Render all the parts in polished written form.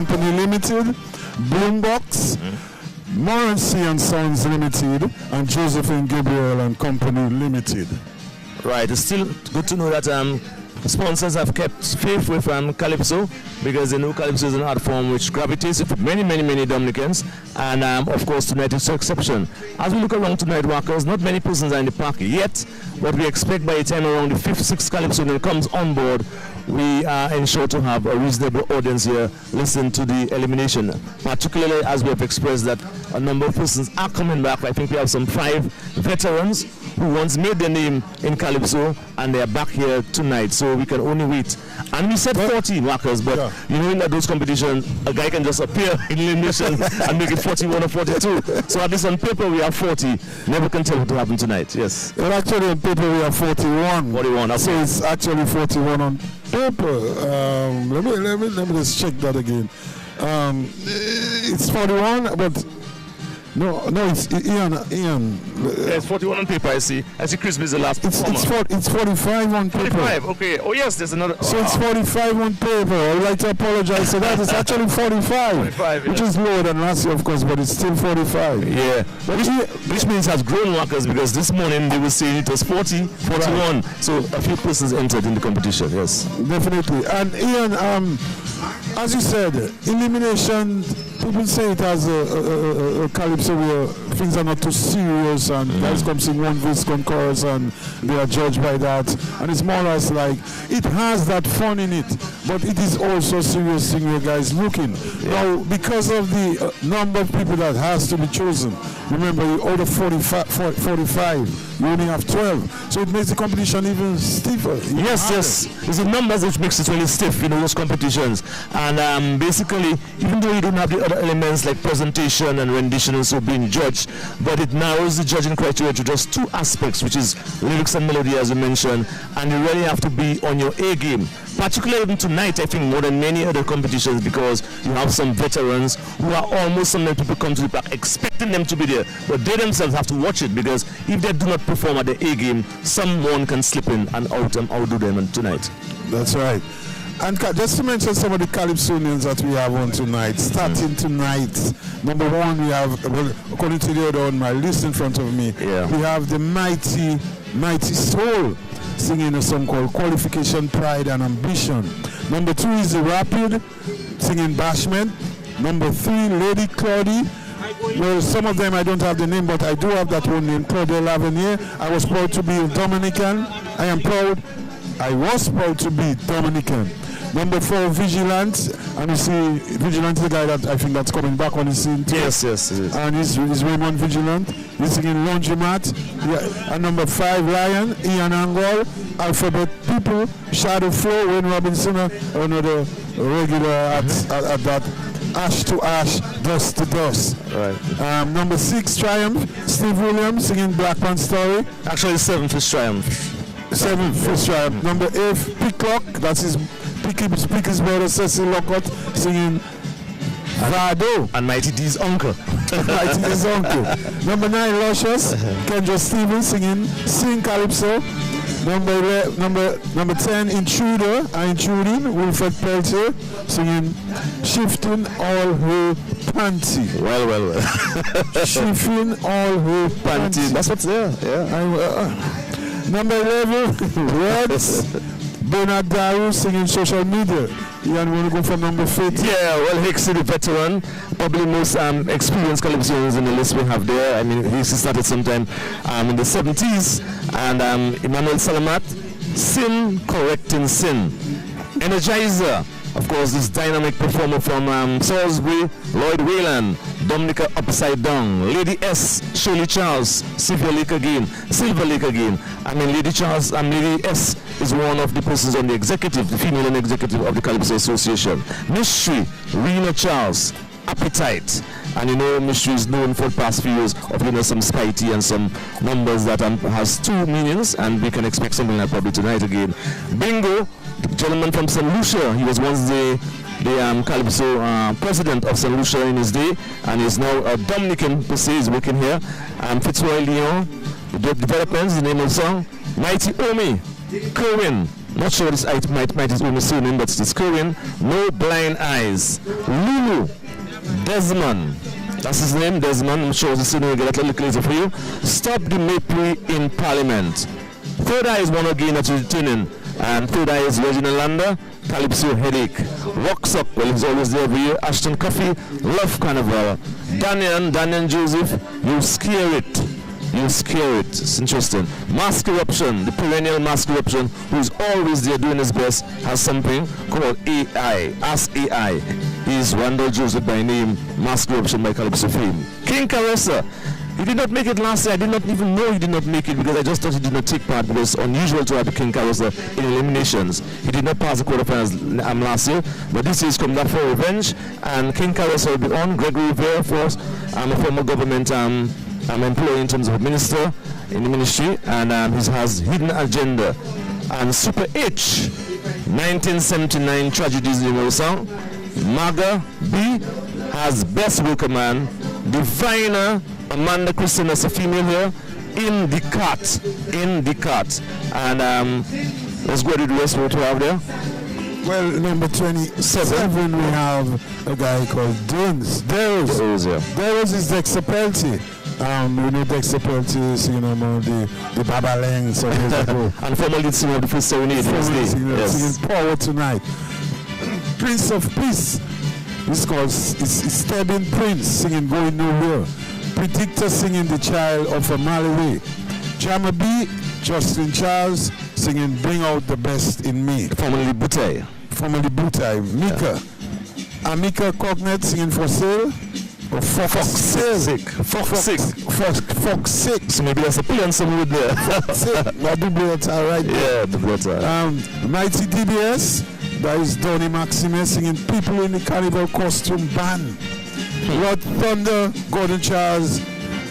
Company Limited, Boombox, Morency and Sons Limited, and Josephine Gabriel and Company Limited. Right, it's still good to know that sponsors have kept faith with Calypso, because they know Calypso is an art form which gravitates with many Dominicans, and of course tonight is no exception. As we look around tonight, workers, not many persons are in the park yet, but we expect by the time around the 5th, 6th Calypso when it comes on board, we are ensure to have a reasonable audience here listen to the elimination, particularly as we have expressed that a number of persons are coming back. I think we have some 5 veterans who once made their name in Calypso and they are back here tonight, so we can only wait. And we said 40 workers, but you know, in those competitions a guy can just appear in elimination and make it 41 or 42, so at least on paper we have 40. Never can tell what will happen tonight. Yes, well, actually on paper we have 41. Okay. So it's actually 41 on paper. Let me just check that again. It's 41, but no, it's Ian. Yeah, it's 41 on paper. I see Crispy is the last performer. It's 45 on paper. 45, okay. Oh yes, there's another. So it's 45 on paper. I'd like to apologize for that. It's actually 45. 45, which is lower than last year, of course, but it's still 45. Yeah, which means it has grown workers, because this morning they were saying it was 40, 41. Right. So a few persons entered in the competition, yes. Definitely. And Ian, as you said, elimination, people say it has a Calypso where things are not too serious and guys come sing one verse, one chorus, and they are judged by that. And it's more or less like, it has that fun in it, but it is also serious thing where guys looking. Now, because of the number of people that has to be chosen, remember, out of 45, you only have 12. So it makes the competition even stiffer. Yes. It's the numbers which makes it really stiff in those competitions. And basically, even though you don't have the other elements like presentation and rendition and so being judged, but it narrows the judging criteria to just 2 aspects, which is lyrics and melody, as you mentioned, and you really have to be on your A game. Particularly even tonight, I think more than many other competitions, because you have some veterans who are almost, some people come to the park expecting them to be there, but they themselves have to watch it, because if they do not perform at the A game, someone can slip in and outdo them tonight. That's right. And just to mention some of the Calypsonians that we have on tonight, starting tonight, number 1 we have, well, according to the order on my list in front of me, we have the Mighty Soul singing a song called Qualification, Pride and Ambition. Number 2 is the Rapid singing Bashment. Number 3, Lady Claudia. Well, some of them I don't have the name, but I do have that one name, Claudia Lavenier. I was proud to be a Dominican. I was proud to be Dominican. Number 4, Vigilant, and you see, Vigilant is the guy that I think that's coming back on the scene too. Yes, it is. And he's Raymond Vigilant. He's singing Laundromat. Yeah. And number 5, Lion, Ian Angol, Alphabet People, Shadow Flow, Wayne Robinson, another regular at that. Ash to Ash, Dust to Dust. Right. Number 6, Triumph, Steve Williams singing Black Man Story. Actually, 7th is Triumph. 7th is Triumph. Number 8, Picklock, that's his Picky's brother, Cecil Lockhart, singing Vado. And Mighty D's uncle. Mighty D's uncle. Number 9, Luscious, Kendra Stevens singing Sing Calypso. Number 10, Intruder, Intruding, Wilfred Pelty singing Shifting All Her Panty. Well. Shifting All Her Panty. That's what's there, yeah. Number 11, Reds, Bernard Daru singing Social Media. Ian, want to go for number 15? Yeah, well, Hicksy, the veteran, probably most experienced Calypsonians in the list we have there. I mean, he started sometime in the 70s. And Emmanuel Salamat, Sin Correcting Sin. Energizer, of course, this dynamic performer from Salisbury, Lloyd Whelan, Dominica Upside Down, Lady S, Shirley Charles, Silver Lake again. I mean, Lady Charles and Lady S is one of the persons on the executive, the female and executive of the Calypso Association. Mystery, Rena Charles, Appetite. And you know, Mystery is known for the past few years of some spitey and some numbers that has 2 meanings, and we can expect something like probably tonight again. Bingo, the gentleman from St. Lucia, he was once the Calypso president of St. Lucia in his day, and is now a Dominican per se, is working here. Fitzroy Leon, the developments, the name of the song, Mighty Omi, Kerwin, Not sure this might be assuming, but it's Korean. No Blind Eyes. Lulu. Desmond. That's his name, Desmond. I'm sure it's will get a little later for you. Stop the Maple in Parliament. Third Eye is one again that's returning. And Third Eye is Reginald Lander. Calypso Headache. Rocks Up, well, he's always there every year. Ashton Coffee. Love Carnival. Danian Joseph. You Scare It. You Scare It. It's interesting. Mask Eruption, the perennial Mask Eruption, who's always there doing his best, has something called AI. Ask AI. He's Randall Joseph by name. Mask Eruption by Calypso fame. King Caressa. He did not make it last year. I did not even know he did not make it because I just thought he did not take part because it's unusual to have a King Caressa in eliminations. He did not pass the quarterfinals last year, but this year he's come back for revenge. And King Caressa will be on. Gregory Rivera, of course, a former government employee in terms of minister in the ministry, and he has Hidden Agenda. And Super H, 1979 Tragedies in the song. Magabi has Best Worker Man. Divina, Amanda Christina as a female here. In the Cat. And let's go to the rest of what we have there. Well, number 27, we have a guy called Dance. Darius is Dexter Pelty. We know Dexter Pelty singing among the Baba Lang some years ago. And former lead singer of the first serenade. Singing Power Tonight. Prince of Peace. It's Stabbing Prince singing Going Nowhere. Predictor singing The Child of a Mile Away. Jamama B, Justin Charles singing Bring Out the Best in Me. Formerly Butai. Mika. Mika Cognet singing For Sale. Or Fox Sick. So maybe that's a play on some wood there. My dubleta right there. Yeah, dubleta. Mighty DBS. That is Donny Maximus singing People in the Carnival Costume Band. Rod Thunder, Gordon Charles,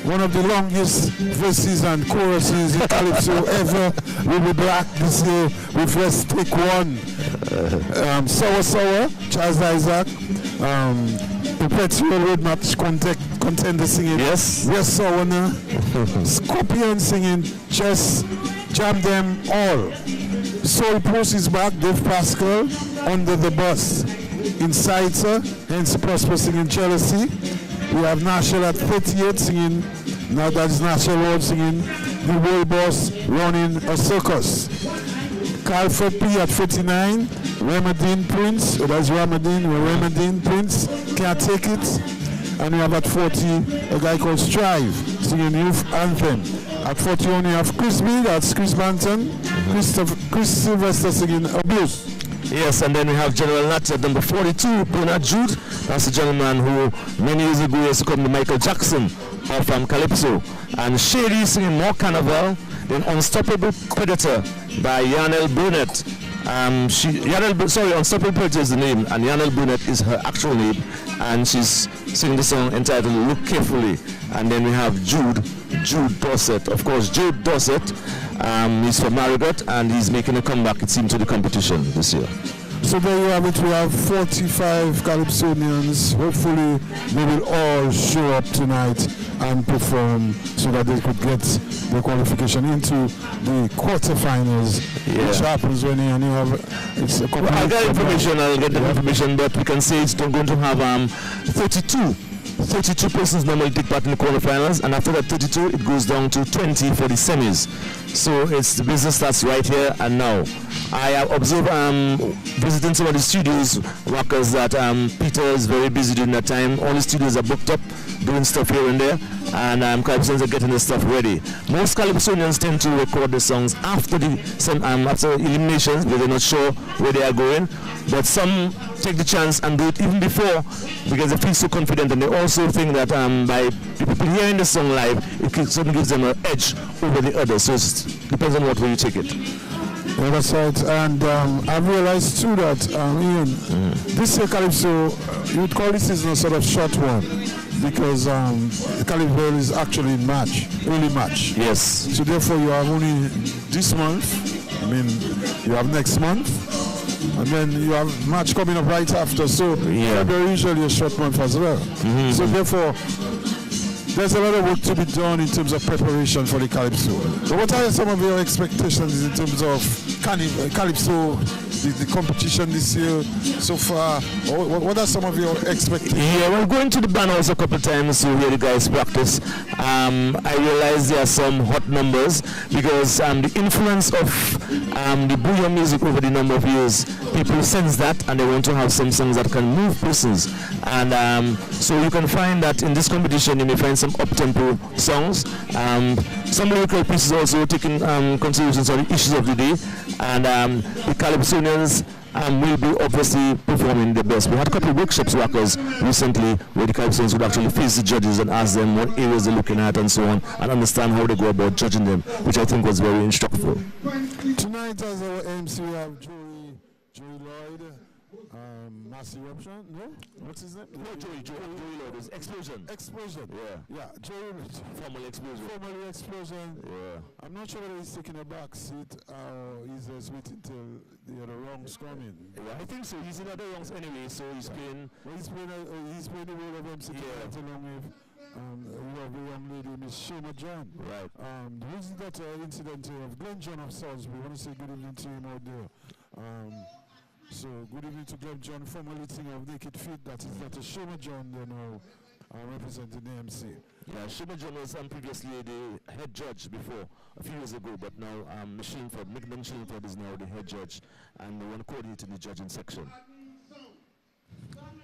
one of the longest verses and choruses in Calypso ever. Will be black this year with Rest Take One. Sour, Charles Isaac. Perpetual Roadmap contender singing Yes Sour. Scorpion singing Just Jam Them All. Soul Post is back, Dave Pascal, Under the Bus. Inciter, hence Prosper singing Jealousy. We have Nashal at 38 singing, now that is Nashal World singing The World Boss Running a Circus. Calford P at 49, Ramadan Prince, that's Ramadan Prince, Can't Take It. And we have at 40 a guy called Strive singing Youth Anthem. At 41 we have Chris B, that's Chris Banton, Chris Sylvester singing Abuse. Yes, and then we have General Nati at number 42, Bernard Jude. That's the gentleman who many years ago used to come to Michael Jackson of Calypso. And Shady singing More Carnival. Then Unstoppable Predictor by Yanel Burnett. Unstoppable Predictor is the name, and Yanel Burnett is her actual name. And she's singing the song entitled Look Carefully. And then we have Jude Dorset. Of course, Jude Dorset. He's from Marigot and he's making a comeback, it seems, to the competition this year. So there you have it. We have 45 Calypsonians. Hopefully they will all show up tonight and perform so that they could get the qualification into the quarterfinals, which happens when you have it's a couple. I'll get the information, but we can say it's going to have 32 persons normally take part in the quarterfinals, and after that 32 it goes down to 20 for the semis. So it's the business starts right here and now. I have observed visiting some of the studios workers that Peter is very busy during that time. All the studios are booked up doing stuff here and there, and Calypsonians are getting the stuff ready. Most Calypsonians tend to record the songs after after eliminations because they're not sure where they are going, but some take the chance and do it even before because they feel so confident, and they also think that by people hearing the song live, it certainly gives them an edge over the others. So it depends on what way you take it. Yeah, that's right. And I've realized too that Ian, this year Calypso, you would call this season a sort of short one because Calypso is actually in March, early March. Yes. So therefore you have only this month. I mean, you have next month. And then you have March coming up right after, so they're usually a short month as well. So therefore, there's a lot of work to be done in terms of preparation for the Calypso. But what are some of your expectations in terms of Calypso, the competition this year so far? What are some of your expectations? Yeah, well, going to the band house a couple of times to hear the guys practice, I realized there are some hot numbers because the influence of the booyah music over the number of years, people sense that and they want to have some songs that can move persons. And so you can find that in this competition you may find some up-tempo songs, some lyrical pieces also taking considerations on the issues of the day, and the Calypsonians will be obviously performing the best. We had a couple of workshops workers recently where the Calypsonians would actually face the judges and ask them what areas they're looking at and so on, and understand how they go about judging them, which I think was very instructive. Tonight as our MC we have Joey Lloyd, Eruption, no? What's his name? No, Joey Lloyd is Explosion. Explosion. Yeah. Joey. Formerly Explosion. Yeah. I'm not sure whether he's taking a back seat or he's just waiting till the other wrongs come in. Yeah, I think so. He's in other wrongs anyway, so he's playing. Well, he's playing the role of MC along with a young lady, Miss Shayna John. Right. Who's that incident of Glenn John of Salisbury? We want to say good evening to him out there. So good evening to Glenn John, formerly singer of Naked Feet. That is Dr. Shayna John, representing the MC. Yeah, Shayna John was previously the head judge before, a few years ago, but now Michelin Ford is now the head judge and the one coordinating the judging section.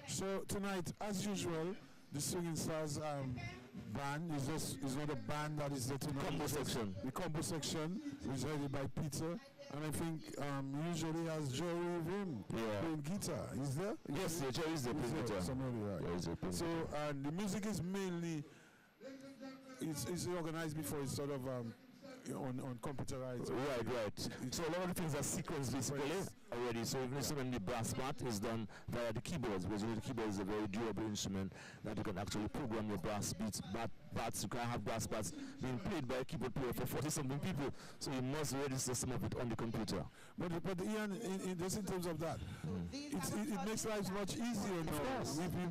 So tonight, as usual, the Swinging Stars band is not a band that is there tonight. Combo section. The combo section is headed by Peter. And I think usually has Jerry with him playing guitar. Is there? Yes, Jerry is there playing guitar. Somebody, right. So the music is mainly it's organized before it's sort of on computerized. Right. So a lot of things are sequenced basically already. So even when the brass part is done via the keyboards, because the keyboard is a very durable instrument that you can actually program your brass beats. Bats, you can't have brass parts being played by a keyboard player for 40-something people. So you must register some of it on the computer. But Ian, just in terms of that, it makes life much easier now.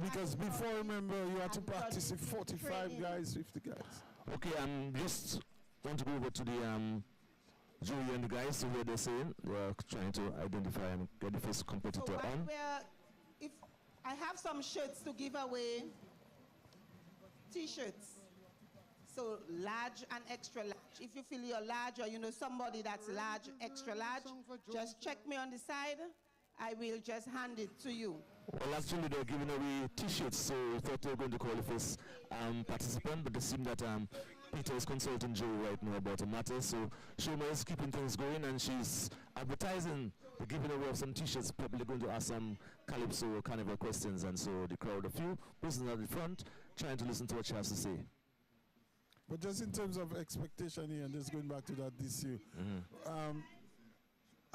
Because before, remember, you had to practice with 45 guys, 50 guys. Okay, just want to go over to the jury and the guys, so what they're saying. They're trying to identify and get the first competitor on. If I have some shirts to give away, T-shirts. So large and extra large. If you feel you're large or you know somebody that's large, extra large, just check me on the side. I will just hand it to you. Well, actually they're giving away T-shirts, so we thought they were going to call the first participant, but it seemed that Peter is consulting Joe right now about a matter, so Shoma is keeping things going and she's advertising the giving away of some T-shirts, probably going to ask some Calypso or Carnival questions, and so the crowd, a few persons at the front, trying to listen to what she has to say. But just in terms of expectation here, and just going back to that this year,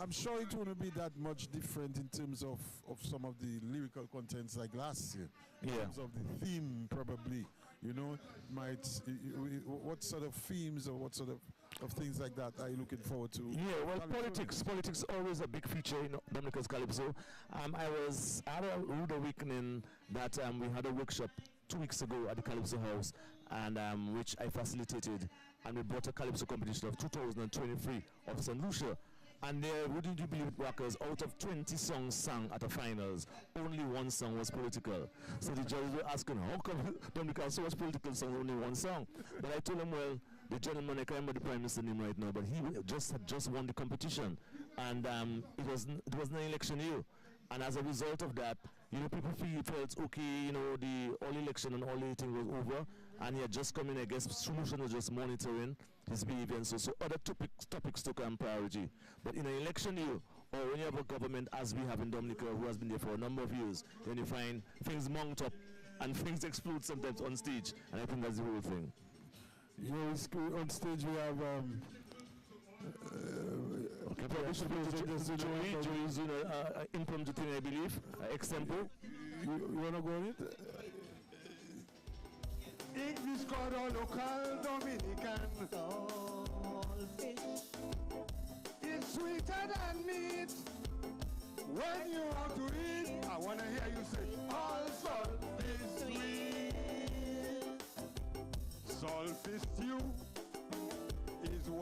I'm sure it won't be that much different in terms of some of the lyrical contents like last year. In terms of the theme, probably. You know, what sort of themes or what sort of things like that are you looking forward to? Yeah, well, politics always a big feature in Dominica's Calypso. I had a rude awakening that we had a workshop 2 weeks ago at the Calypso House, and which I facilitated, and we brought a Calypso competition of 2023 of St. Lucia. And there, wouldn't you believe, workers, out of 20 songs sung at the finals, only one song was political. So the judges were asking, how come Dominica so much political songs, only one song? But I told them, well, the gentleman, I can't remember the Prime Minister's name right now, but he had just won the competition. And it was an election year. And as a result of that, you know, people felt okay, you know, all election and all the thing was over, and he had just come in, I guess, Solution was just monitoring his behavior, and so other topics took priority. But in an election year, or when you have a government, as we have in Dominica, who has been there for a number of years, then you find things mount up, and things explode sometimes on stage, and I think that's the whole thing. You know, on stage we have... okay, probably should go to Joey is doing an impromptu thing, I believe, example. You want to go on it? English called a local Dominican saltfish. It's sweeter than meat. When you want to eat, I want to hear you say, all salt is sweet.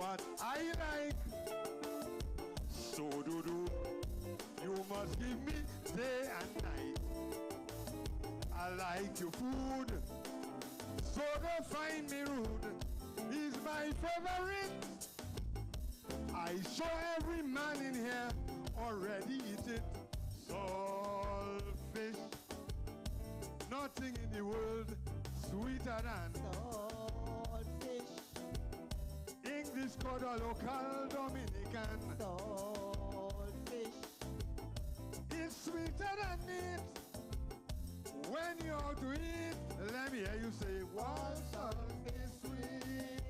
what I like. So do. You must give me day and night. I like your food, so don't find me rude. He's my favorite. I saw every man in here already eat it. Saltfish, nothing in the world sweeter than saltfish. English called a local Dominican. Saltfish. It's sweeter than meat. When you ought to eat, let me hear you say, one saltfish sweet.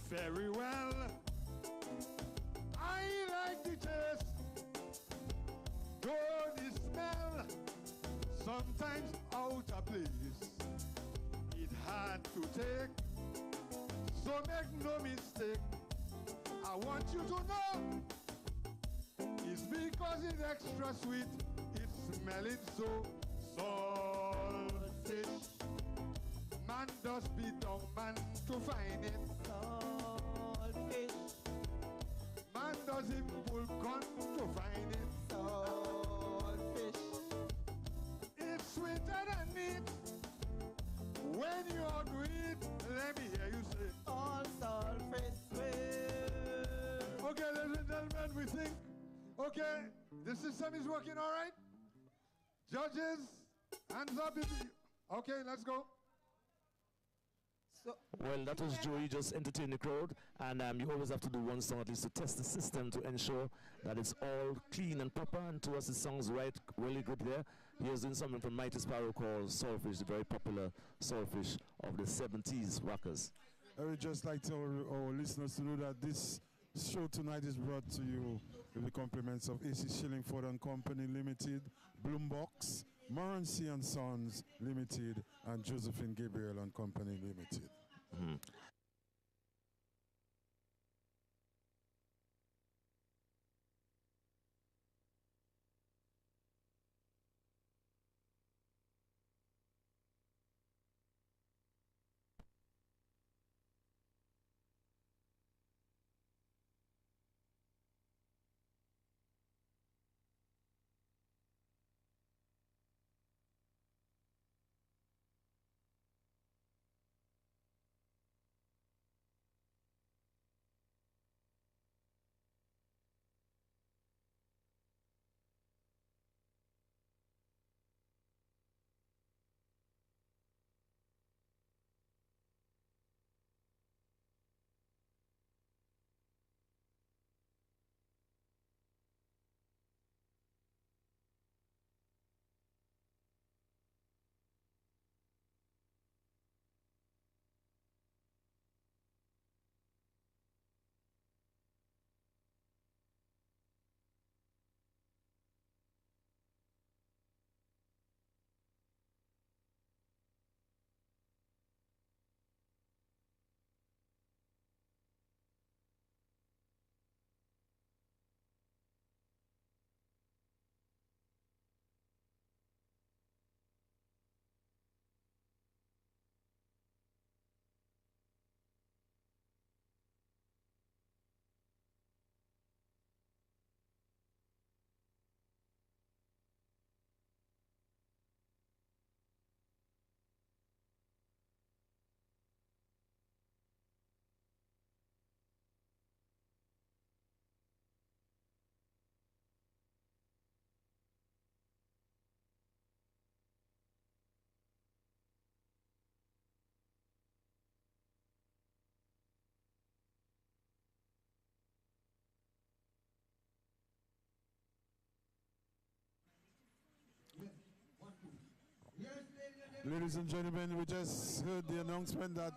Very well. I like the taste, though the smell sometimes out of place. It had to take, so make no mistake. I want you to know, it's because it's extra sweet, it's smelling so saltfish. Man does be down man to find it. Saltfish. Man does him pull gun to find it. Saltfish. It's sweeter than meat. When you ought to eat, let me hear you say, all saltfish sweet. Okay, ladies and gentlemen, we think, okay, the system is working all right? Judges, hands up if you, okay, let's go. Well, that was Joey just entertain the crowd, and you always have to do one song at least to test the system to ensure that it's all clean and proper, and to us the song's right, really good there. He was doing something from Mighty Sparrow called Saltfish, the very popular Saltfish of the 70s rockers. I would just like to our listeners to know that this show tonight is brought to you with the compliments of AC Shillingford and Company Limited, Bloombox, Morency and Sons Limited, and Josephine Gabriel and Company Limited. Mm-hmm. Ladies and gentlemen, we just heard the announcement that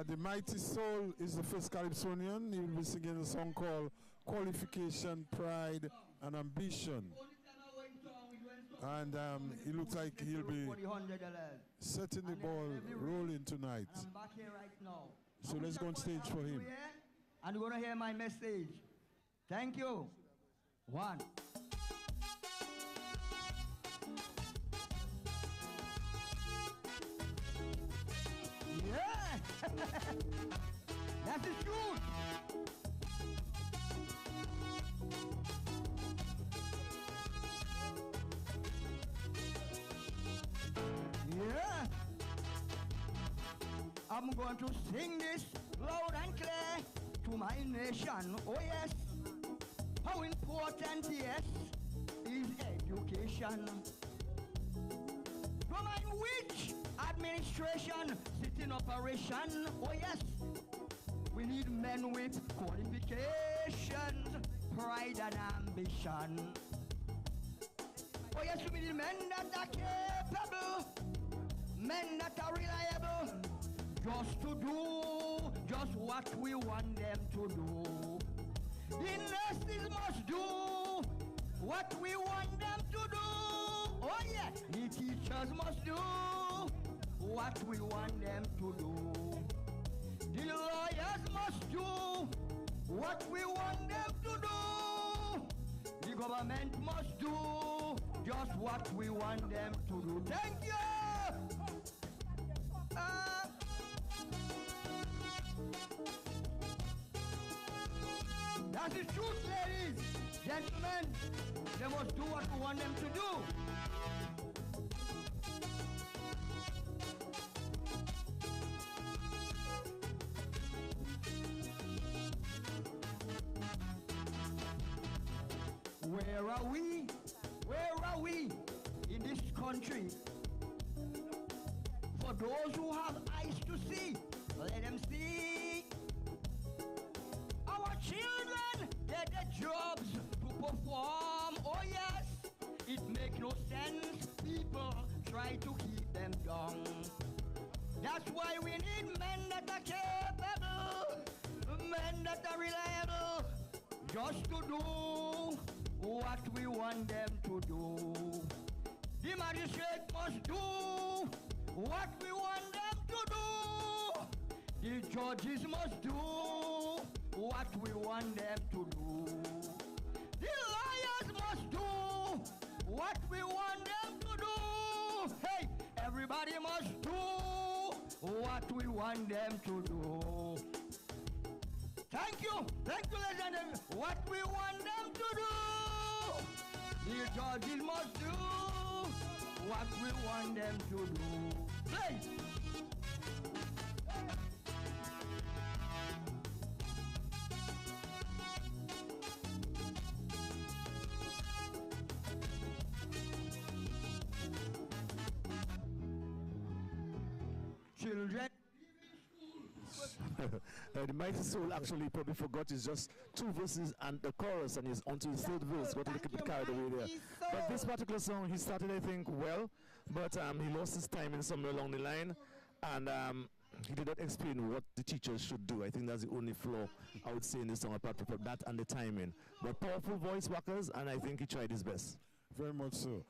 the Mighty Soul is the first Calypsonian. He will be singing a song called Qualification, Pride, and Ambition. And it looks like he'll be setting the ball rolling tonight. I'm back here right now. So let's go on stage for him. And you're going to hear my message. Thank you. One. Yeah! That is Jude. Yeah. I'm going to sing this loud and clear to my nation. Oh yes. How important, yes, is education. No mind which administration sit in operation. Oh yes. We need men with qualifications, pride and ambition. Oh yes, we need men that are capable, men that are reliable, just to do just what we want them to do. The nurses must do what we want them to do. Oh yeah, the teachers must do what we want them to do. The lawyers must do what we want them to do. The government must do just what we want them to do. Thank you. That is truth, ladies, gentlemen. They must do what we want them to do. Where are we? Where are we in this country? For those who have eyes to see, let them see. Our children get the jobs to perform. Oh yes, it makes no sense. People try to keep them young. That's why we need men that are capable, men that are reliable, just to do what we want them to do. The magistrate must do what we want them to do. The judges must do what we want them to do. The lawyers must do what we want them to do. Hey, everybody must do what we want them to do. Thank you, ladies and gentlemen. What we want them to do. The judges must do what we want them to do. Play! Children. The Mighty Soul actually probably forgot it's just 2 verses and the chorus, and he's onto his 3rd verse. Got a little bit carried away there. But this particular song, he started, I think, well, but he lost his timing somewhere along the line, and he did not explain what the teachers should do. I think that's the only flaw I would say in this song, apart from that and the timing. But powerful voice workers, and I think he tried his best. Very much so.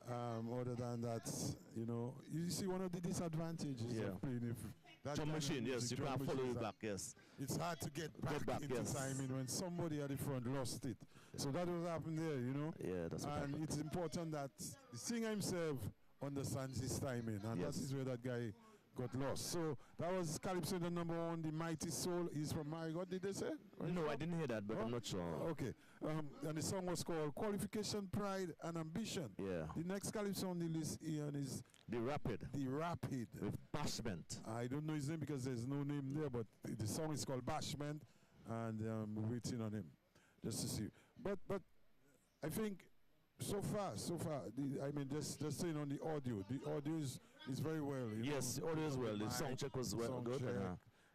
Other than that, you know, you see one of the disadvantages of playing that drum machine, yes, you can't follow it back, yes. It's hard to get back into timing when somebody at the front lost it. So that will happen there, you know. Yeah, that's what happened. And it's important that the singer himself understands his timing, and that is where that guy got lost. So that was Calypso, the number 1, the Mighty Soul. He's from Marigot, did they say? No, I didn't hear that, but I'm not sure. Okay. And the song was called Qualification, Pride, and Ambition. Yeah. The next Calypso on the list, Ian, is The Rapid. The Rapid. With Bashment. I don't know his name because there's no name there, but the song is called Bashment, and we're waiting on him just to see. But I think so far, I mean, just saying on the audio is very well. Yes, the audio is well. The sound check was well, good.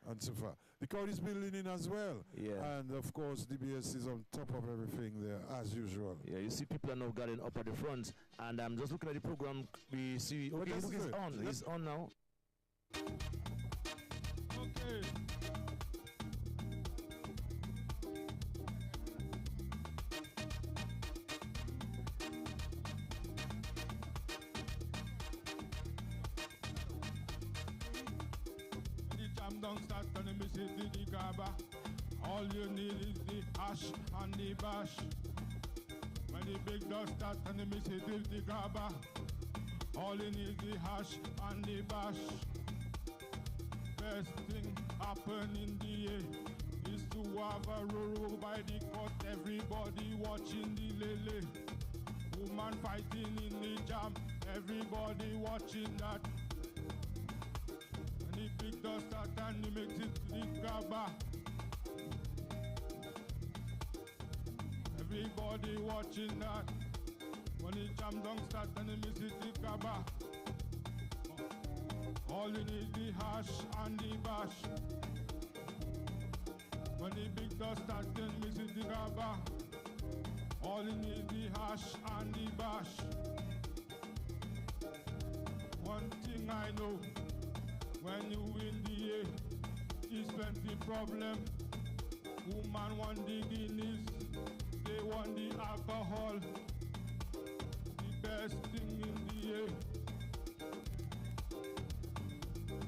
And so far. The crowd is building in as well. Yeah. And of course, DBS is on top of everything there, as usual. Yeah, you see people are now getting up at the front. And I'm just looking at the program. We see, okay, look, it's on. Yep. It's on now. Okay. Don't start and me say the gaba. All you need is the hash and the bash. When the big dog start and me say the gaba. All you need is the hash and the bash. best thing happen in the air is to have a row by the court, everybody watching the lele. Woman fighting in the jam, everybody watching that. And he pick the start and he makes it to the grabber. Everybody watching that. When he jam down start and he makes it to the grabber. All you need the hash and the bash. When the big dust start then mix it together. All you need the hash and the bash. One thing I know, when you win the air, it's plenty problem. Woman want the Guinness, they want the alcohol. The best thing in the air.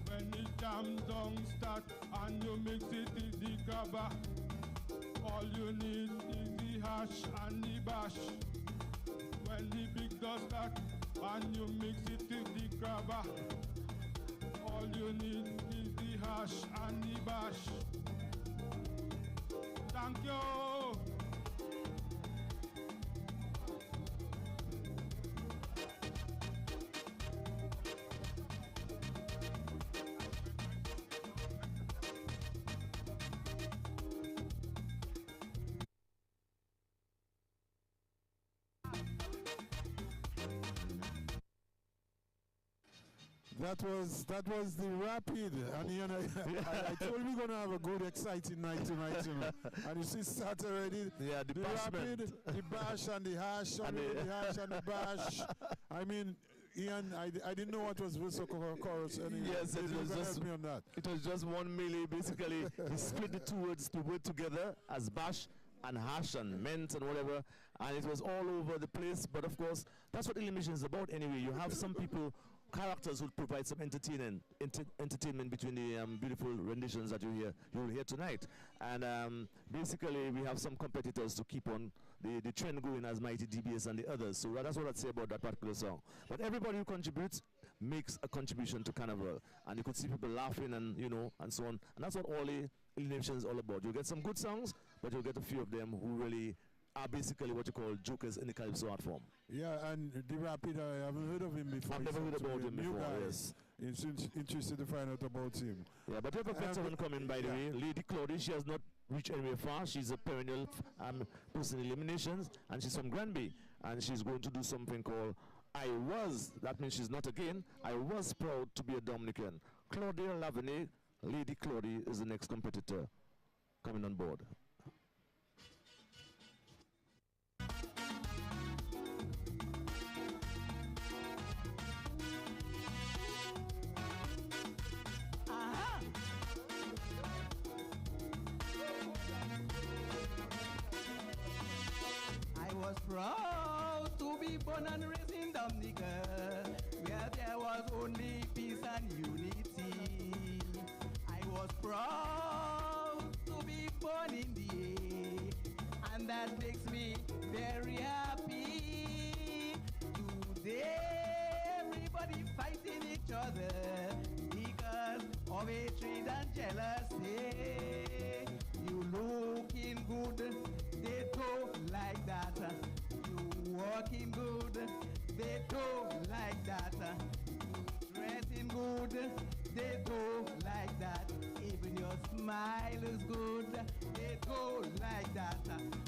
When the jam down start and you mix it in the grabber, all you need is the hash and the bash. When the big dust start and you mix it in the grabber, all you need is the hash and the bash. Thank you. That was the Rapid, and you know, I told you we're gonna have a good, exciting night tonight, you know. And you see, start already. Yeah, the Rapid, the bash and the hash, and the hash and the bash. I mean, Ian, I didn't know what was Wilson chorus. Yes, it was just me on that. It was just one melee. Basically, he split the two words to work together as bash and hash and mint and whatever, and it was all over the place. But of course, that's what elimination is about anyway. You have some people, characters who provide some entertainment between the beautiful renditions that you'll hear tonight. And basically, we have some competitors to keep on the trend going as Mighty DBS and the others. So that's what I'd say about that particular song. But everybody who contributes makes a contribution to Carnival, and you could see people laughing and and so on. And that's what all the elimination is all about. You'll get some good songs, but you'll get a few of them who really are basically what you call jokers in the Calypso art form. Yeah, and the Rapid, I haven't heard of him before. I've never heard about him before, yes. It's interested to find out about him. Yeah, but we have a veteran coming, by the way. Lady Claudia, she has not reached anywhere far. She's a perennial person in eliminations, and she's from Granby, and she's going to do something called I Was. That means she's not again. I was proud to be a Dominican. Claudia Lavenay, Lady Claudia, is the next competitor coming on board. I was proud to be born and raised in Dominica, where there was only peace and unity. I was proud to be born in the air, and that makes me very happy. Today, everybody fighting each other because of hatred and jealousy. You looking good, they don't like that. You walking good, they don't like that. You dressing good, they don't like that. Even your smile is good, they don't like that.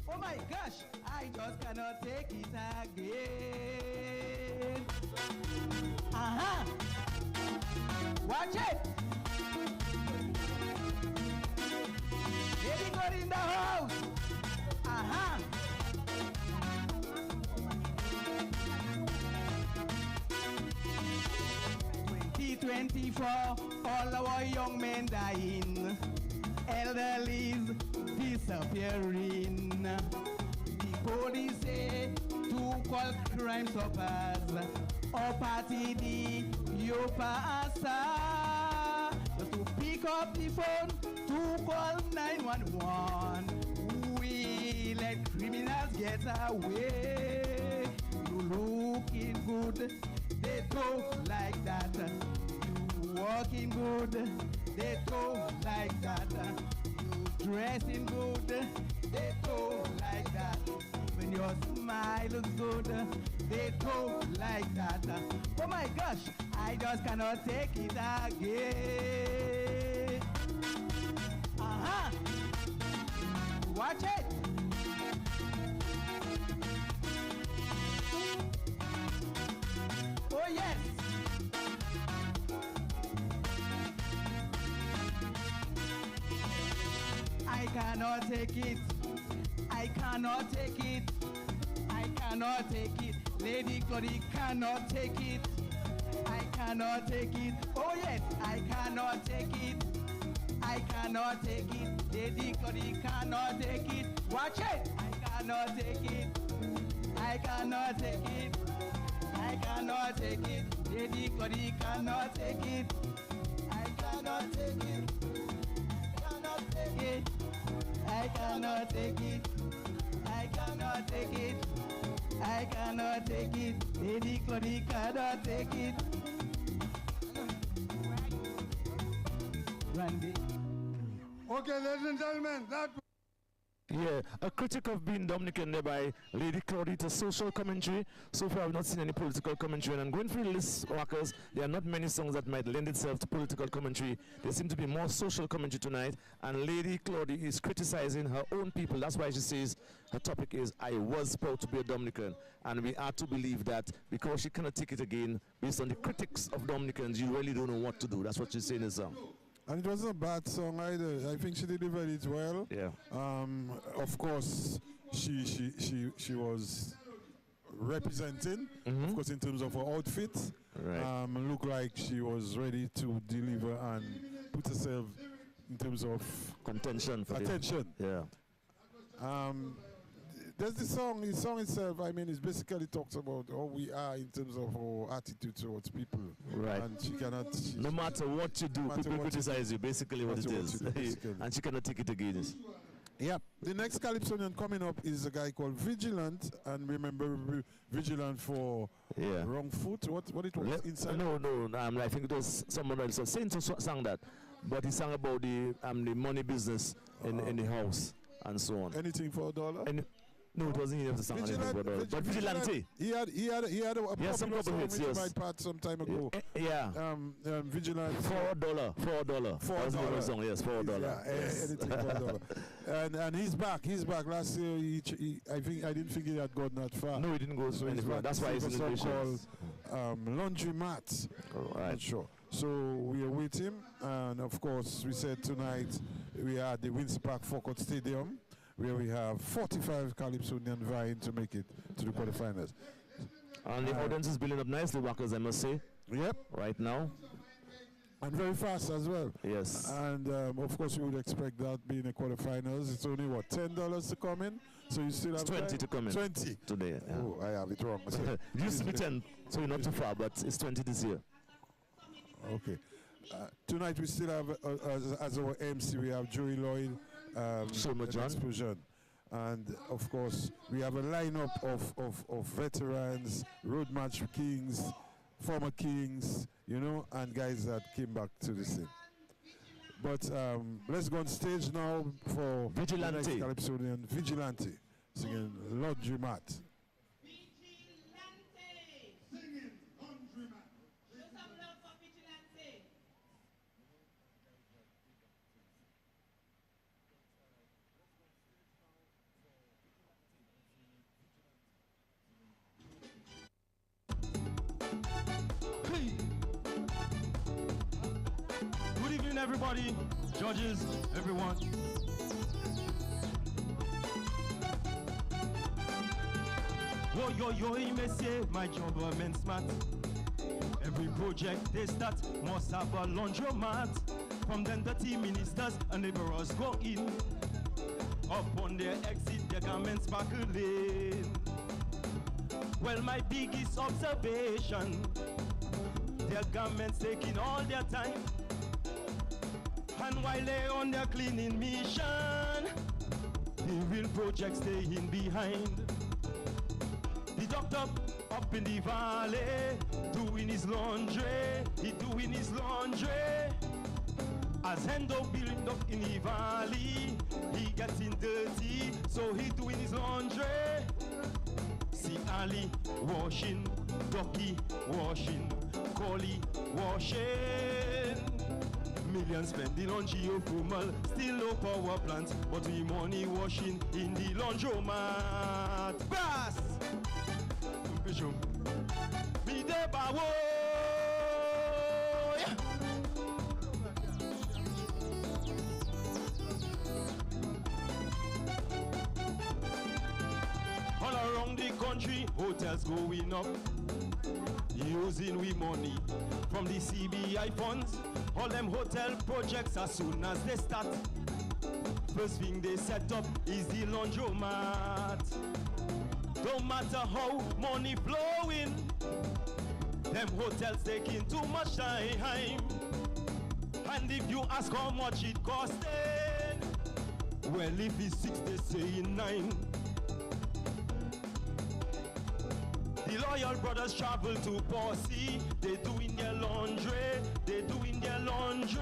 Oh my gosh, I just cannot take it again. Watch it! Lady God in the house! 2024, all our young men dying, elderlies disappearing. The police say to call Crime Stoppers or party the Yopasa, just to pick up the phone to call 911. We let criminals get away. You looking good, they don't like that. You walking good, they talk like that. You dressing good, they talk like that. When your smile looks good, they talk like that. Oh my gosh, I just cannot take it again. Uh-huh. Watch it. Oh yes. I cannot take it. I cannot take it. I cannot take it. Lady Claudia cannot take it. I cannot take it. Oh yes, I cannot take it. I cannot take it. Lady Claudia cannot take it. Watch it. I cannot take it. I cannot take it. I cannot take it. Lady Claudia cannot take it. I cannot take it. I cannot take it. I cannot take it. I cannot take it. I cannot take it. Lady Claudia cannot take it. Randy. Okay, ladies and gentlemen, that. Yeah, a critic of being Dominican there by Lady Claudia to social commentary. So far I've not seen any political commentary, and going through the list, workers, there are not many songs that might lend itself to political commentary. There seem to be more social commentary tonight, and Lady Claudia is criticizing her own people. That's why she says her topic is, I was proud to be a Dominican, and we are to believe that because she cannot take it again, based on the critics of Dominicans, you really don't know what to do. That's what she's saying in the song. And it wasn't a bad song either. I think she delivered it well. Yeah. Of course, she was representing, of course, in terms of her outfit. Right. Looked like she was ready to deliver and put herself in terms of contention for attention. Yeah. There's the song itself, I mean, it basically talks about how we are in terms of our attitude towards people. Right. And she cannot... no matter what you do, people criticize you, basically what it is. And she cannot take it again. Yeah. The next Calypsonian coming up is a guy called Vigilant, and remember Vigilant for Wrong Foot? What it was? Inside? No, I think it was someone else. Saint sang that, but he sang about the money business in the house and so on. Anything for $1? No, it wasn't enough to sing anything for $1. But Vigilante. He had a popular some couple song hits, which yes. might part some time ago. Yeah. Vigilant. $4. $4. That was the name of the song, yes, $4. Yeah, yes. anything for $1. And he's back. Last year, I didn't think he had gone that far. No, he didn't go so far. That's why he's in the song called Laundromat. Right. Not sure. So we are with him, and of course, we said tonight we are at the Windsor Park Forecourt Stadium, where we have 45 Calypsonian vying to make it to the quarterfinals. And the audience is building up nicely, Workers, I must say. Yep. Right now. And very fast as well. Yes. And of course, you would expect that being a quarterfinals. It's only, what, $10 to come in? So you still have 20 to come in. 20 today. Yeah. Oh, I have it wrong. It used to be 10, so you're not too far, but it's 20 this year. Okay. Tonight we still have, as our MC, we have Joey Lloyd, Explosion. And of course, we have a lineup of veterans, road match kings, former kings, and guys that came back to the scene. But let's go on stage now for Vigilante. Calypsonian Vigilante singing Laundromat. Good evening, everybody, judges, everyone. Yo, messieurs, my government smart. Every project they start must have a laundromat. From then the team ministers and laborers go in. Upon their exit, their garments sparkling. Well, my biggest observation, their garments taking all their time. And while they on their cleaning mission, the real project staying behind. The doctor up in the valley, doing his laundry, he doing his laundry. As Hendo build up in the valley, he getting dirty, so he doing his laundry. See Ali washing, Ducky washing, Collie washing. Millions spending on geothermal, still no power plant, but we money washing in the laundromat. Bass! Bishop, be there by all around the country, hotels going up, using we money from the CBI funds. All them hotel projects as soon as they start, first thing they set up is the laundromat. Don't matter how money flowing, them hotels taking too much time. And if you ask how much it costed, well, if it's 6, they say 9. The loyal brothers travel to Pussy, they doing their laundry, they doing their laundry.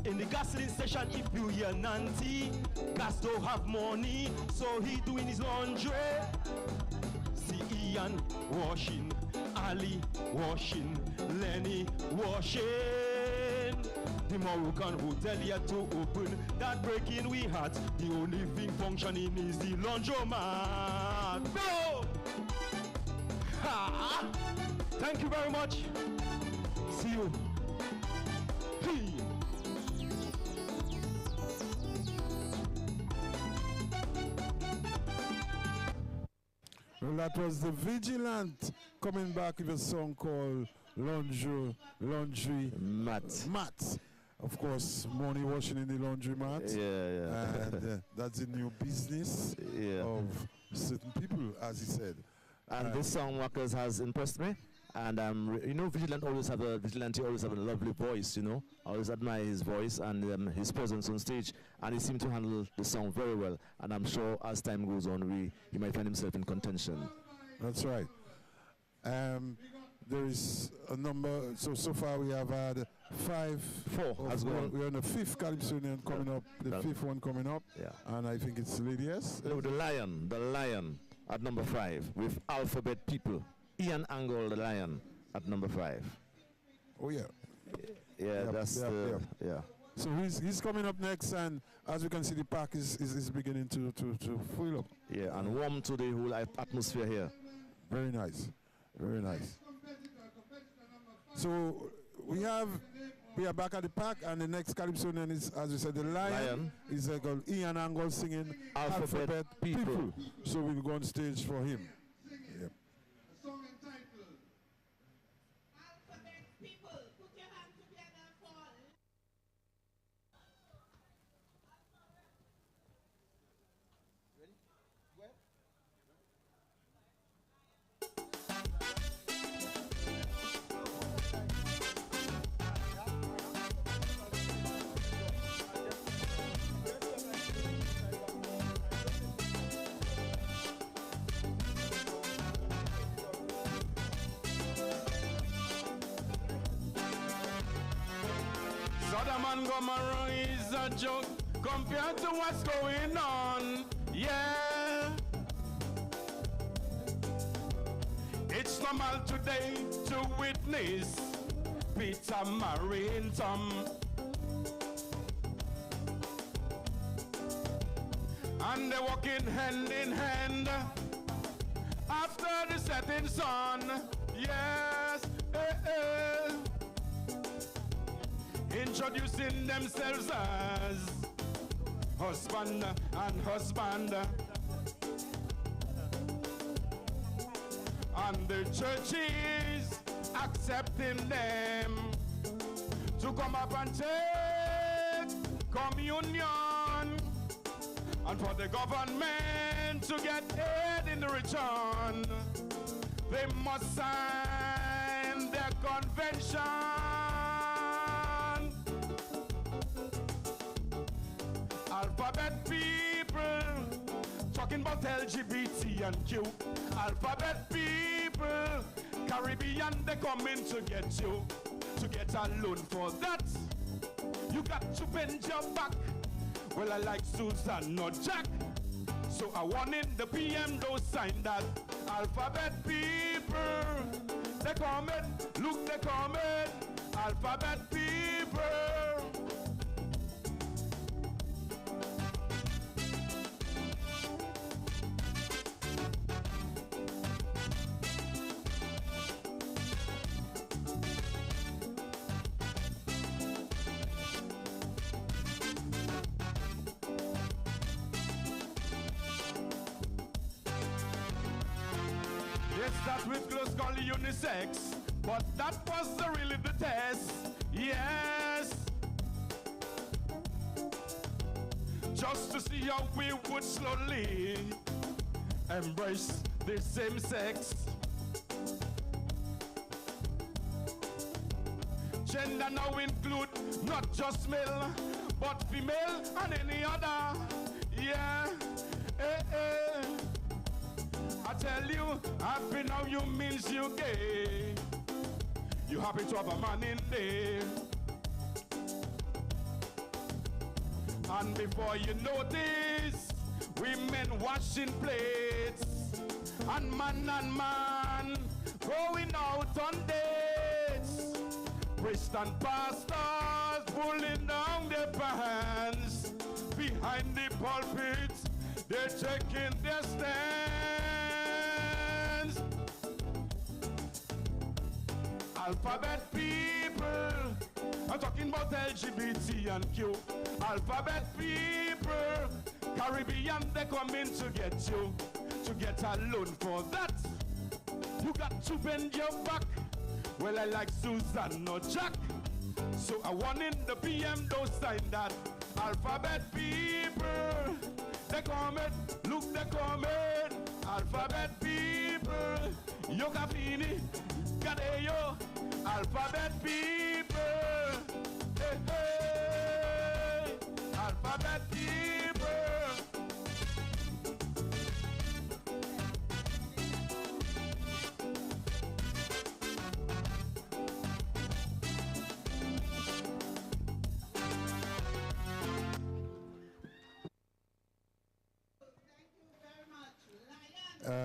In the gasoline station, if you hear Nati, gas don't have money, so he doing his laundry. See Ian washing, Ali washing, Lenny washing. The Moroccan hotel yet to open, that breaking we heart. The only thing functioning is the laundromat. No! Ha! Thank you very much. See you. Hey. Well, that was the Vigilant coming back with a song called Laundry Mat. Of course, money washing in the laundry mat. Yeah. And that's a new business of certain people, as he said. And this song, Workers, has impressed me. And you know, Vigilante always have a lovely voice, you know. I always admire his voice and his presence on stage. And he seemed to handle the song very well. And I'm sure as time goes on, he might find himself in contention. That's right. There is a number, so far we have had 4 as well. We're on the 5th Calypso Union coming up, the 5th one coming up. Yeah. And I think it's Lady S. No, the Lion at number 5 with Alphabet People. Ian Angle, the Lion, at number 5. Oh yeah. Yeah. So he's coming up next, and as we can see, the park is beginning to fill up. Yeah, and warm to the whole atmosphere here. Very nice, very nice. So we are back at the park, and the next Calypsonian is, as we said, the Lion. Is called Ian Angle singing Alphabet People. So we'll go on stage for him. Yep. Montgomery is a joke compared to what's going on. Yeah, it's normal today to witness Peter marrying Tom, and they're walking hand in hand after the setting sun. Yes, introducing themselves as husband and husband, and the church is accepting them to come up and take communion, and for the government to get aid in return, they must sign their convention. Alphabet people talking about LGBT and Q. Alphabet people, Caribbean, they coming to get you, to get a loan for that. You got to bend your back. Well, I like Susan, not Jack. So I want in the PM, don't sign that. Alphabet people, they coming. Look, they coming. Alphabet people. That with close call unisex, but that was really the test. Yes, just to see how we would slowly embrace the same sex. Gender now include not just male, but female and any other. Yeah, I tell you, happy now you means you gay. You happy to have a man in there. And before you notice, women washing plates. And man going out on dates. Priest and pastors pulling down their pants. Behind the pulpit, they're taking their stand. Alphabet people, I'm talking about LGBT and Q. Alphabet people, Caribbean, they coming to get you, to get a loan for that. You got to bend your back. Well, I like Susan, not Jack. So I want in the PM, don't sign that. Alphabet people, they coming, look, they coming. Alphabet people, Yoga Fini, Gadeyo. Alphabet people, hey, hey. Alphabet people.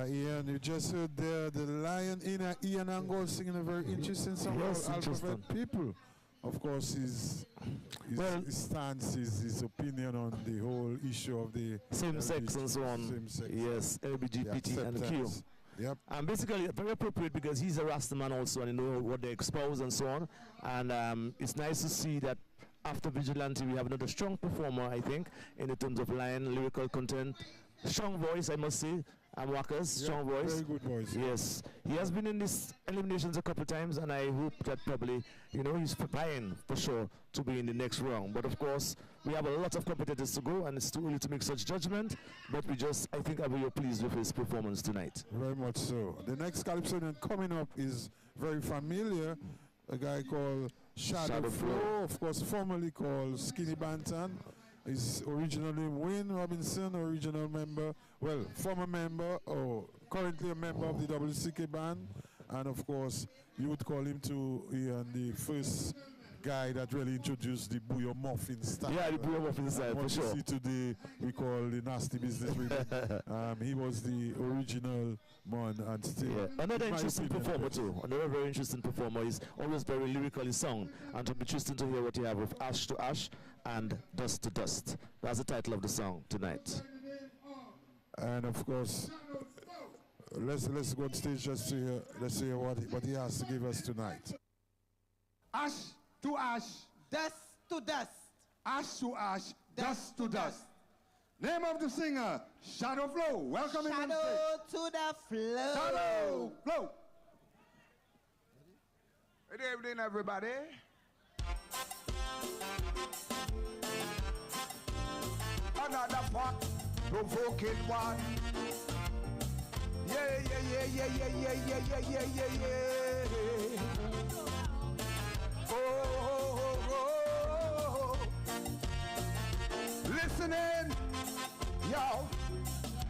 Ian, you just heard the Lion in Ian Angle singing a very interesting song about Alphabet people. Of course, his stance, his opinion on the whole issue of the same sex and so on. Same sex. Yes, LGBT and Q. Yep. And basically very appropriate because he's a Rastaman also, and you know what they expose and so on. And it's nice to see that after Vigilante we have another strong performer, I think, in terms of line, lyrical content, strong voice, I must say. Wackers, strong voice. Very good voice. Yes. He has been in these eliminations a couple of times, and I hope that probably, you know, he's preparing for sure to be in the next round. But of course, we have a lot of competitors to go, and it's too early to make such judgment. But we just, I think, I'm very pleased with his performance tonight. Very much so. The next Calypsonian coming up is very familiar. A guy called Shadow Flow, of course, formerly called Skinny Bantan. He's originally Wayne Robinson, original member, well, former member, or currently a member of the WCK band. And of course, you would call him to the first guy that really introduced the Bouillon Muffin style. Yeah, the Bouillon Muffin style, for sure. See today, we call the nasty business rhythm. He was the original man, and still. Yeah. Another interesting performer too. Another very interesting performer. Is always very lyrically sung, and it'll be interesting to hear what you have with Ash to Ash and Dust to Dust. That's the title of the song tonight. And of course, let's go on stage just to hear, let's hear what he has to give us tonight. Ash to ash, dust to dust. Ash to ash, dust to dust. Name of the singer, Shadow Flow. Welcome him on stage. Shadow to the flow. Shadow Flow. Good evening, everybody. Another fat, provoking one. Yeah. Oh. Listening, yo.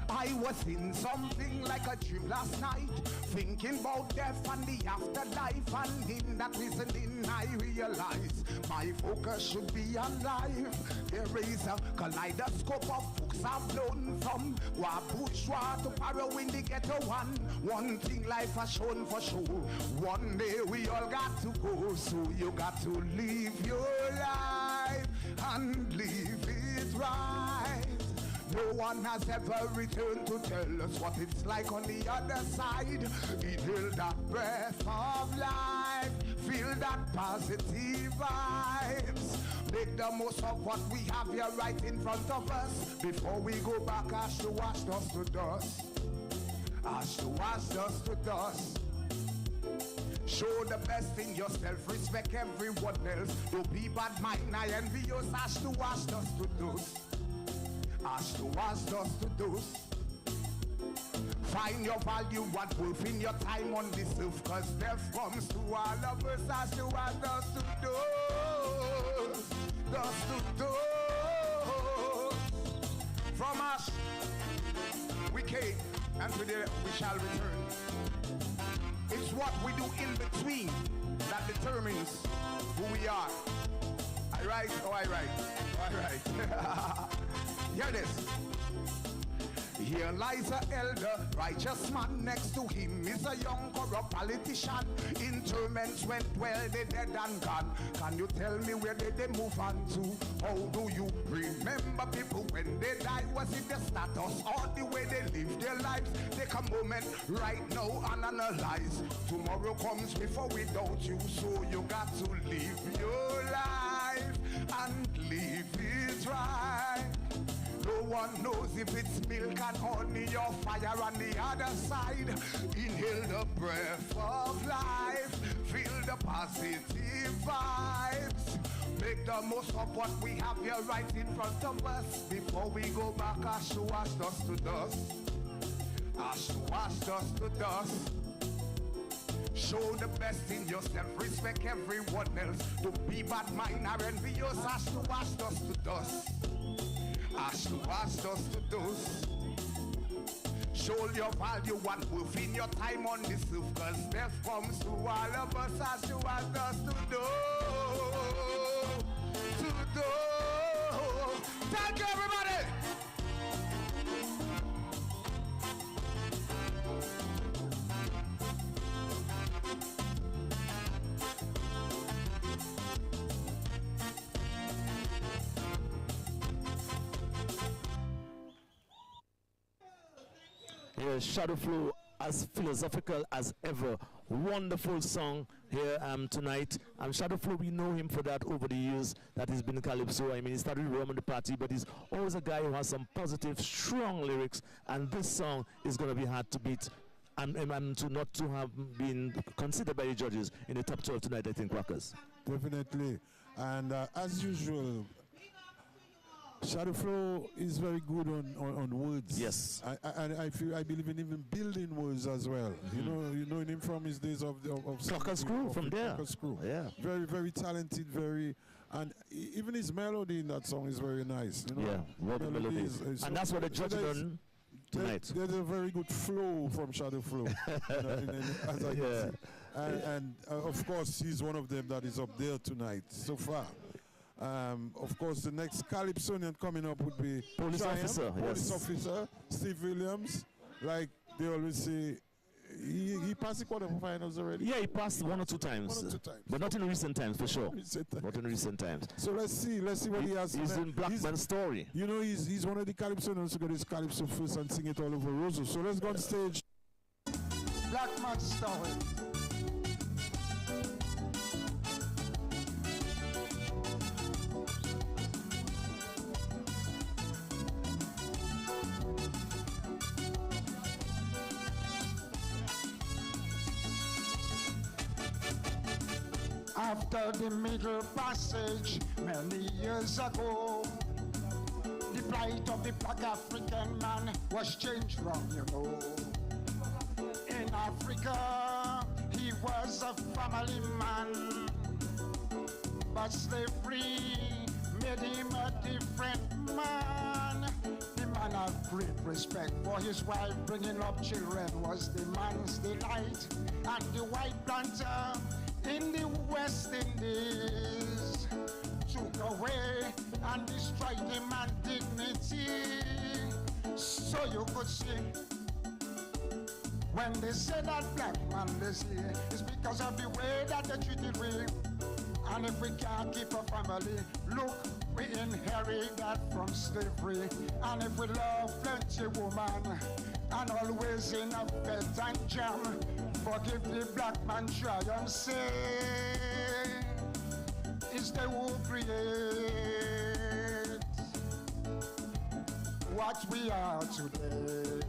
I was in something like a dream last night. Thinking about death and the afterlife, and in that reasoning I realize my focus should be on life. There is a kaleidoscope of books I've blown from bourgeois to Paro in the ghetto one. One thing life has shown for sure, one day we all got to go. So you got to live your life and live it right. No one has ever returned to tell us what it's like on the other side. Inhale that breath of life, feel that positive vibes. Make the most of what we have here right in front of us. Before we go back, ash to wash, dust to dust. Ash to wash, dust to dust. Show the best in yourself, respect everyone else. Don't be bad mind, I envy yours. Ash to wash, dust to dust. Ash to wash, dust to dust. Find your value and worth in your time on this earth, cause death comes to all of us. Ash to wash, dust to dust. Dust to dust. From us, we came, and today we shall return. It's what we do in between that determines who we are. I write, oh I write, oh I write. Hear this. Here lies an elder, righteous man. Next to him is a young corrupt politician. Interments went well, they dead and gone. Can you tell me where did they move on to? How do you remember people when they die? Was it the status or the way they live their lives? Take a moment right now and analyze. Tomorrow comes before without you, so you got to live your life and live it right. No one knows if it's milk and honey or fire on the other side. Inhale the breath of life, feel the positive vibes. Make the most of what we have here right in front of us. Before we go back, ash to wash, dust to dust. Ash to wash, dust to dust. Show the best in yourself, respect everyone else. Don't be bad mind or envious. Ash to wash, dust to dust. Ash to wash, dust to dust. Show your value and worth in your time on this earth, cause death comes to all of us. Ash to wash, dust to dust. To dust. Thank you, everybody. Here, Shadow Flow, as philosophical as ever. Wonderful song here tonight. Shadow Flow, we know him for that over the years that he's been Calypso. I mean, he started Roman the Party, but he's always a guy who has some positive, strong lyrics. And this song is going to be hard to beat and not to have been considered by the judges in the top 12 tonight, I think, Rockers. Definitely. And as usual, Shadow Flow is very good on words. Yes. I believe in even building words as well. Mm-hmm. You know him from his days of Clocker's Crew, from there. Clocker's Crew. Yeah. Very, very talented, and even his melody in that song is very nice. You know? Yeah, what the melody is. And that's what the judge done tonight. There's a very good flow from Shadow Flow. As I can see. And of course, he's one of them that is up there tonight so far. Of course, the next Calypsonian coming up would be Police Officer. Police Officer, Steve Williams. Like they always say, he passed the quarterfinals already. Yeah, he passed one or two times. But not in recent times, for sure. Not in recent times. So let's see what he has. He's in Blackman's story. You know, he's one of the Calypsonians who got his Calypso first and sing it all over Rosso. So let's go on stage. Blackman's story. After the Middle Passage, many years ago, the plight of the black African man was changed wrong, you know. In Africa, he was a family man, but slavery made him a different man. The man have great respect for his wife. Bringing up children was the man's delight. And the white planter in the West Indies took away and destroyed the man's dignity. So you could see, when they say that black man lazy, it's because of the way that they treated we. And if we can't keep a family, look, we inherit that from slavery. And if we love plenty woman, and always in a bed and jam, forgive the black man, try and say, it's the who create what we are today.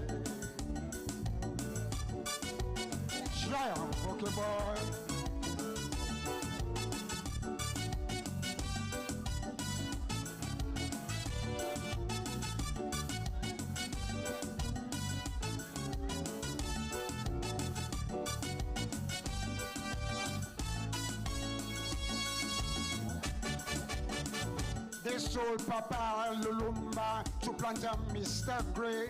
Triumph, okay, boy. They sold Papa Lulumba to planter Mr. Gray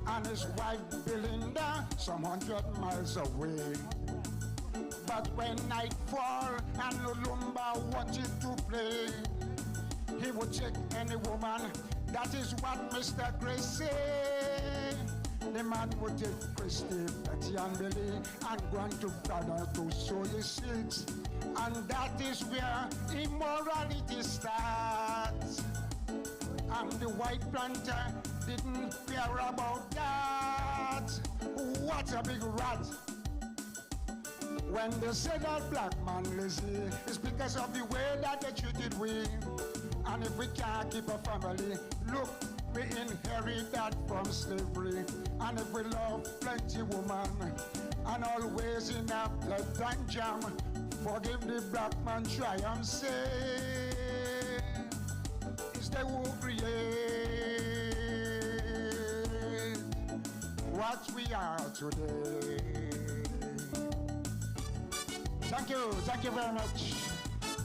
and his wife Belinda some 100 miles away. But when night fall and Lulumba wanted to play, he would take any woman. That is what Mr. Gray said. The man would take Christy, Betty and Billy and go on to brother to sow his seeds. And that is where immorality starts. And the white planter didn't care about that. What a big rat. When they say that black man lazy, it's because of the way that they treated we. And if we can't keep a family, look, we inherit that from slavery. And if we love plenty woman, and always in a blood and jam, forgive the black man, try and say, it's the who create what we are today. Thank you very much.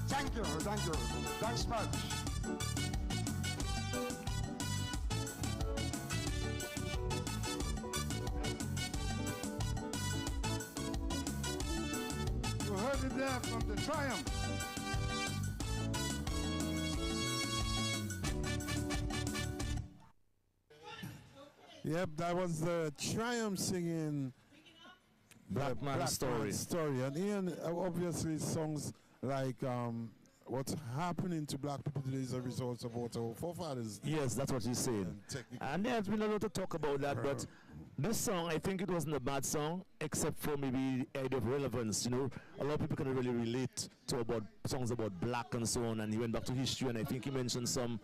Thank you, thanks much. You heard it there from the Triumph. Yep, that was the Triumph singing Black Man's Story. And Ian, obviously songs like what's happening to black people today is a result of what our forefathers. Yes, that's what he's saying. And there's been a lot to talk about that, but this song, I think it wasn't a bad song, except for maybe the idea of relevance. You know, a lot of people can really relate to about songs about black and so on. And he went back to history, and I think he mentioned some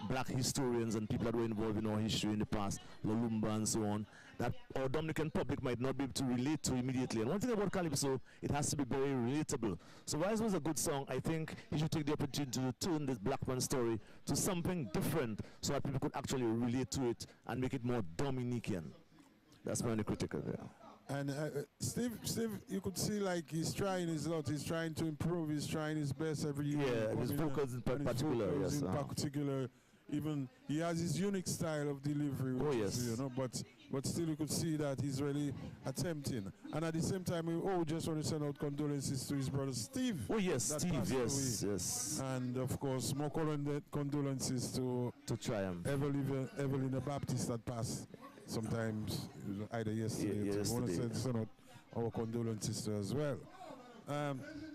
black historians and people that were involved in our history in the past, Lulumba and so on, that our Dominican public might not be able to relate to immediately. And one thing about Calypso, it has to be very relatable. So while it was a good song, I think he should take the opportunity to turn this Black Man story to something different so that people could actually relate to it and make it more Dominican. That's my only critical there. And Steve, you could see like he's trying his lot. He's trying to improve. He's trying his best every year. Yeah, his vocals in particular, yes. In particular, even he has his unique style of delivery. Which is, you know, but still you could see that he's really attempting. And at the same time, we just want to send out condolences to his brother Steve. Oh yes, Steve, yes. And of course, more condolences to Triumph. Evelina Baptist that passed sometimes, either yesterday. We want to send out our condolences to her as well.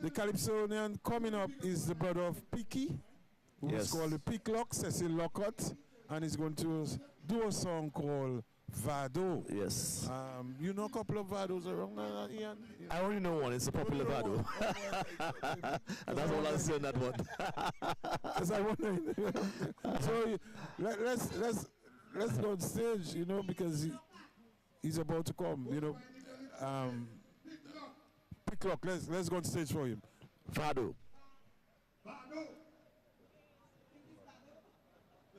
The Calypsonian coming up is the brother of Picky, who is called the Picklock, Cecil Lockhart, and he's going to do a song called Vado. Yes. You know a couple of Vados around Ian? I only know one. It's a popular Vado. And that's all I'll say on that one. Because I wonder. So let's go on stage, you know, because he's about to come, you know. Picklock, let's go on stage for him. Vado. Vado.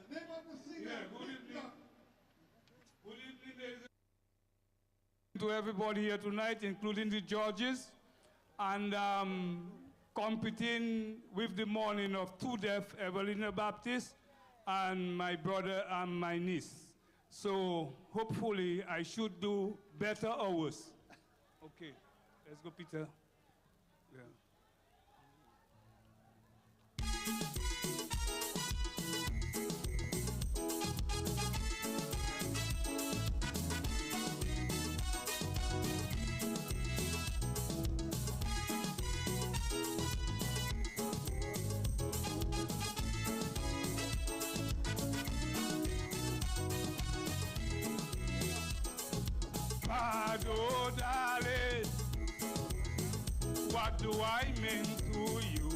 The name of the singer. Yeah, good evening. Good evening, ladies. To everybody here tonight, including the judges, and competing with the morning of Two Deaf Evelina Baptist and my brother and my niece. So hopefully I should do better or worse. Okay, let's go, Peter. Yeah. Oh, darling, what do I mean to you?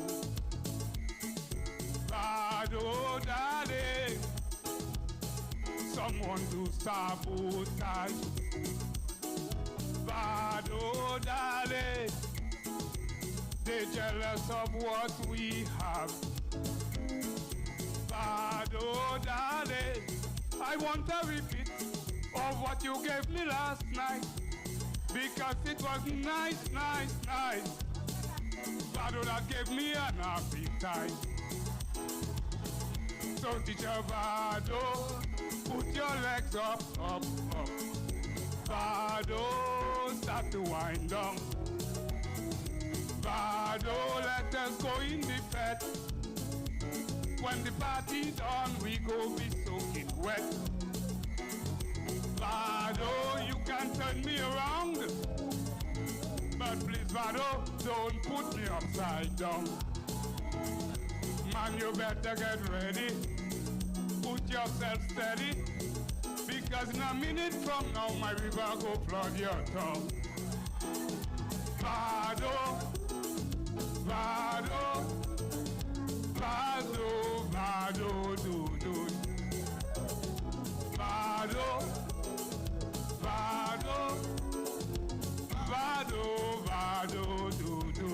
Oh, darling, someone to sabotage. Oh, darling, they're jealous of what we have. Oh, darling, I want a repeat of what you gave me last night, because it was nice, nice, nice. Vado, that gave me an appetite. So teacher Vado, put your legs up, up, up. Vado, start to wind down. Vado, let us go in the fete. When the party's done, we go be soaking wet. Vado, you can turn me around, but please, Vado, don't put me upside down. Man, you better get ready, put yourself steady, because in a minute from now, my river go flood your tongue. Vado, Vado, Vado, Vado, do, do. Vado, Vado, Vado, Vado, do, do.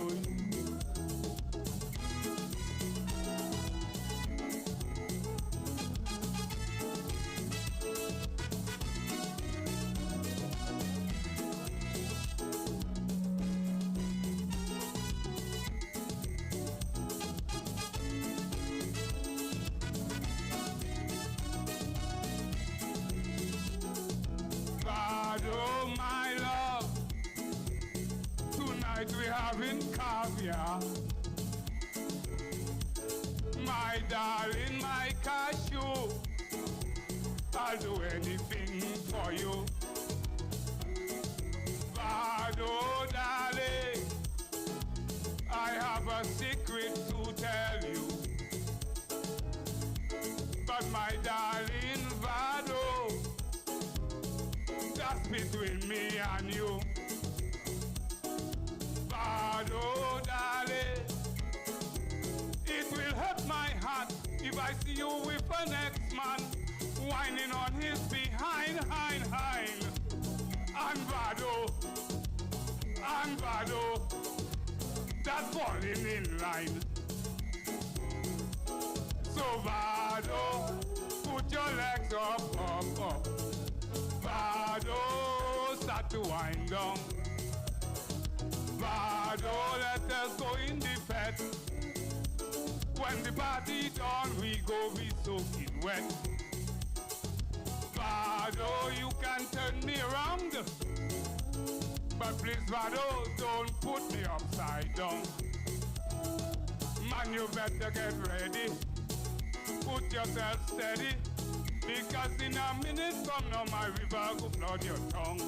Vado, my love, tonight we having caviar. My darling, my cashew, I'll do anything for you. Vado, darling, I have a secret to tell you. But my darling Vado, that's between me and you. Vado, darling, it will hurt my heart if I see you with an ex-man whining on his behind, hind, hind. And Vado, that's falling in line. So Vado, put your legs up, up, up. Vado, start to wind down. Vado, let us go in the fete. When the party done, we go be soaking wet. Vado, you can turn me around, but please, Vado, don't put me upside down. Man, you better get ready, put yourself steady, because in a minute from now, my river go flood your tongue.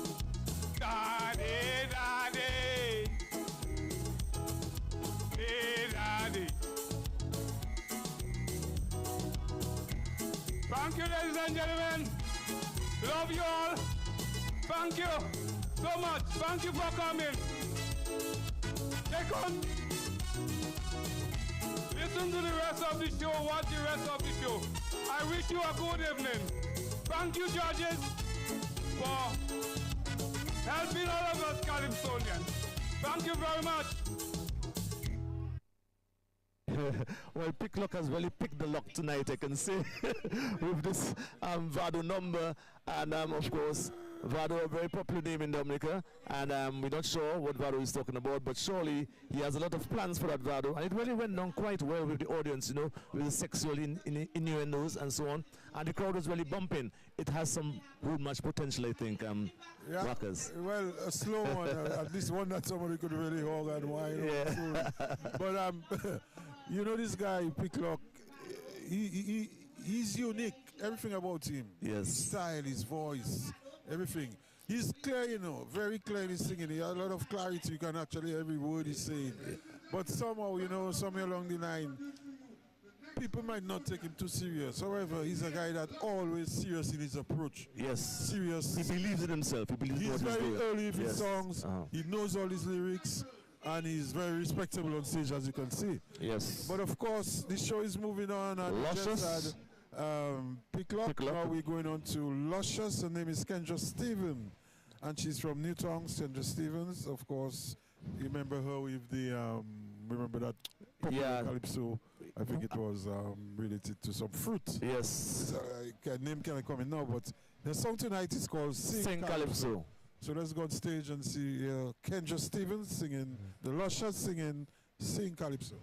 Daddy, daddy, hey, daddy. Thank you, ladies and gentlemen. Love you all. Thank you so much. Thank you for coming. Take on. Listen to the rest of the show. Watch the rest of the show. I wish you a good evening. Thank you, judges, for helping all of us Calypsonians. Thank you very much. Well, Picklock has really picked the lock tonight, I can say, with this Vado number. And of course, Vado, a very popular name in Dominica, and we're not sure what Vado is talking about, but surely he has a lot of plans for that Vado, and it really went down quite well with the audience, you know, with the sexual innuendos and so on, and the crowd was really bumping. It has some good match potential, I think, Rockers. Well, a slow one, at least one that somebody could really hog and whine. Yeah. But, you know, this guy, Picklock, he's unique. Everything about him. Yes. His style, his voice, everything. He's clear, you know, very clear in his singing. He has a lot of clarity. You can actually every word he's saying. But somehow, you know, somewhere along the line, people might not take him too serious. However, he's a guy that always serious in his approach. Yes. Serious. He believes in himself. He believes he's what very early with his yes. songs. He knows all his lyrics. And he's very respectable on stage, as you can see. Yes. But of course, the show is moving on. And we just had Picklock. Now we're going on to Luscious. Her name is Kendra Stevens. And she's from Newtown, Kendra Stevens. Of course, you remember her with the, remember that popular Calypso? I think it was related to some fruit. Yes. Name can't come in now, but the song tonight is called Sing Calypso. So let's go on stage and see Kendra Stevens singing, the Luscious singing Sing Calypso.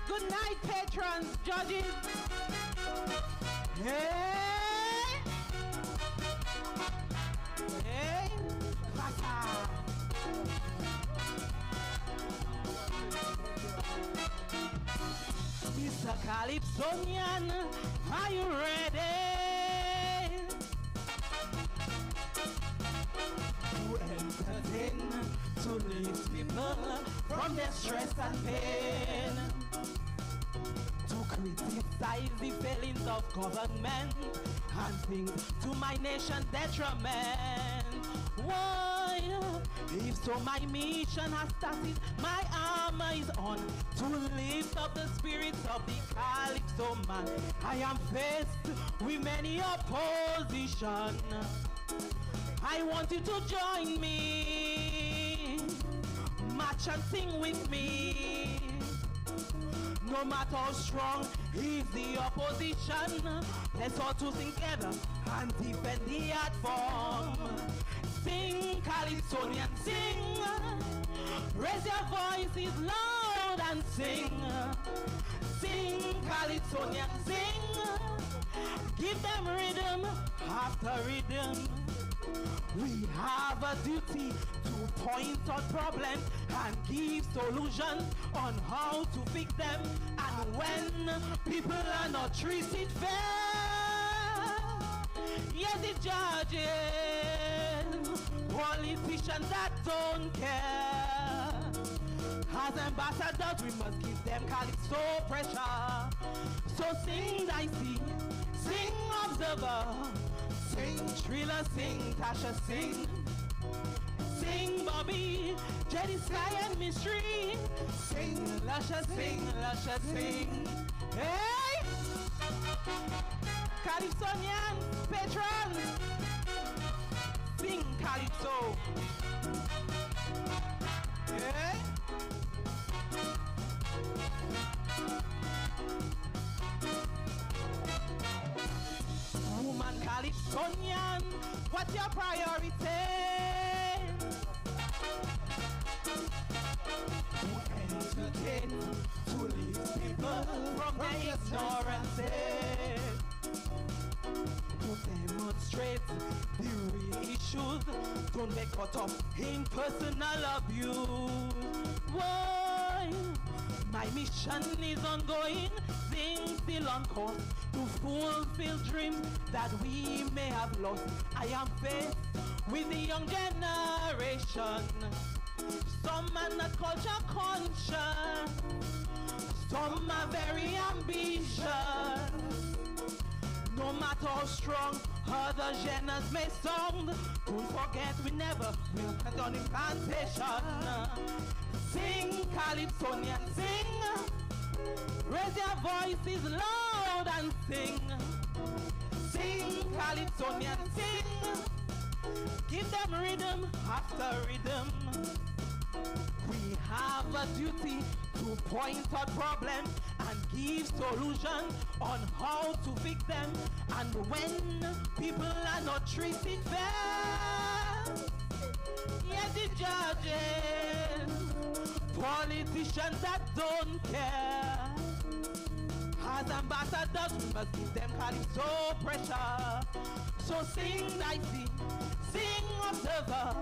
Good night, patrons, judges. Hey! Hey! Papa! Mr. Calypsonian, are you ready? To release people from their stress and pain, to criticize the failings of government and things to my nation's detriment. Why? If so, my mission has started, my armor is on to lift up the spirits of the Calypso man. I am faced with many opposition. I want you to join me, march and sing with me. No matter how strong is the opposition, let's all to sing together and defend the art form. Sing, Calypsonian, sing. Raise your voices loud and sing. Sing, Calypsonian, sing. Give them rhythm after rhythm. We have a duty to point out problems and give solutions on how to fix them. And when people are not treated fair, yes, the judges, politicians that don't care. As ambassadors, we must give them Calypso pressure. So sing, I see, sing, observer. Sing, Trilla, sing, Tasha, sing. Sing, Bobby, Jenny, Sky, and Mystery. Sing, Luscious, sing, Luscious, sing. Hey! Calypsonian, patrons. Sing, Calypso. Hey! Woman Calypsonian, what's your priority? To entertain, to lead people from their ignorance, to demonstrate the real issues. Don't get caught up in personal abuse. Why? My mission is ongoing, things still on course to fulfill dreams that we may have lost. I am faced with the young generation. Some are not culture conscious, some are very ambitious. No matter how strong other genres may sound, don't forget we never will cut on the plantation. Sing, Calypsonian, sing. Raise your voices loud and sing. Sing, Calypsonian, sing. Give them rhythm after rhythm. We have a duty to point out problems and give solution on how to fix them. And when people are not treated fair, yet the judges, politicians that don't care. As ambassadors, we must give them calypso pressure. So sing Nati, sing Observer,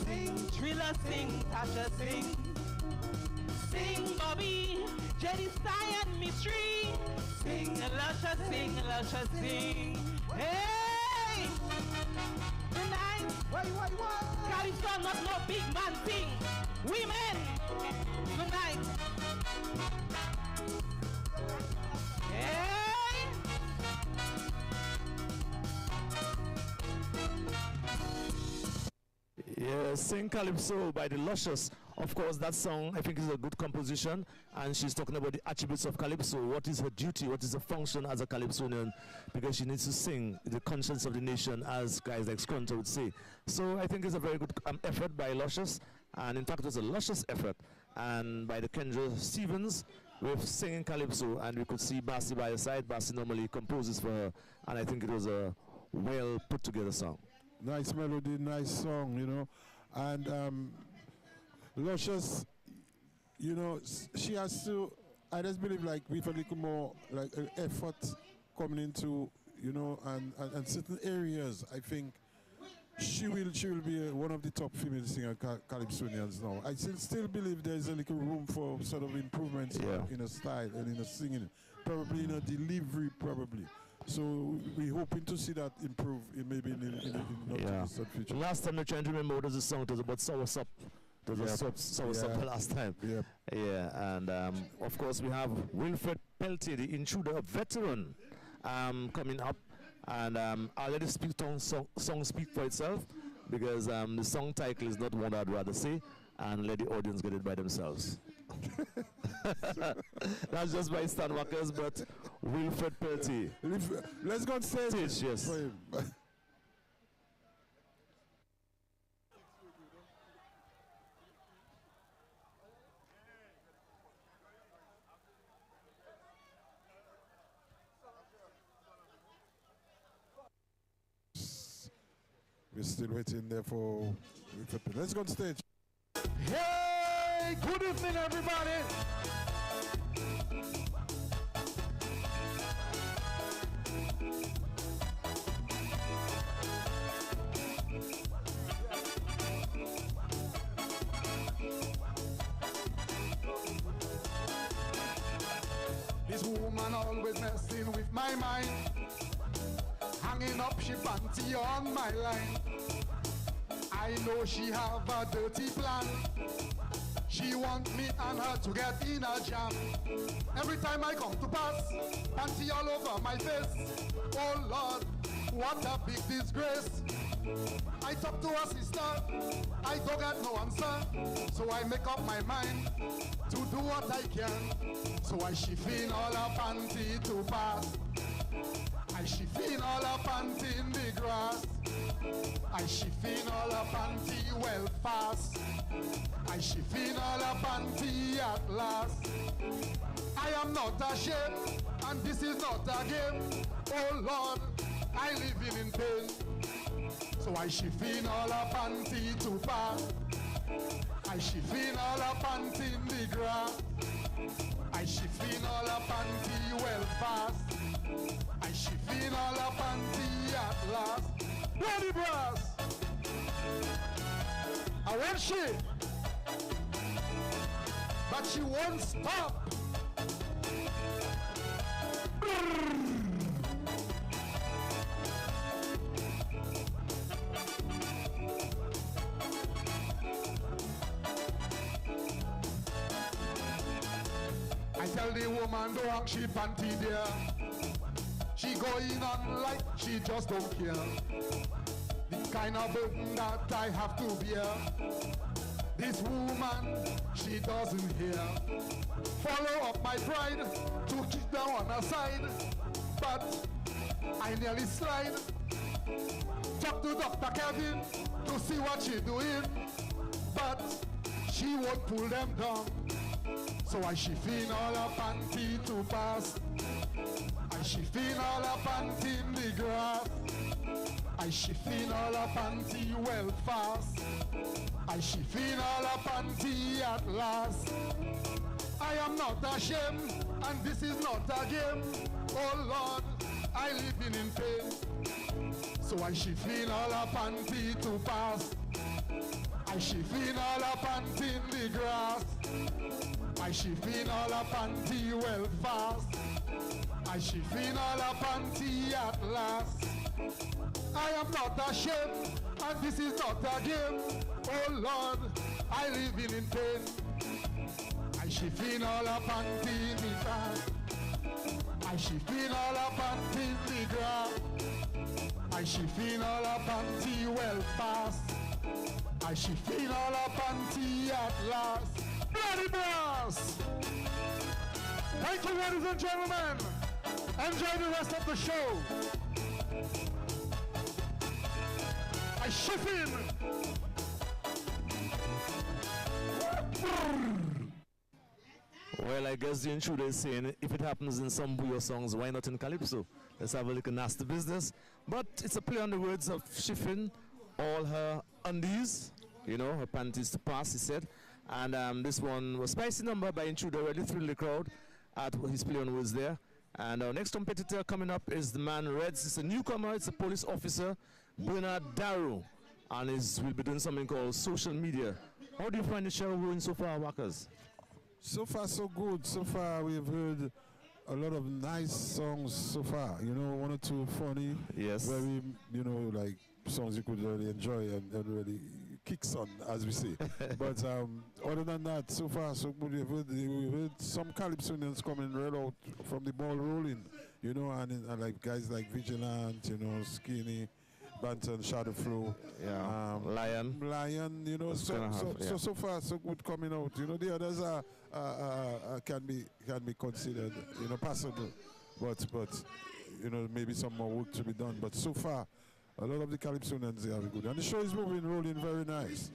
sing Thriller, sing Tasha, sing Bobby, Jenny and Mystery, sing Luscious, sing. Hey! Tonight, calypso not no big man thing. Women, tonight. Hey! Yeah, Sing Calypso by the Luscious. Of course, that song, I think, is a good composition, and she's talking about the attributes of Calypso. What is her duty? What is her function as a Calypsonian? Because she needs to sing the conscience of the nation, as guys like Scrunter would say. So I think it's a very good effort by Luscious, and in fact, it was a Luscious effort, and by the Kendra Stevens with singing Calypso, and we could see Bassi by her side. Bassi normally composes for her, and I think it was a well put together song. Nice melody, nice song, you know, and Luscious, you know, she has to, I just believe, like, with a little more, like, effort coming into, you know, and certain areas, I think she will be one of the top female singer Calypsonians now. I still believe there's a little room for sort of improvements in her style and in her singing, probably in her delivery, probably. So we're hoping to see that improve maybe in the future. Last time we're trying to remember what was the song, it was about Soursop. It was Soursop the last time. Yeah, and of course we have Wilfred Pelty, the Intruder, a veteran, coming up. And I'll let the song speak for itself, because the song title is not one I'd rather say, and let the audience get it by themselves. Not just by Stan Wackers, but Wilfred Pelty. Let's go on stage. Yes. For him. We're still waiting there for Wilfred. Let's go on stage. Hey, good evening, everybody. This woman always messing with my mind, hanging up she panty on my line. I know she have a dirty plan. She want me and her to get in a jam. Every time I come to pass, panty all over my face. Oh Lord, what a big disgrace. I talk to her sister, I don't get no answer. So I make up my mind to do what I can. So I shift in all her panty to pass. I shift in all her panty in the grass. I shift in all her panty well fast. I shift in all her panty at last. I am not ashamed, and this is not a game. Oh Lord, I live in pain. So I shift in all her panty to pass. I shift in all her panty in the grass. I shift in all her panty well fast. I shift in all her panty at last. Bloody brass! I want she, but she won't stop. I tell the woman don't hang she panty there. She going on like she just don't care. The kind of burden that I have to bear. This woman, she doesn't hear. Follow up my pride to keep down on her side. But I nearly slide. Talk to Dr. Kevin to see what she doing. But she won't pull them down. So I shift all her panty to pass. I shift all her panty in the grass. I shift all her panty well fast. I shift all her panty at last. I am not ashamed, and this is not a game. Oh Lord, I living in pain. So I shift all her panty to pass. I shift all her panty in the grass. I shift all her panty well fast. I shift all her panty at last. I am not ashamed, and this is not a game. Oh Lord, I living in pain. I shift all her panty in the grass. I shift all her panty in the grass. I shift all her panty well fast. I shift all her panty at last. Bloody brass! Thank you, ladies and gentlemen. Enjoy the rest of the show. I shift in. Well, I guess the intruder is saying if it happens in some Booyah songs, why not in Calypso? Let's have a look at nasty business. But it's a play on the words of shifting all her undies, you know, her panties to pass, he said. And this one was Spicy Number by Intruder, really thrilled the crowd at his play on words there. And our next competitor coming up is the man Reds. It's a newcomer, it's a police officer, Bernard Darrow. And we'll be doing something called social media. How do you find the show going so far, Wackers? So far, so good. So far, we've heard a lot of nice songs so far. You know, one or two funny, yes, very, you know, like songs you could really enjoy and really kicks on, as we say. But other than that, so far, so good. We've heard some Calypsonians coming right out from the ball rolling, you know, and like guys like Vigilant, you know, Skinny, Banton, Shadow Flow, yeah, Lion, you know, so far so good coming out. You know, the others are can be considered, you know, passable, but you know, maybe some more work to be done. But so far, a lot of the Calypsonians they are good, and the show is rolling very nice.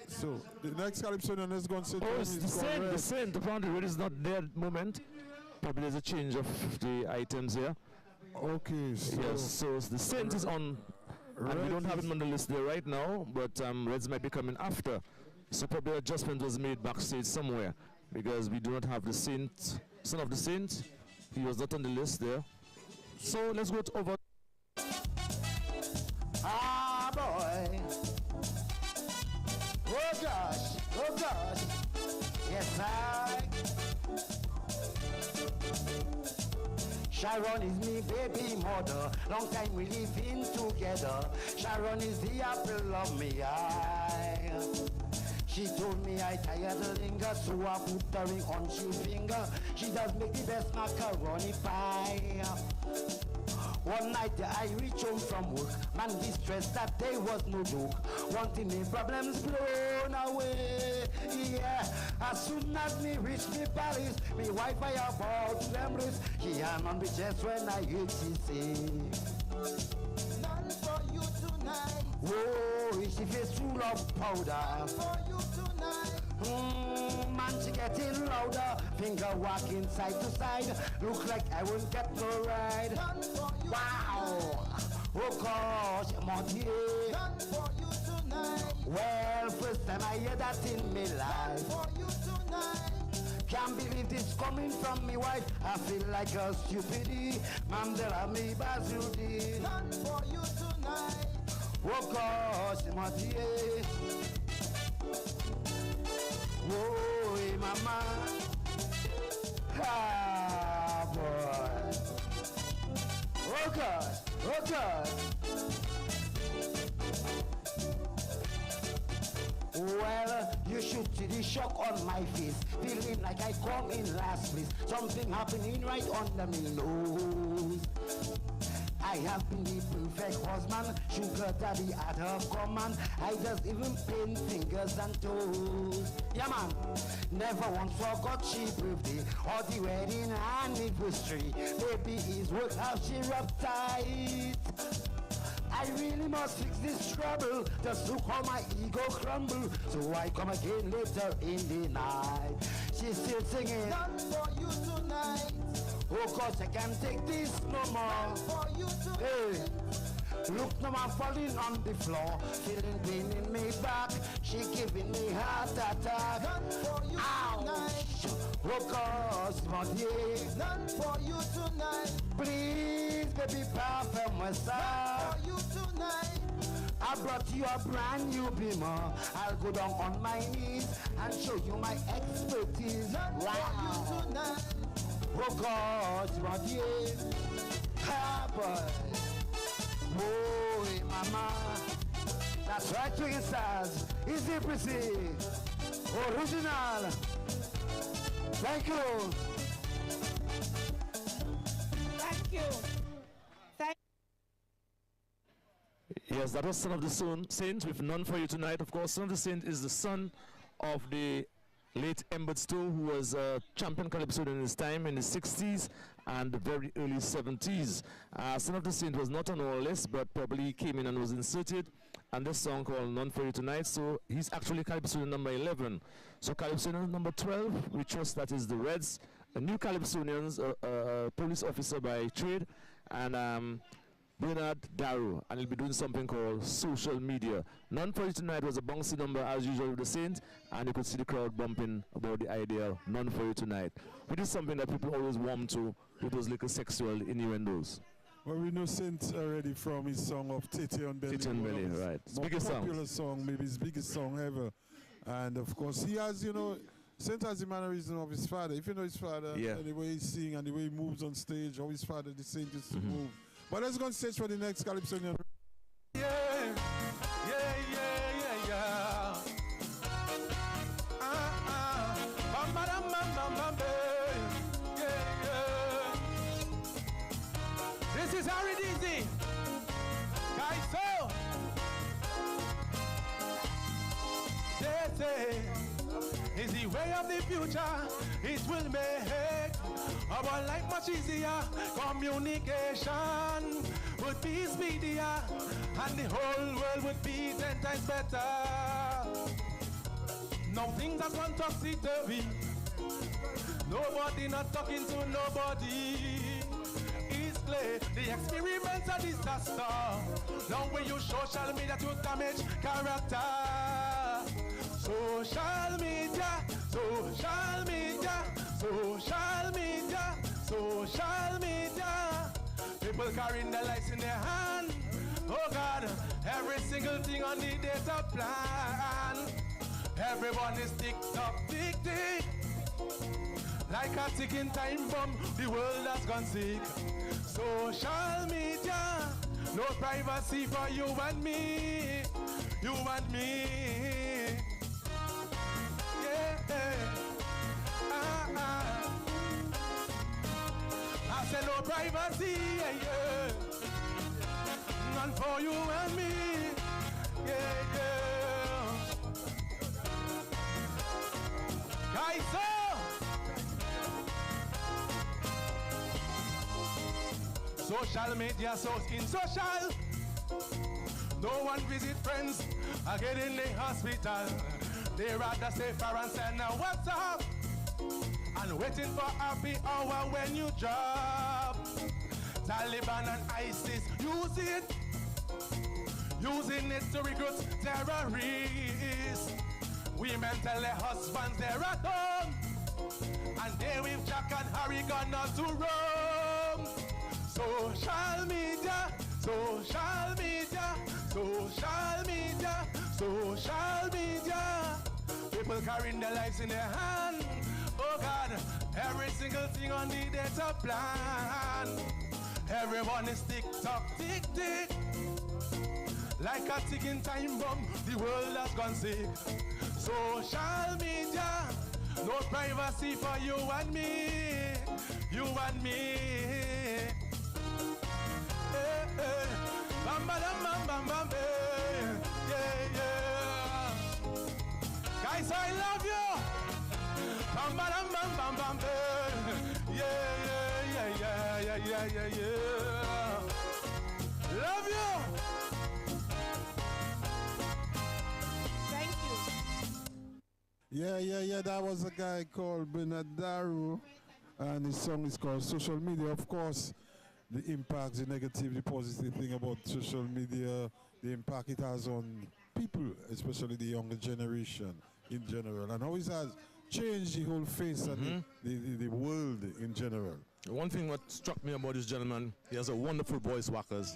So the next Calypsonian is going to say, oh, it's the same. The found the is not there at the moment. Probably there's a change of the items here. Okay, so yes, so the Saint is on, and we don't have him on the list there right now, but Reds might be coming after. So probably adjustment was made backstage somewhere, because we do not have the Saint, son of the Saint. He was not on the list there. So let's go over. Ah, boy. Oh, gosh. Yes, Sharon is me baby mother, long time we living together. Sharon is the apple of me eye. She told me I tired the linger, so I put the ring on she finger. She does make the best macaroni pie. One night I reach home from work, man distressed that day was no joke. Wanting me problems blown away, yeah. As soon as me reach me Paris, me wife I about to embrace. She hand on me chest when I heard she say, none for you tonight. Whoa, she face full of powder. None for you tonight. Man, she getting louder. Finger walking side to side. Look like I won't get no ride. Wow. Oh gosh, Monty. None for you tonight. Well, first time I hear that in my life. None for you tonight. Can't believe this coming from me wife. I feel like a stupidity. Mom, there are me bazudi. None for you tonight. Oh gosh, Monty. Whoa, mama. Ah, boy. Oh, God. Oh, God. Well, you should see the shock on my face. Feeling like I come in last place. Something happening right under me nose. I have been the perfect husband, sugar daddy at her command. I just even paint fingers and toes. Yeah man, never once forgot she birthday or the wedding anniversary. Baby is work how she rubbed tight. I I really must fix this trouble, just look how my ego crumble. So I come again later in the night. She's still singing, none for you tonight. Oh, cause I can't take this no more. None for you tonight. Hey. Look, now I'm falling on the floor, feeling pain in me back. She giving me heart attack. None for you tonight. Oh, cause my dear, none for you tonight. Please, baby, papa, my son. None for you tonight. I brought you a brand new Beamer. I'll go down on my knees and show you my expertise. None for you tonight. Oh, cause my dear, ah, boy. Boy, mama, that's right, Twin Stars. Easy proceed. Original. Thank you. Thank you. Thank Yes, that was Son of the Saint with None for You Tonight. Of course, Son of the Saint is the son of the late Embert Stowe, who was a champion calypso in his time in the 60s and the very early 70s. Son of the Saint was not on our list, but probably came in and was inserted. And this song called None for You Tonight, so he's actually Calypsonian number 11. So Calypsonian number 12, we trust that is the Reds, a new Calypsonians, police officer by trade, and Bernard Darrow, and he'll be doing something called Social Media. None for You Tonight was a bouncy number as usual with the Saint, and you could see the crowd bumping about the idea None for You Tonight, which is something that people always warm to with those little sexual innuendos. Well, we know Saint already from his song of Tete on Belly. Tete on Belly, right. It's biggest popular song, maybe his biggest song ever. And of course, he has, you know, Saint has the mannerism of his father. If you know his father, yeah, and the way he sings and the way he moves on stage, how his father, the Saint, used to move. But let's go on stage for the next Calypsonian. Yeah, yeah, yeah, yeah, yeah. Bam, bam, bam, bam, bam, yeah, yeah. This is Harry Dizzy. Guys, so they say is the way of the future. It will make our life much easier. Communication would be speedier, and the whole world would be 10 times better. Now things are gone topsy-turvy. Nobody not talking to nobody. It's clear the experiments are disaster. Now we use social media to damage character. Social media, social media, social media, social media. People carrying their lives in their hand. Oh God, every single thing on the data plan. Everyone is tick-tock, tick-tick. Like a ticking time bomb, the world has gone sick. Social media, no privacy for you and me. You and me. I said no privacy, yeah. None for you and me, yeah, yeah. Guys, social media, so in social. No one visit friends, I get in the hospital. They rather stay far and send a WhatsApp and waiting for happy hour when you drop. Taliban and ISIS using it to recruit terrorists. Women tell their husbands they're at home, and they with Jack and Harry gonna to Rome. Social media, social media, social media, social media. People carrying their lives in their hand. Oh God, every single thing on the data plan. Everyone is tick-tock, tick-tick. Like a ticking time bomb, the world has gone sick. Social media, no privacy for you and me. You and me. Hey, hey. Bam, bam, bam, bam, bam, hey. Yeah, yeah. Guys, I love you. Bam, bam, bam, bam, bam, hey. Yeah, yeah, yeah, yeah, yeah, yeah, yeah, yeah. Love you. Yeah. That was a guy called Benadaru, and his song is called Social Media. Of course, the impact, the negative, the positive thing about social media, the impact it has on people, especially the younger generation in general, and how it has changed the whole face and the world in general. One thing that struck me about this gentleman, he has a wonderful voice, Wackers.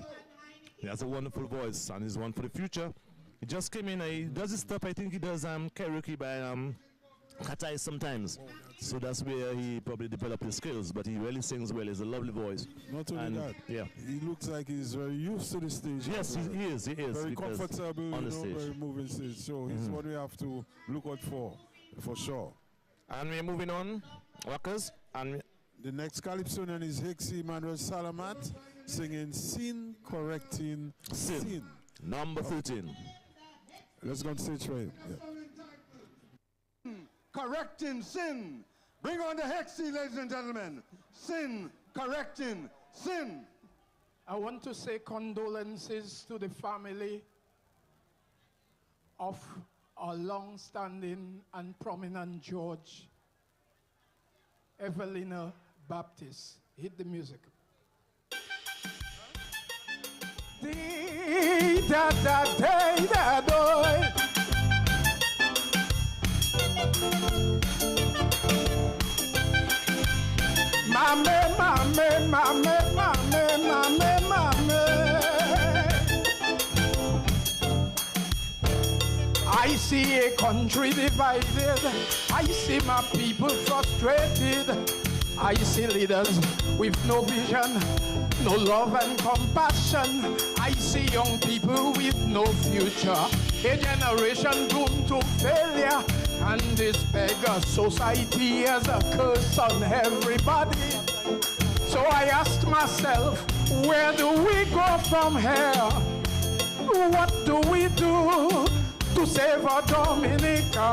He has a wonderful voice, and he's one for the future. He just came in, he does his stuff. I think he does karaoke by Katai sometimes. So that's where he probably developed his skills, but he really sings well. He has a lovely voice. Not only that, he looks like he's very used to the stage. Yes, he is. Very comfortable, on the stage. Very moving stage. So he's what we have to look out for sure. And we're moving on, Wackers. And the next Calypsonian is Hexy Manuel Salamat, singing Sin Correcting Sin. Number 13. Let's go on stage for him. Correcting sin. Bring on the Hexy, ladies and gentlemen. Sin, correcting sin. I want to say condolences to the family of our long-standing and prominent George, Evelina Baptist. Hit the music. I see a country divided. I see my people frustrated. I see leaders with no vision, no love and compassion. I see young people with no future, a generation doomed to failure. And this beggar society has a curse on everybody. So I asked myself, where do we go from here? What do we do to save our Dominica?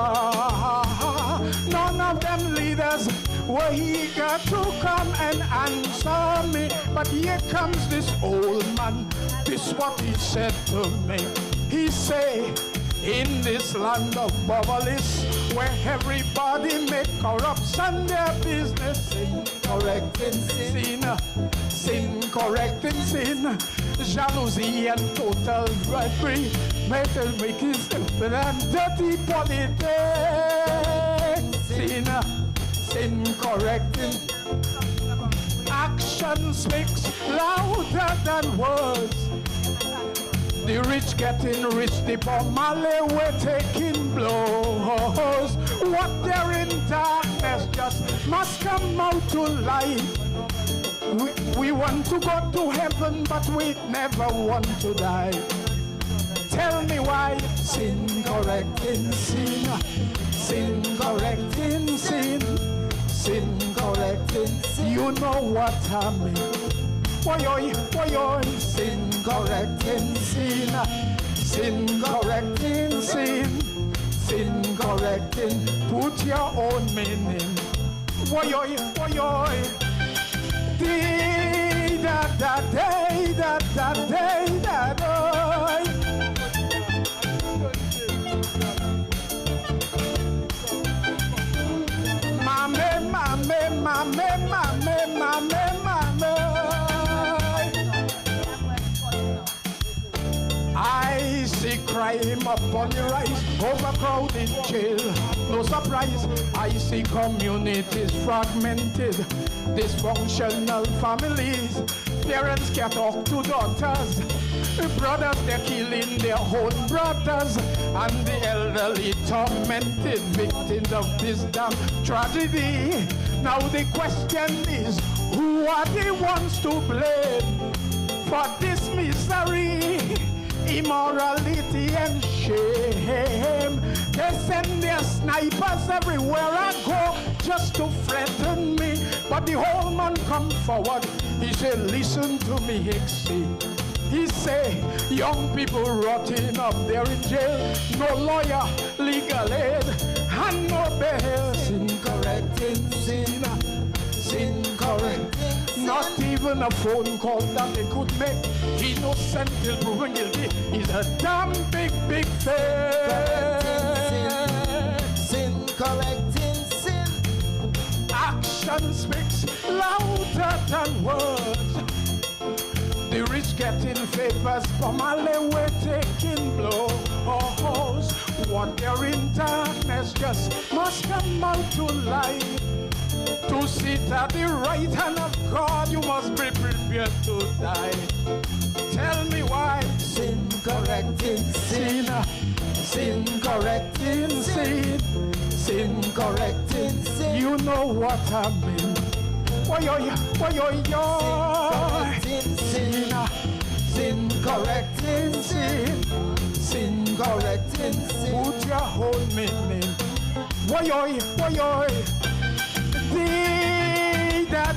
None of them leaders were eager to come and answer me. But here comes this old man. This is what he said to me. He said, in this land of bubbles, where everybody make corruption their business, sin correcting sin, sin correcting sin, jealousy and total bribery, make it stupid and dirty politics, sin correcting. Action speaks louder than words. The rich getting rich, the poor Malay we're taking blows. What they're in darkness just must come out to light. We want to go to heaven, but we never want to die. Tell me why sin correcting sin, sin correcting sin, sin correcting sin. You know what I mean. Woyoy, sin correcting sin, sin correcting sin, sin correcting. Put your own meaning. Woyoy, dee da da day da da day da doy. I see crime upon the rise, overcrowded jail, no surprise. I see communities fragmented, dysfunctional families. Parents can't talk to daughters, brothers they're killing their own brothers, and the elderly tormented, victims of this damn tragedy. Now the question is, who are the ones to blame for this misery, immorality and shame? They send their snipers everywhere I go just to threaten me. But the whole man come forward. He said, listen to me, Hexy. He say, young people rotting up there in jail, no lawyer, legal aid, and no bail. Sin correcting sin, sin correcting. Not even a phone call that they could make. Innocent till proven guilty is a damn big, big thing. correcting sin. Action speaks louder than words. The rich getting favors, Pomale we're taking blows. What they're in darkness just must come out to light. To sit at the right hand of God, you must be prepared to die. Tell me why. Sin correcting sin. Sin correcting sin. Sin correcting sin. You know what I mean. Sin correcting sin. Sin correcting sin. Put your whole meaning. Day that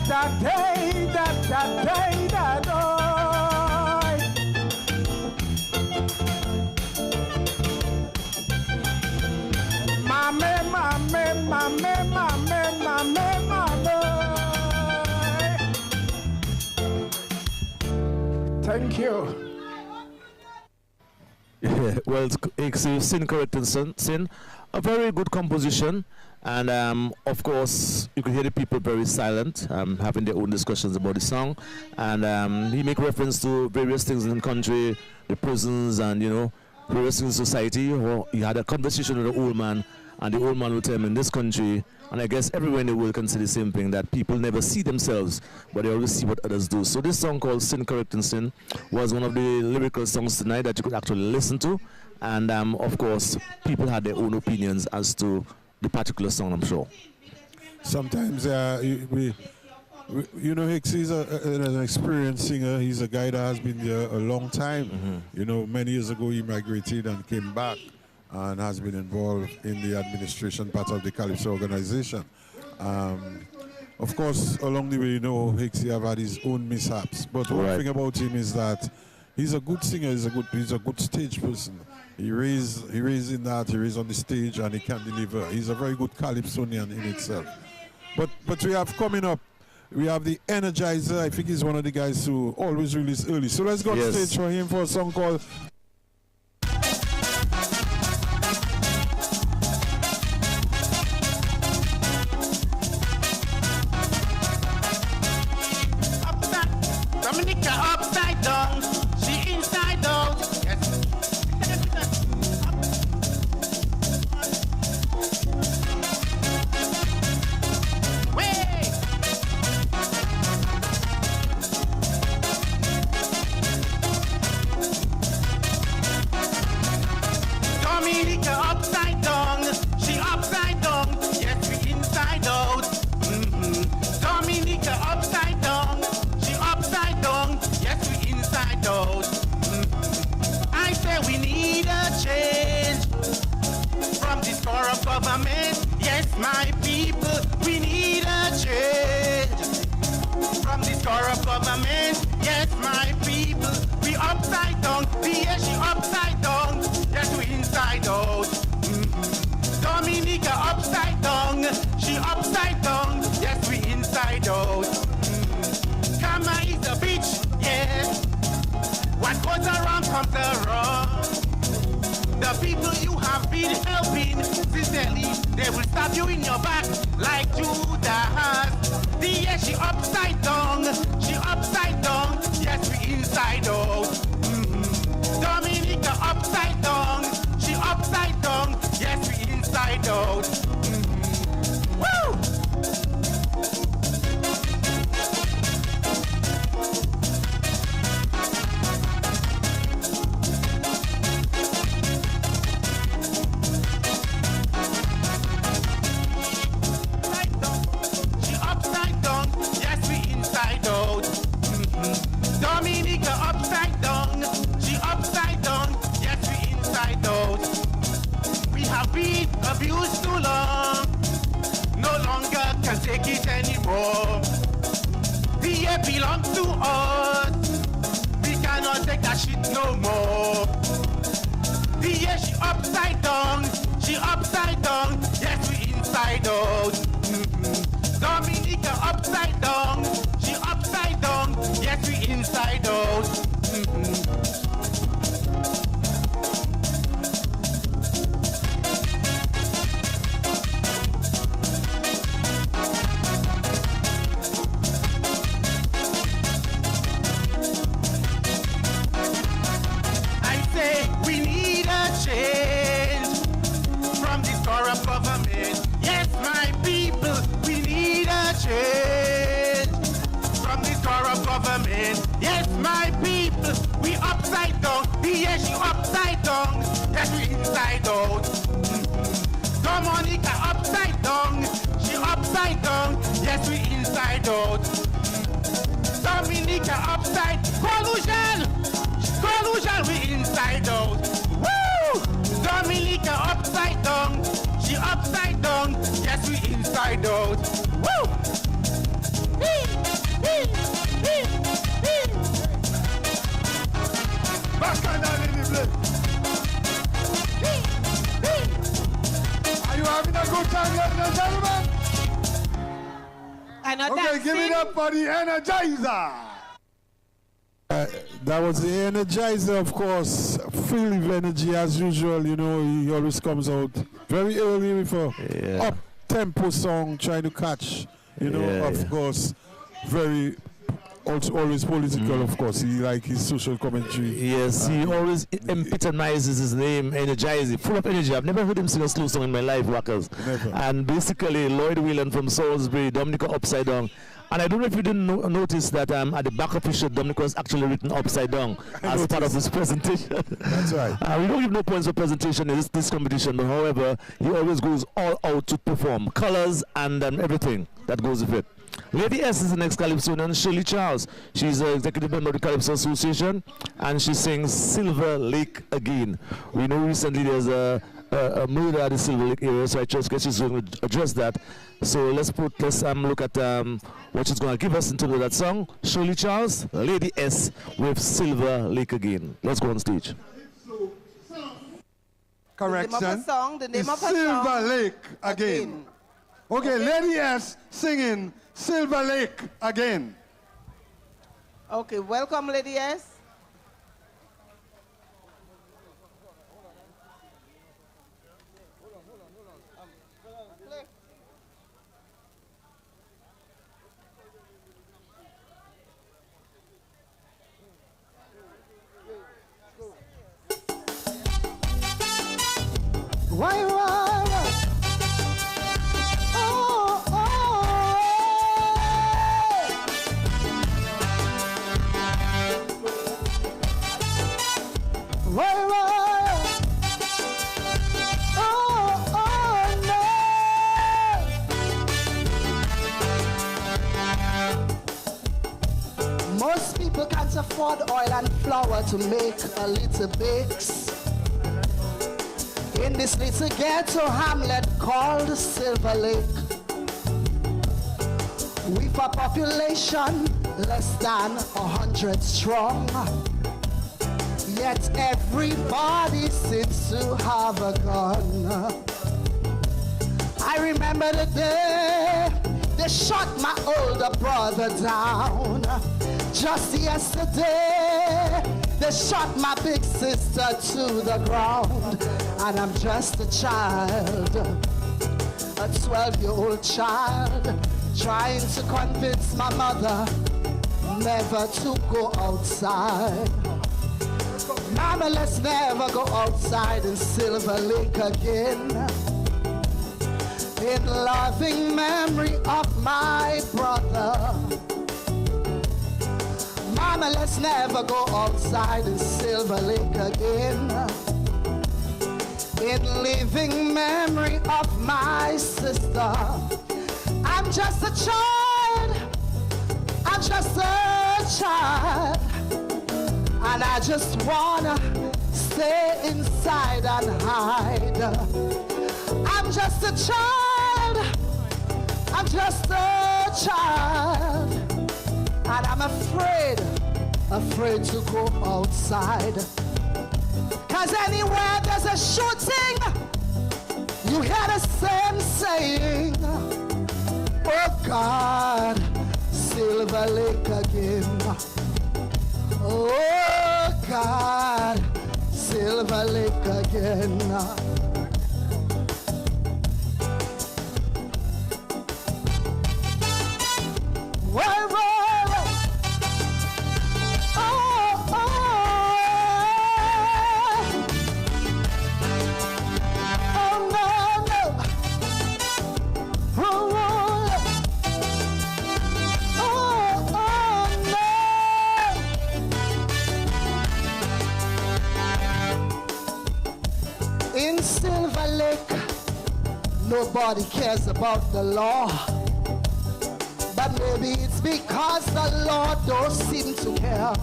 Thank you. Yeah, well, it's Sin Correcting Sin, a very good composition, and of course you could hear the people very silent, having their own discussions about the song, and he make reference to various things in the country, the prisons, and various things in society. Or he had a conversation with an old man, and the old man would tell him in this country, and I guess everywhere in the world can say the same thing, that people never see themselves, but they always see what others do. So this song called Sin Correcting Sin was one of the lyrical songs tonight that you could actually listen to. And of course, people had their own opinions as to the particular song, I'm sure. Sometimes Hicks is an experienced singer. He's a guy that has been there a long time. Many years ago he migrated and came back and has been involved in the administration part of the Calypso organization. Of course, along the way, Hicks have had his own mishaps. But one thing about him is that he's a good singer. He's a good stage person. He raised in that. He raised on the stage, and he can deliver. He's a very good Calypsonian in itself. But we have coming up. We have the Energizer. I think he's one of the guys who always release early. So let's go on stage for him for a song called. Upside down, she inside out. Yes. Wait. Dominica upside down, she upside down. Yes, we inside out. Dominica upside down, she upside down. Yes, we inside out. I say we need a change from this corrupt government. Yes, my people, we need a change from this corrupt government. Yes, my people, we upside down. Yes, she upside down. Yes, we inside out. Dominica upside down. She upside down. Yes, we inside out. Karma is a bitch. Yes, what goes around comes around. The people you have been helping, sincerely, they will stab you in your back like Jude Dorset. Yes, she upside down, she upside down. Yes, we inside out. Dominica upside down, she upside down. Yes, we inside out. Woo! Dominica upside down, she upside down, yes we inside out. We have been abused too long, no longer can take it anymore. The air belongs to us, we cannot take that shit no more. The air she upside down, yes we inside out. Dominica upside down, she upside down, yes we inside out. corrupt government. Yes, my people, we need a change from this corrupt government. Yes, my people, we upside down. Yes, you upside down. Yes, we inside out. Monica upside down. She upside down. Yes, we inside out. Dominica upside. Collusion. Collusion, we inside out. Woo! Dominica upside down. She upside down. Yes, we inside out. Woo! Bacchanal in the place. Are you having a good time, ladies and gentlemen? Okay, give it up for the Energizer. That was the Energizer, of course. Full of energy as usual. You know, he always comes out very early with a up-tempo song, trying to catch. You know, of course, very. Also always political, of course. He like his social commentary. Yes, he always epitomizes his name, Energizer, full of energy. I've never heard him sing a slow song in my life, Rockers. Never. And basically, Lloyd Whelan from Salisbury, Dominica upside down. And I don't know if you didn't notice that at the back of his shirt, Dominica was actually written upside down as part of his presentation. That's right. We don't give no points for presentation in this competition, but however, he always goes all out to perform. Colors and everything that goes with it. Lady S is the next Calypsonian, Shirley Charles. She's an executive member of the Calypso Association, and she sings Silver Lake Again. We know recently there's a murder at the Silver Lake area, so I just guess she's going to address that. So let's look at what she's going to give us in terms of that song. Shirley Charles, Lady S with Silver Lake Again. Let's go on stage. Correction. The name of a song. Silver Lake Again. Okay, Lady S singing Silver Lake Again. Okay, welcome, Lady S. Why? Most people can't afford oil and flour to make a little bakes. In this little ghetto hamlet called Silver Lake, with a population less than 100 strong, yet everybody seems to have a gun. I remember the day they shot my older brother down. Just yesterday, they shot my big sister to the ground. And I'm just a child, a 12-year-old child, trying to convince my mother never to go outside. Mama, let's never go outside in Silver Lake again. In loving memory of my brother. Mama, let's never go outside in Silver Lake again. In living memory of my sister. I'm just a child. I'm just a child. And I just wanna stay inside and hide. I'm just a child. I'm just a child. And I'm afraid to go outside. Cause anywhere there's a shooting, you hear the same saying, oh God, Silver Lake again. Oh God, Silver Lake again. Whoa. nobody cares about the law. But maybe it's because the Lord don't seem to care.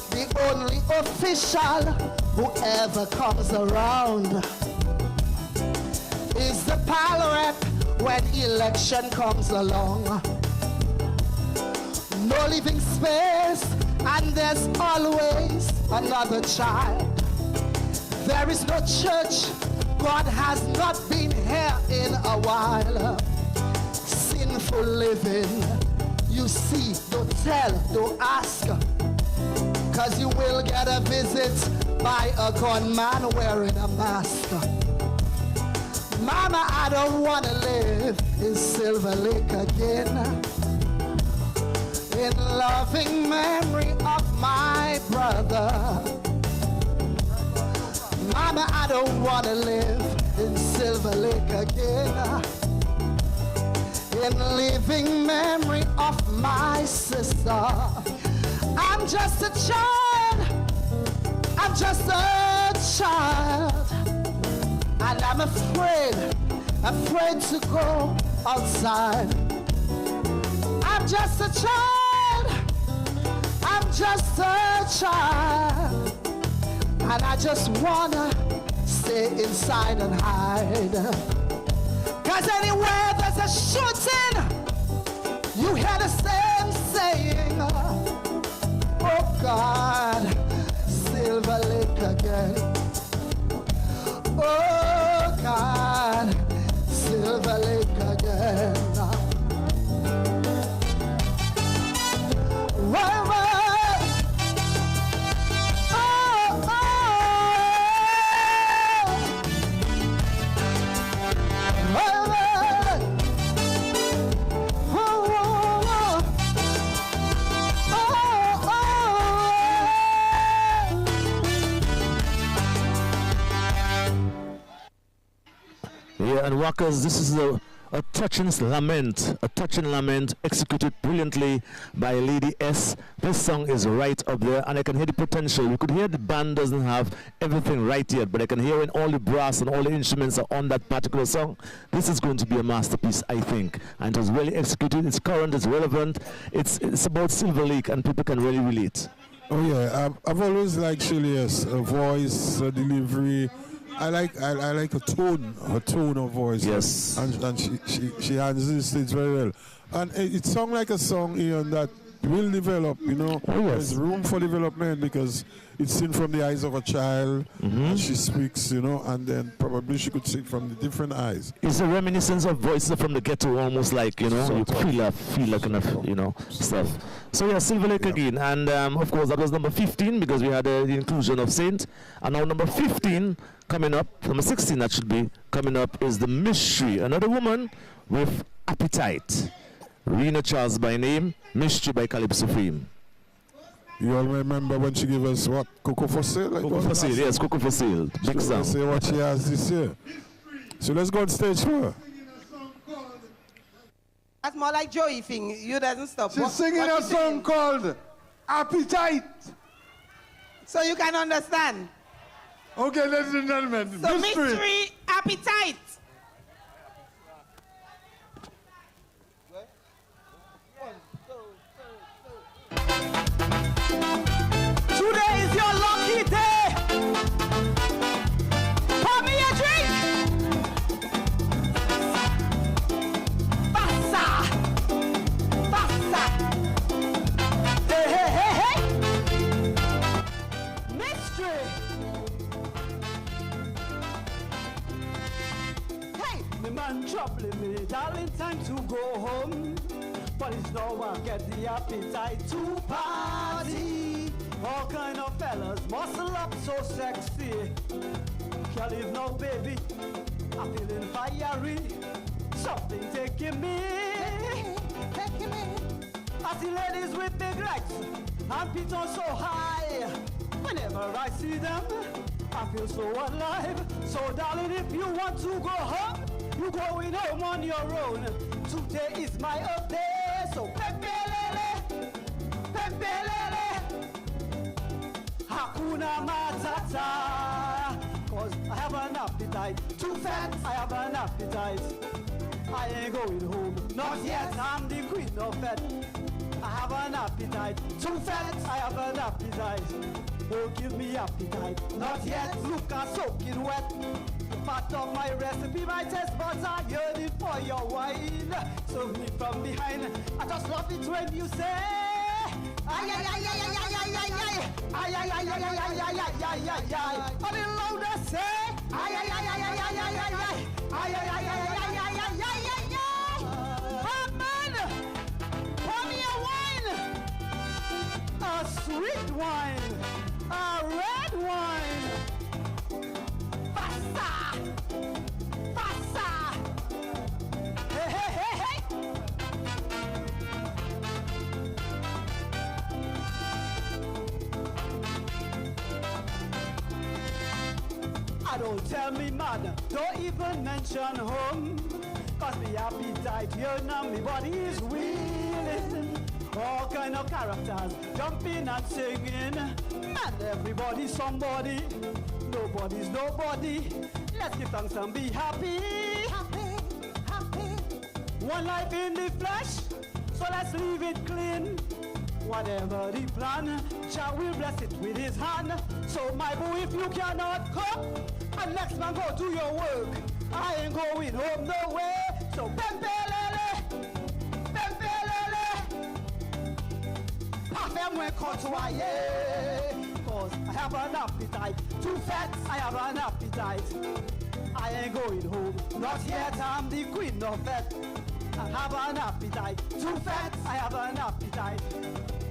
The only official who ever comes around is the pal rep when election comes along. No living space, and there's always another child. There is no church, God has not been here in a while. Sinful living, you see, don't tell, don't ask, cause you will get a visit by a gunman wearing a mask. Mama, I don't wanna live in Silver Lake again, in loving memory of my brother. Mama, I don't wanna live in Silver Lake again, in living memory of my sister. I'm just a child, I'm just a child, and I'm afraid to go outside. I'm just a child, I'm just a child, and I just wanna stay inside and hide. Cause anywhere there's a shooting, you hear the same saying, oh God, Silver Lake again. Oh God, Silver Lake again. Whoa, whoa. Yeah, and Rockers, this is a touching lament executed brilliantly by Lady S. This song is right up there, and I can hear the potential. We could hear the band doesn't have everything right yet, but I can hear when all the brass and all the instruments are on that particular song. This is going to be a masterpiece, I think. And it was really executed. It's current, it's relevant. It's about Silver Lake, and people can really relate. Oh yeah, I've always liked Shirley's voice, delivery. I like her tone of voice. Yes. And she handles the stage very well. And it sounds like a song, Ian, that will develop, you know. Oh, yes. There's room for development because it's seen from the eyes of a child, and she speaks, you know, and then probably she could sing from the different eyes. It's a reminiscence of Voices from the Ghetto, almost like, you know, you feel kind of, you know, stuff. So yeah, Silver Lake again, and of course that was number 15 because we had the inclusion of Saint, and now number 15 coming up, number 16 that should be coming up, is The Mystery, another woman with appetite. Rena Charles by name, Mystery by Calypso fame. You all remember when she gave us what? Cocoa for Sale? Like Cocoa for Sale, yes, Cocoa for Sale. Big sound. Say what she has this year. So let's go on stage for her. That's more like Joey thing. You doesn't stop. She's singing a song called Appetite. So you can understand. Okay, ladies and gentlemen. So Mystery Appetite. Today is your lucky day. Pour me a drink. Passa. Hey, hey, hey, hey. Mystery. Hey, the man troubling me, darling, time to go home. But it's no one get the appetite to party. All kind of fellas muscle up so sexy. Can't leave no baby, I'm feeling fiery. Something taking me. I see ladies with big legs and feet on so high. Whenever I see them, I feel so alive. So darling, if you want to go home, you going home on your own. Today is my off day. So pepelele, Hakuna Matata, cause I have an an appetite. Too fat, I have an appetite. I ain't going home, not yet. I'm the queen of fat. I have an appetite. Too fat, I have an appetite. Don't give me appetite, not yet. Look, I'm soaking wet. Part of my recipe, my taste buds are yearning for your wine. Serve me from behind. I just love it when you say, ay ay ay ay ay ay ay ay ay ay ay ay ay ay ay ay ay ay. A little louder, say, ay ay ay ay ay ay ay ay ay ay ay ay ay ay ay ay ay ay ay. Oh man, pour me a wine, a sweet wine, a red wine. Pasta, pasta. Hey hey hey hey. I don't tell me man, don't even mention home. Cause me appetite, you know me body is willing. All kind of characters, jumping and singing. Man, everybody's somebody, nobody's nobody. Let's give thanks and be happy. Happy, happy. One life in the flesh, so let's leave it clean. Whatever the plan, Jah will bless it with his hand. So my boo, if you cannot come, and next man go do your work, I ain't going home no way. So bembelele, bembelele, parfait moins côtoyer. Cause I have an appetite, too fat, I have an appetite. I ain't going home, not yet, I'm the queen of fat. I have an appetite, too fat, I have an appetite.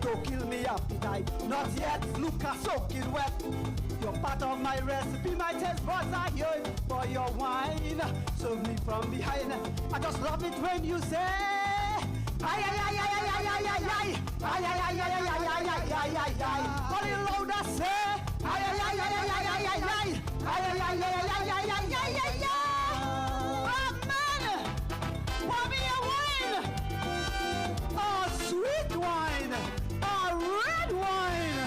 Don't kill me appetite, not yet, look I soaking wet. You're part of my recipe, my taste buds are here for your wine. Serve me from behind, I just love it when you say, ay ay ay ay ay ay ay ay ay ay ay ay ay ay ay ay ay ay. Call it louder, say, ay ay ay ay ay ay ay ay ay ay ay ay ay ay ay ay ay ay. Oh man, pour me a wine, a sweet wine, a red wine.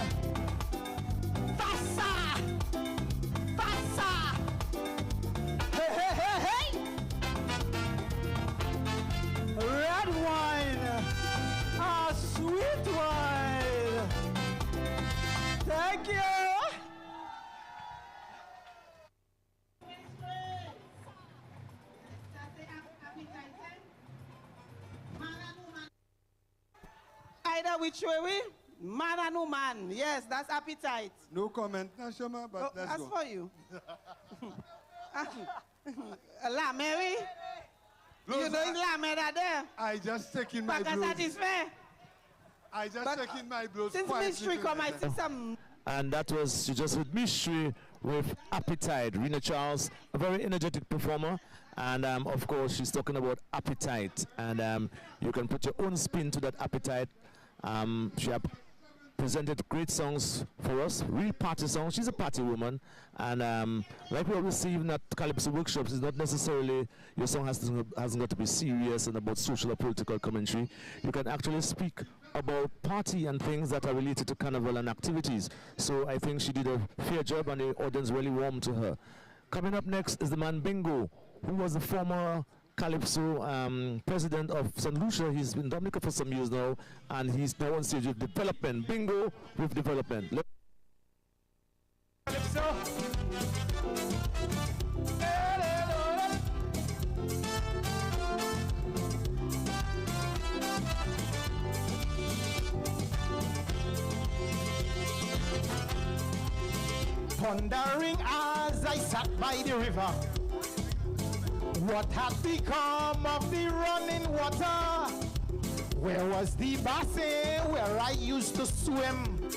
Passa, passa. Hey hey hey hey. Red wine, a sweet wine. Thank you. Either which way we? Man and woman. Yes, that's appetite. No comment, Nashama, but let's that's go. for you. La Mary? You know it's La Mary there? I just taking my blows. I just taking my blows. Since mystery come, I see some. And that was you just with Mystery with Appetite. Rena Charles, a very energetic performer. And of course, she's talking about appetite. And you can put your own spin to that appetite. She has presented great songs for us, real party songs. She's a party woman. And like we always see even at Calypso workshops, it's not necessarily your song hasn't got to be serious and about social or political commentary. You can actually speak about party and things that are related to carnival and activities. So I think she did a fair job and the audience really warmed to her. Coming up next is the man Bingo, who was the former Calypso president of St. Lucia. He's been in Dominica for some years now, and he's now on stage with development. Bingo with development. Calypso. Pondering as I sat by the river, what had become of the running water? Where was the basin where I used to swim?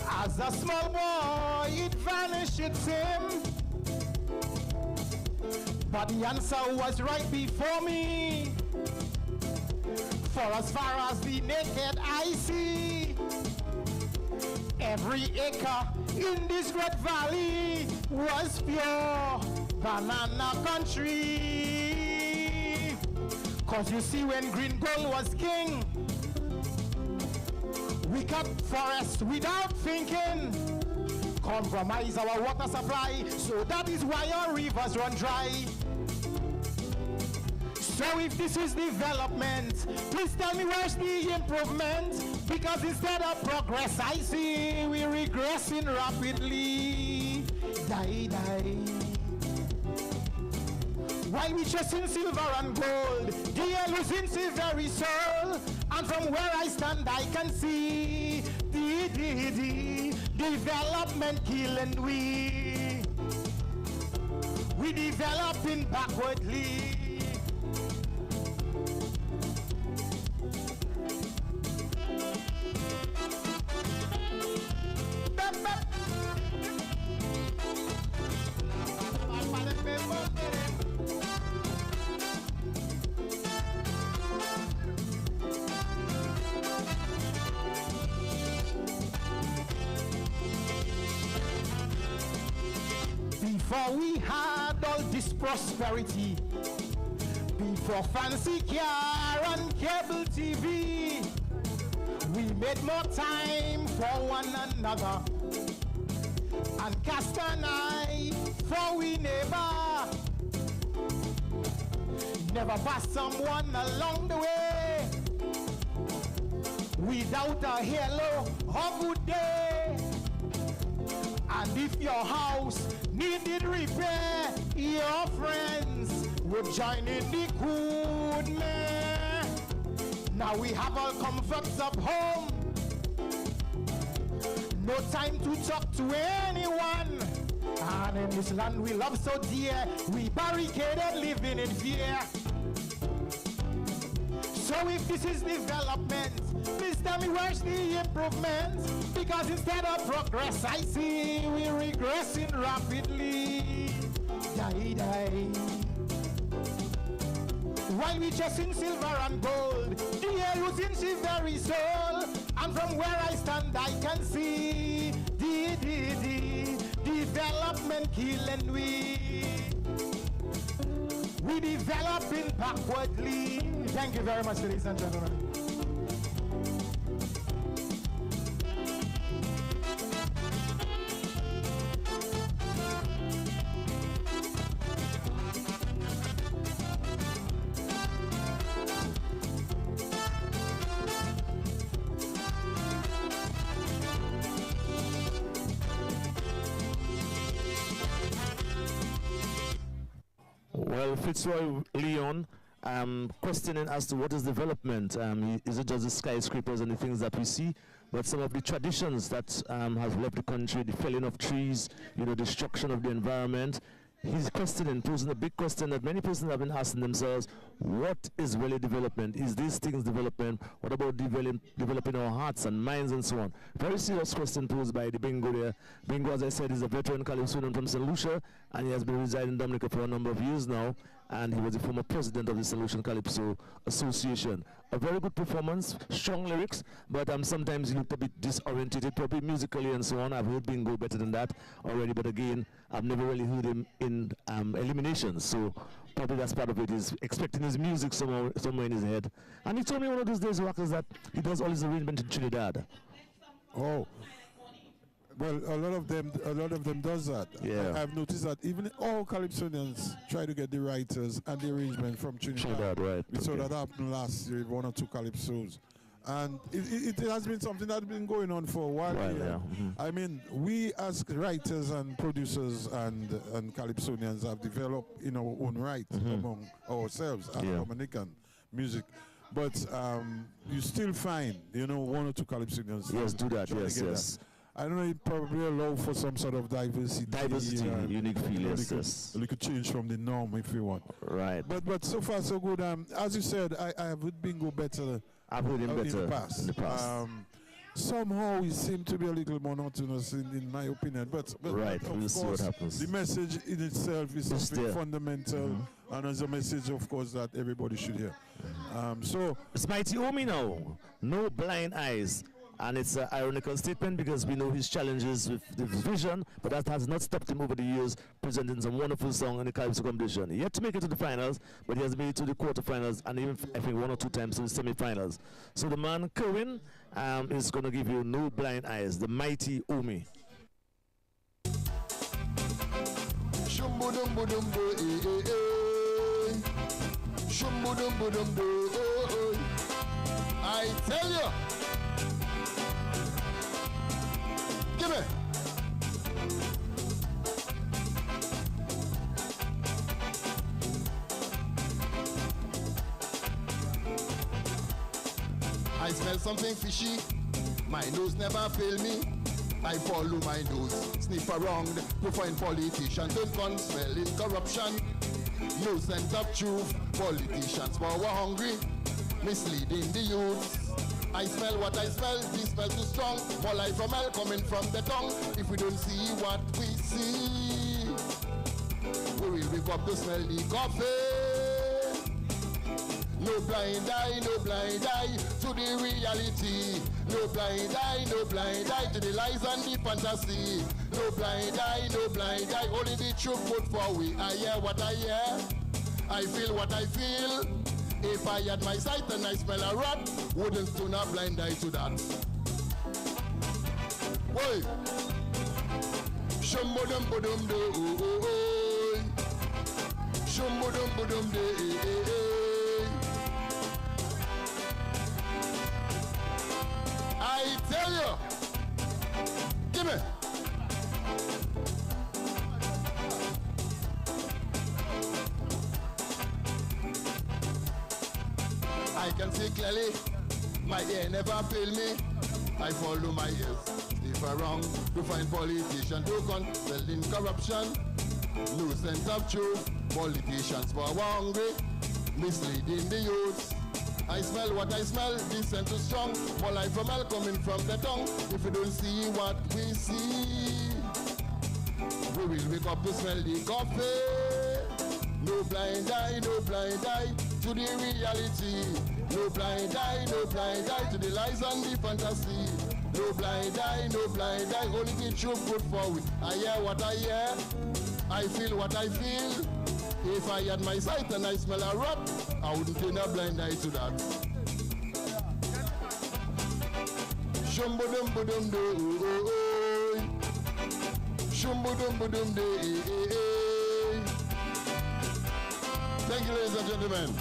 As a small boy, it vanished, it seemed. But the answer was right before me. For as far as the naked eye see, every acre in this great valley was pure banana country. Cause you see, when green gold was king, we cut forests without thinking. compromise our water supply. So that is why our rivers run dry. So if this is development, please tell me where's the improvement? Because instead of progress, I see we're regressing rapidly. Die, die. While we chasing silver and gold, the losing its very soul. And from where I stand, I can see the development killing we. We developing backwardly. Before we had all this prosperity, before fancy car and cable TV, we made more time for one another and cast an eye for we never pass someone along the way without a hello or good day. And if your house needed repair, your friends would join in the good man. Now we have all comforts of home, no time to talk to anyone. And in this land we love so dear, we barricaded living in fear. So if this is development, please tell me where's the improvement? Because instead of progress, I see we're regressing rapidly. Die, die. While we chasing silver and gold, the air losing its very soul. And from where I stand, I can see the development killing we. We developing backwardly. Thank you very much, ladies and gentlemen. Well, Fitzroy Leon, questioning as to what is development. Is it just the skyscrapers and the things that we see, but some of the traditions that have left the country, the felling of trees, destruction of the environment. He's questioning, posing a big question that many persons have been asking themselves: what is really development? Is these things development? What about developing our hearts and minds and so on? Very serious question posed by the Bingo there. Bingo, as I said, is a veteran Calypsonian from St. Lucia, and he has been residing in Dominica for a number of years now, and he was the former president of the St. Lucian Calypso Association. A very good performance, strong lyrics, but sometimes he looked a bit disoriented, probably musically and so on. I've heard Bingo better than that already, but again, I've never really heard him in Eliminations, so probably that's part of it. He's expecting his music somewhere in his head. And he told me one of those days, Wackers, that he does all his arrangement in Trinidad. Oh. Well, a lot of them does that. Yeah. I've noticed that even all Calypsonians try to get the writers and the arrangement from Trinidad. Right. We saw that happen last year, one or two Calypsos. And it has been something that's been going on for a while. Right, yeah. Mm-hmm. I mean, we as writers and producers and Calypsonians have developed in our own right among ourselves as Dominican music. But you still find, one or two Calypsonians. Yes, do that. Yes. I don't know, it probably allow for some sort of diversity. Unique feel, yes. You could change from the norm if you want. Right. But so far so good. As you said, I have heard Bingo better. I've heard him better in the past. Somehow he seemed to be a little monotonous in my opinion. But right, of we'll course, see what happens. The message in itself is something fundamental, and as a message, of course, that everybody should hear. So it's Mighty Omi now. No blind eyes. And it's an ironical statement because we know his challenges with the vision, but that has not stopped him over the years presenting some wonderful songs in the Calypso competition. Yet to make it to the finals, but he has made it to the quarterfinals and even, I think, one or two times to the semifinals. So the man, Kerwin, is going to give you No Blind Eyes, the Mighty Omi. Shumbu dum budum do, Shumbu dum budum do, I tell you. Give me. I smell something fishy. My nose never fail me. I follow my nose, sniff around to find politicians. Don't come smelling corruption. No sense of truth. Politicians power hungry, misleading the youth. I smell what I smell. This smell too strong. More life from hell coming from the tongue. If we don't see what we see, we will wake up to smell the coffee. No blind eye to the reality. No blind eye to the lies and the fantasy. No blind eye, only the truth put forward. I hear what I hear, I feel what I feel. If I had my sight and I smell a rat, wouldn't turn a blind eye to that. Wait. Shumbudum budum do, Shumbudum budum do. I tell you, give me. I can see clearly, my ear never fail me. I follow my ears, if I'm wrong, to find politicians who concealing corruption. No sense of truth, politicians for hungry, misleading the youth. I smell what I smell, this scent is strong. More life from hell coming from the tongue. If we don't see what we see, we will wake up to smell the coffee. No blind eye to the reality. No blind eye to the lies and the fantasy. No blind eye, only the truth put forward. I hear what I hear, I feel what I feel. If I had my sight and I smell a rat, I wouldn't turn a blind eye to that. Shumbudum budum do, Shumbudum budum do. Thank you, ladies and gentlemen.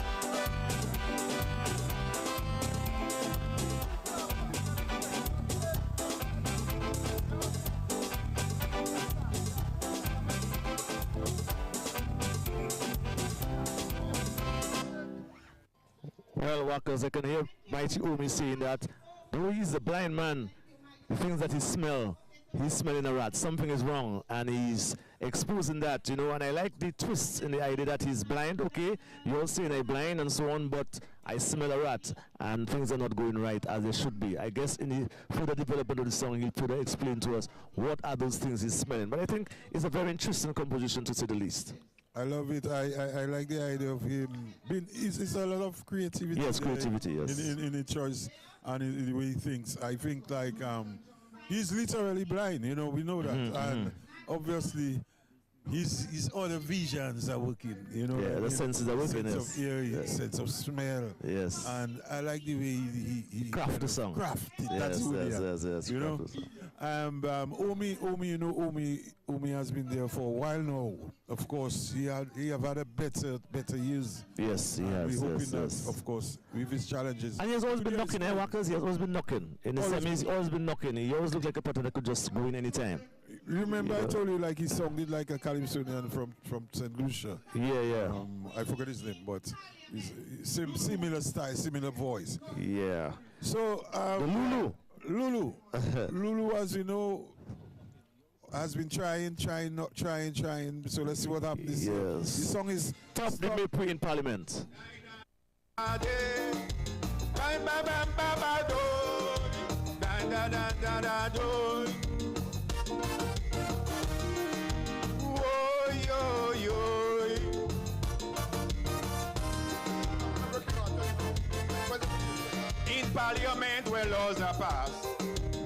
Well, workers, I can hear Mighty Omi saying that though he's a blind man, the things that he smells, he's smelling a rat. Something is wrong, and he's exposing that, you know. And I like the twist in the idea that he's blind. Okay, you're saying I'm blind and so on, but I smell a rat, and things are not going right as they should be. I guess in the further development of the song, he'll further explain to us what are those things he's smelling. But I think it's a very interesting composition, to say the least. I love it. I like the idea of him being. It's a lot of creativity. Yes, creativity. Yes. In the choice and in the way he thinks. I think like he's literally blind. You know, we know that, and obviously his other visions are working. You know, yeah, the senses are working. Sense of hearing, sense of smell. Yes. And I like the way he craft the song. Craft it. Yes, yes. You know. Omi, you know, Omi has been there for a while now. Of course, he have had a better years. Yes, he has. We're hoping that, of course, with his challenges. And he has always been knocking, Workers. He has always been knocking. In the semis, he's always been knocking. He always looked like a person that could just go in any time. Remember, I told you like he sounded like a Calypso from St. Lucia. Yeah. I forgot his name, but similar style, similar voice. Yeah. So Lulu, as you know, has been trying. So let's see what happens. Yes. This song is top the May in Parliament. In Parliament where laws are passed,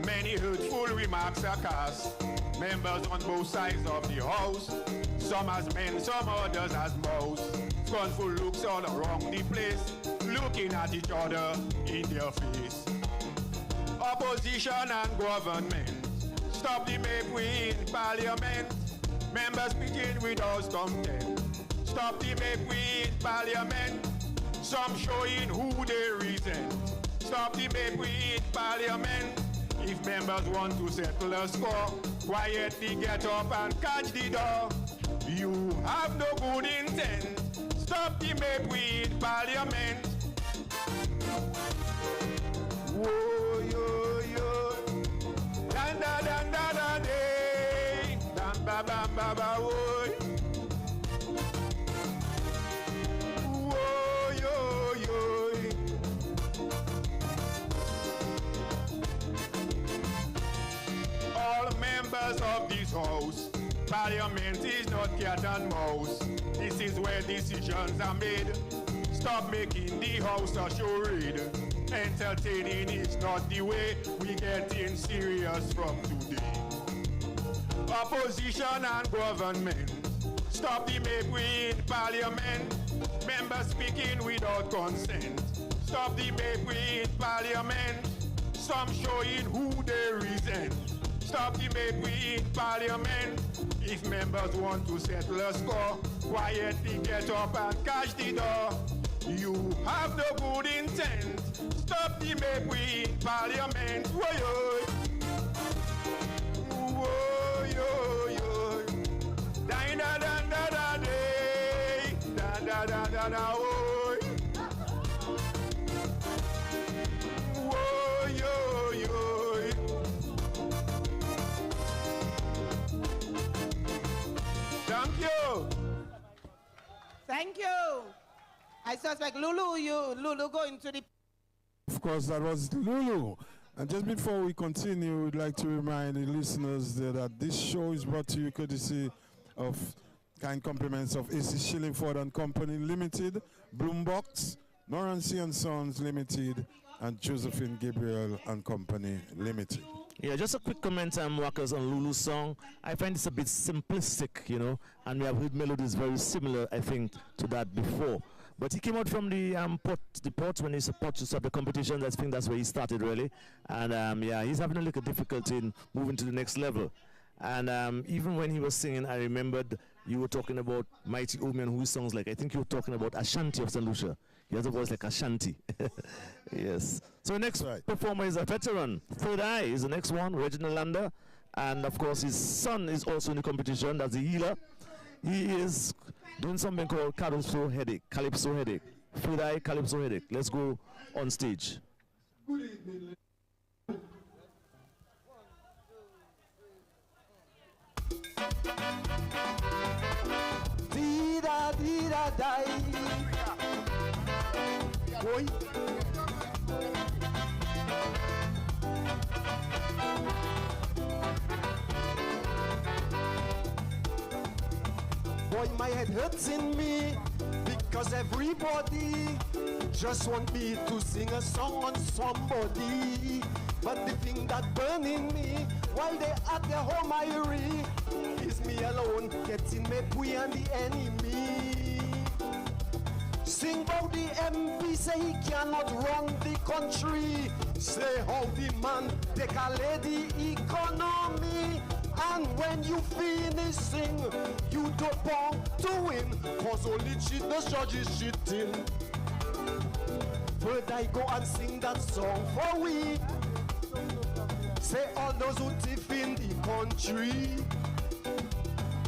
many hurtful remarks are cast. Members on both sides of the house, some as men, some others as mouse. Scornful looks all around the place, looking at each other in their face. Opposition and government, stop the make we in Parliament. Members begin without content. Stop the make we in parliament. Some showing who they resent. Stop the make we in parliament. If members want to settle a score, quietly get up and catch the door. You have no good intent. Stop the make we in parliament. Whoa, yo, yo. Dan da dan da da day. Dan ba ba ba ba woy. Whoa, yo, yo. All members of this house, parliament is not cat and mouse. This is where decisions are made. Stop making the house a charade. Entertaining is not the way. We getting serious from today. Opposition and government. Stop the make we in parliament. Members speaking without consent. Stop the make we in parliament. Some showing who they resent. Stop the make we in parliament. If members want to settle a score, quietly get up and catch the door. You have no good intent. Stop the make we in parliament. Whoa, yo. Whoa, yo, yo. Da da da da da day. Da da da da da oh. Whoa, yo, yo. Thank you. Thank you. I suspect Lulu go into the... Of course, that was Lulu. And just before we continue, we'd like to remind the listeners that this show is brought to you courtesy of kind compliments of AC Shillingford and Company Limited, Bloombox, Morancy and Sons Limited, and Josephine Gabriel and Company Limited. Yeah, just a quick comment, Workers, on Lulu's song. I find it's a bit simplistic, you know, and we have heard melodies very similar, I think, to that before. But he came out from the port when he supported to start the competition. I think that's where he started, really. And yeah, he's having a little difficulty in moving to the next level. And even when he was singing, I remembered you were talking about Mighty Omi and whose songs like, I think you were talking about Ashanti of St. Lucia. He has a voice like Ashanti. Yes. So the next performer is a veteran. Third Eye is the next one, Reginald Lander. And of course his son is also in the competition, that's the healer. He is doing something called Calypso Headache. Third Eye, Calypso Headache. Let's go on stage. Good evening. Dida dida die. Boy. Boy, my head hurts in me because everybody just want me to sing a song on somebody. But the thing that burn in me while they at their home I is me alone getting me pui and the enemy. Sing about the MP say he cannot run the country. Say how the man take a lady economy. And when you finish sing, you don't want to win, cause only cheat the judge is cheating. But I go and sing that song for we. Say all those who thief in the country,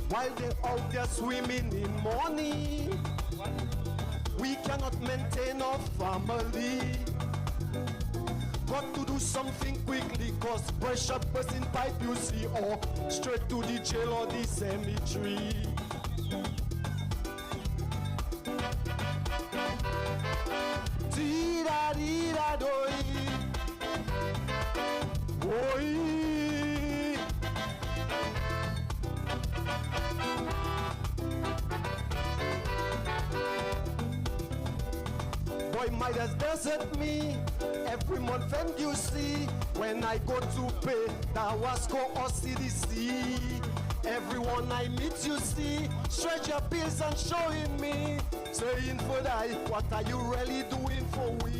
while they out there swimming in money, we cannot maintain our family. Got to do something quickly, cause pressure busting pipe you see, or straight to the jail or the cemetery. Dee-da, dee-da, doi. Oi. Boy, might as desert me every month, and you see when I go to pay Tawasco or CDC. Everyone I meet, you see, stretch your bills and showing me, saying for that, what are you really doing for we?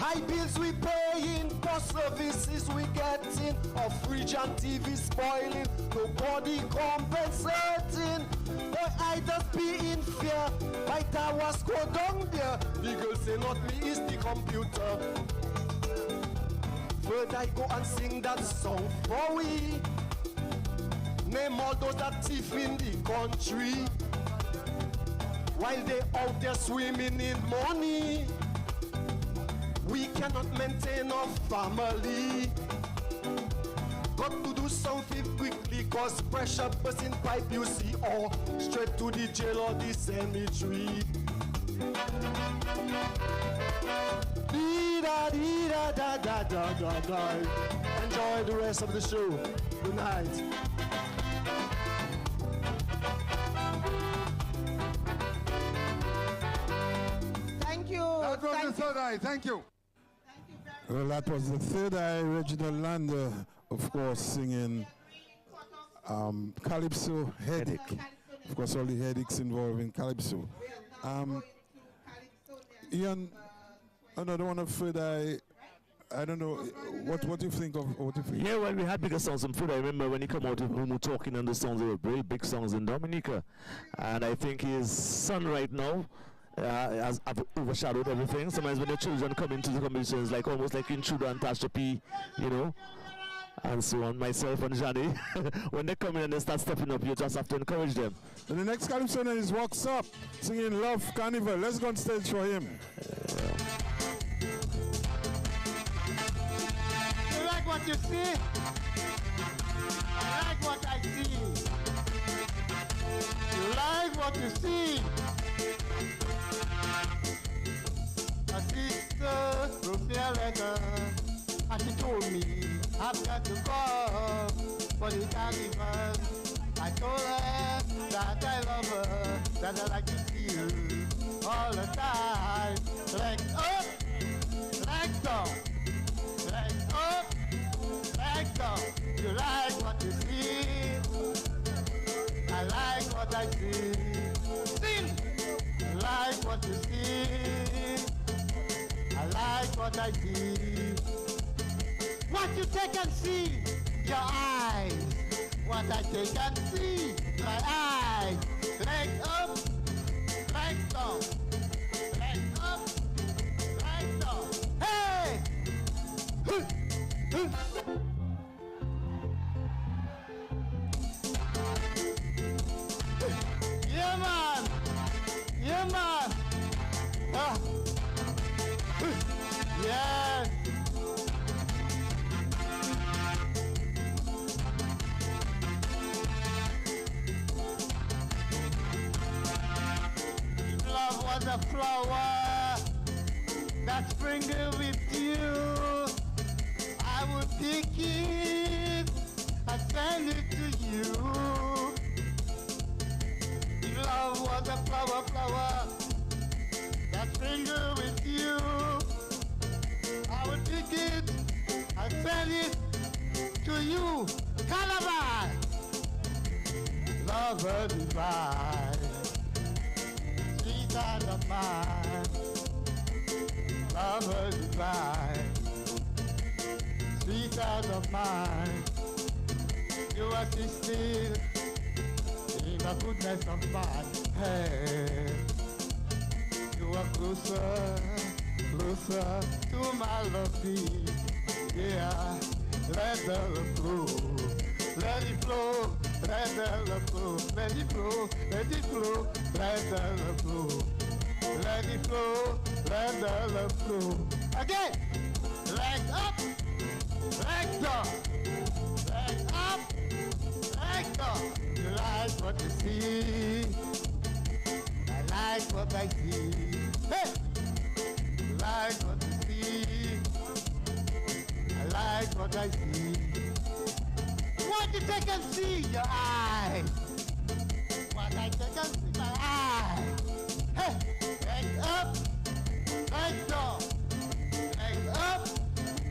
High bills we paying, poor services we getting, our fridge and TV spoiling, nobody compensating. Boy, I just be in fear, my towers go down there. The girl say not me, it's the computer. First I go and sing that song for we. Name all those that thief in the country, while they out there swimming in money. We cannot maintain our family. Got to do something quickly, cause pressure burst in pipe, you see, or straight to the jail or the cemetery. Dee-da-dee-da-da-da-da-da-da. Enjoy the rest of the show. Good night. Thank you. That was the third eye. Thank you. Well, that was the third eye, Reginald Lander, of course, singing Calypso Headache. Of course, all the headaches involved in Calypso. Ian, another one of third eye. I don't know, what do you think of, what do you think? Yeah, well, we had bigger songs from Food. I remember when he came out with Mumu Talking, and the songs, they were very big songs in Dominica. And I think his son right now has overshadowed everything. Sometimes when the children come into the competitions, like almost like Intruder and Tasha P, you know, and so on, myself and Johnny, when they come in and they start stepping up, you just have to encourage them. And the next Calypso is Walks Up, singing Love Carnival. Let's go on stage for him. You like what you see? I like what I see. You like what you see? My sister wrote me a letter, and she told me I've got to go for the carnival. I told her that I love her, that I like to see her all the time. Legs up, legs down, legs up, legs down. You like what you see? I like what I see. Sing! You like what you see? I like what I see. What you take and see, your eyes. What I take and see, my eyes. Leg up, leg down. Leg up, leg down. Hey! Yeah, man. Yeah, man. Yeah. Love was a flower that sprinkled with you. I would pick it and send it to you. Love was a flower that sprinkled with you. I would pick it and send it to you. Calabar! Lover divine, sweetheart of mine. Lover divine, sweetheart of mine. You assisted in the goodness of my head. You are closer, closer to my lovey. Yeah, let the love flow, let it flow, let the love flow, let it flow, let it flow, let the love flow, let it flow, let the love flow. Again, leg up, leg down, leg up, leg down. You like what you see, I like what I see. Hey! You like what you see, I like what I see. What you take and see, your eyes. What I take and see, my eyes. Hey! Leg up, leg down, leg up,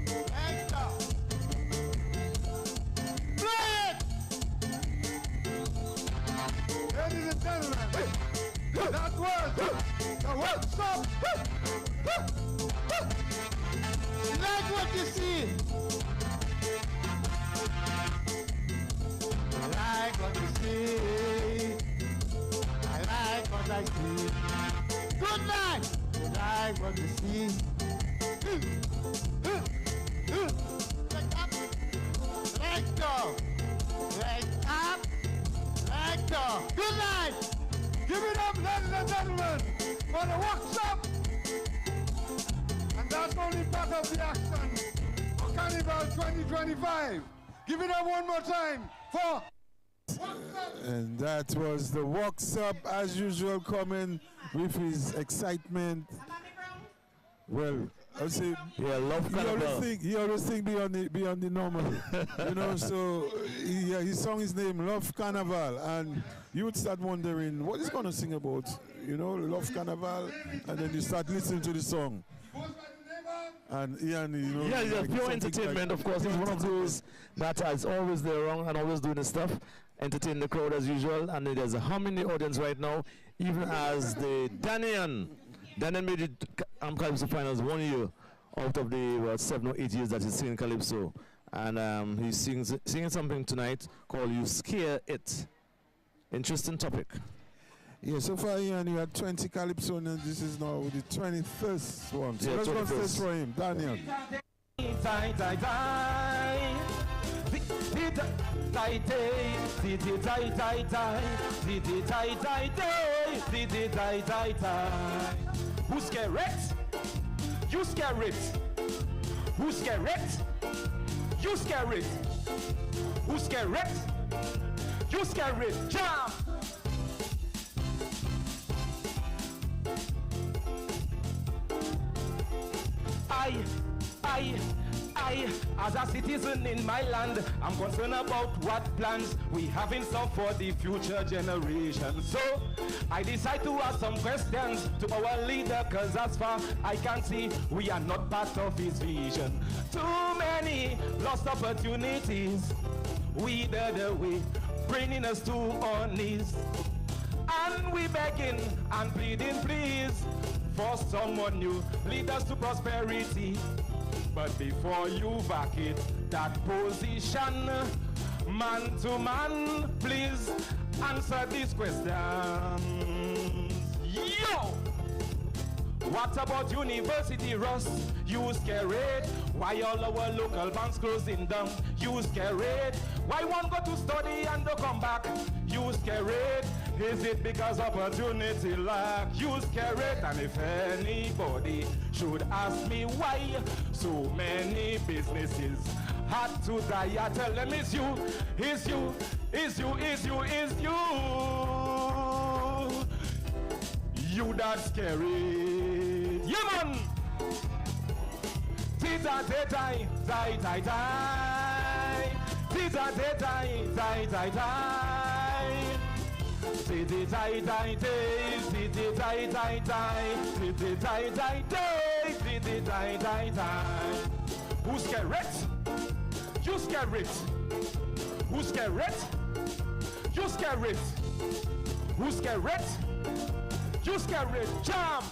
leg down. Play it! Ladies and gentlemen, that was the What's up? Like what you see. I like what you see. I like what I see. Good night. I like what you see. Let go. Let up. Let go. Good night. Give it up, ladies and gentlemen, for the workshop. And that's only part of the action for Carnival 2025. Give it up one more time for Workshop. And that was the Walks Up, as usual, coming with his excitement. Well, I would say, yeah, love Carnival. He always think beyond the normal, you know. So he sung his name, Love Carnival, and you would start wondering what he's gonna sing about, you know, Love Carnival, and then you start listening to the song. And Ian, you know, yeah, like pure entertainment. Of course, he's one of those that is always there around and always doing the stuff, entertain the crowd as usual. And there's a hum in the audience right now, even as the Danian made it Calypso finals 1 year out of the 7 or 8 years that he's singing Calypso, and he's singing something tonight called "You Scare It." Interesting topic. Yeah, so far Ian, you had 20 Calypso, and this is now the 21st one. So yeah, let's go first for him, Daniel. Who scare it? You scare it. Who scare it? You scare it. Who scare it? You scare it. Jump! I, as a citizen in my land, I'm concerned about what plans we have in store for the future generation. So, I decide to ask some questions to our leader, cause as far I can see, we are not part of his vision. Too many lost opportunities, withered away, bringing us to our knees. And we begging and pleading, please, for someone new, lead us to prosperity. But before you vacate that position, man to man, please answer these questions. Yo! What about university rust? You scare it? Why all our local banks closing down? You scare it? Why one go to study and don't come back? You scare it? Is it because opportunity lack? You scare it? And if anybody should ask me why so many businesses had to die, I tell them it's you, it's you, it's you, it's you, it's you. You that scary. Yeah, man. Tita tai tai tai tai. Tita tai tai tai tai. Tita tai tai tai. Tita tai tai tai. Tita tai tai tai. Tita tai tai tai. Who scare it? You scare it. Who scare it? You scare it. Who scare it? You scare it. Jump!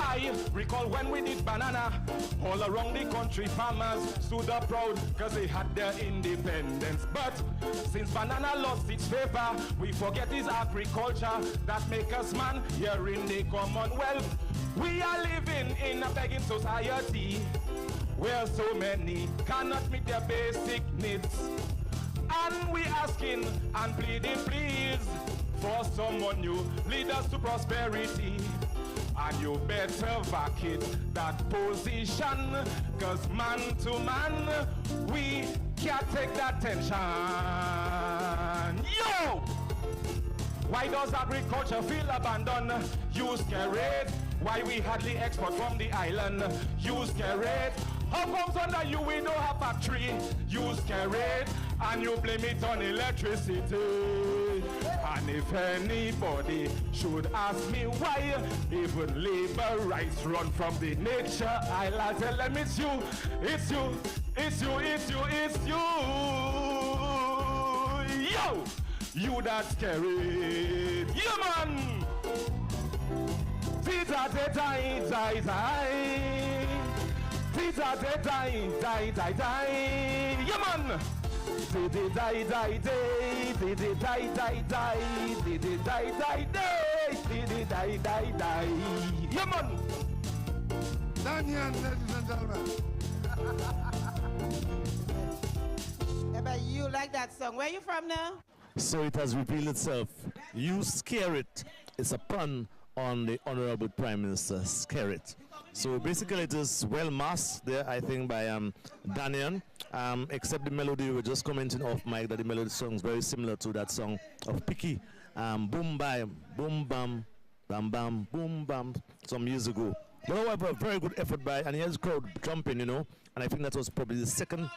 I recall when we did banana, all around the country farmers stood up proud because they had their independence. But since banana lost its favor, we forget it's agriculture that make us man here in the Commonwealth. We are living in a begging society where so many cannot meet their basic needs. And we asking and pleading, please, for someone new, lead us to prosperity. And you better vacate that position, cause man to man, we can't take that tension. Yo! Why does agriculture feel abandoned? You scare it. Why we hardly export from the island? You scare it. How comes under you we don't have factory? You scare it and you blame it on electricity. And if anybody should ask me why even labor rights run from the nature, I'll tell them it's you, it's you, It's you, it's you, it's you. Yo! You that scary. Yeah, man! Peter, die, die, die. Peter, die, die, die, die. Yeah, man! Die, die, die, die, die, die, die, die, die, die, die, die, die, die, die, die, die. Yeah, man! Danian, ladies and gentlemen. But you like that song. Where you from now? So it has revealed itself. You scare it. It's a pun on the Honorable Prime Minister, scare it. So basically it is well masked there, I think, by Danian, except the melody. We were just commenting off mic that the melody song is very similar to that song of Picky, Boom Bam, Boom Bam, Bam Bam, Boom Bam, some years ago. But however, a very good effort by, and he has crowd jumping, you know, and I think that was probably the second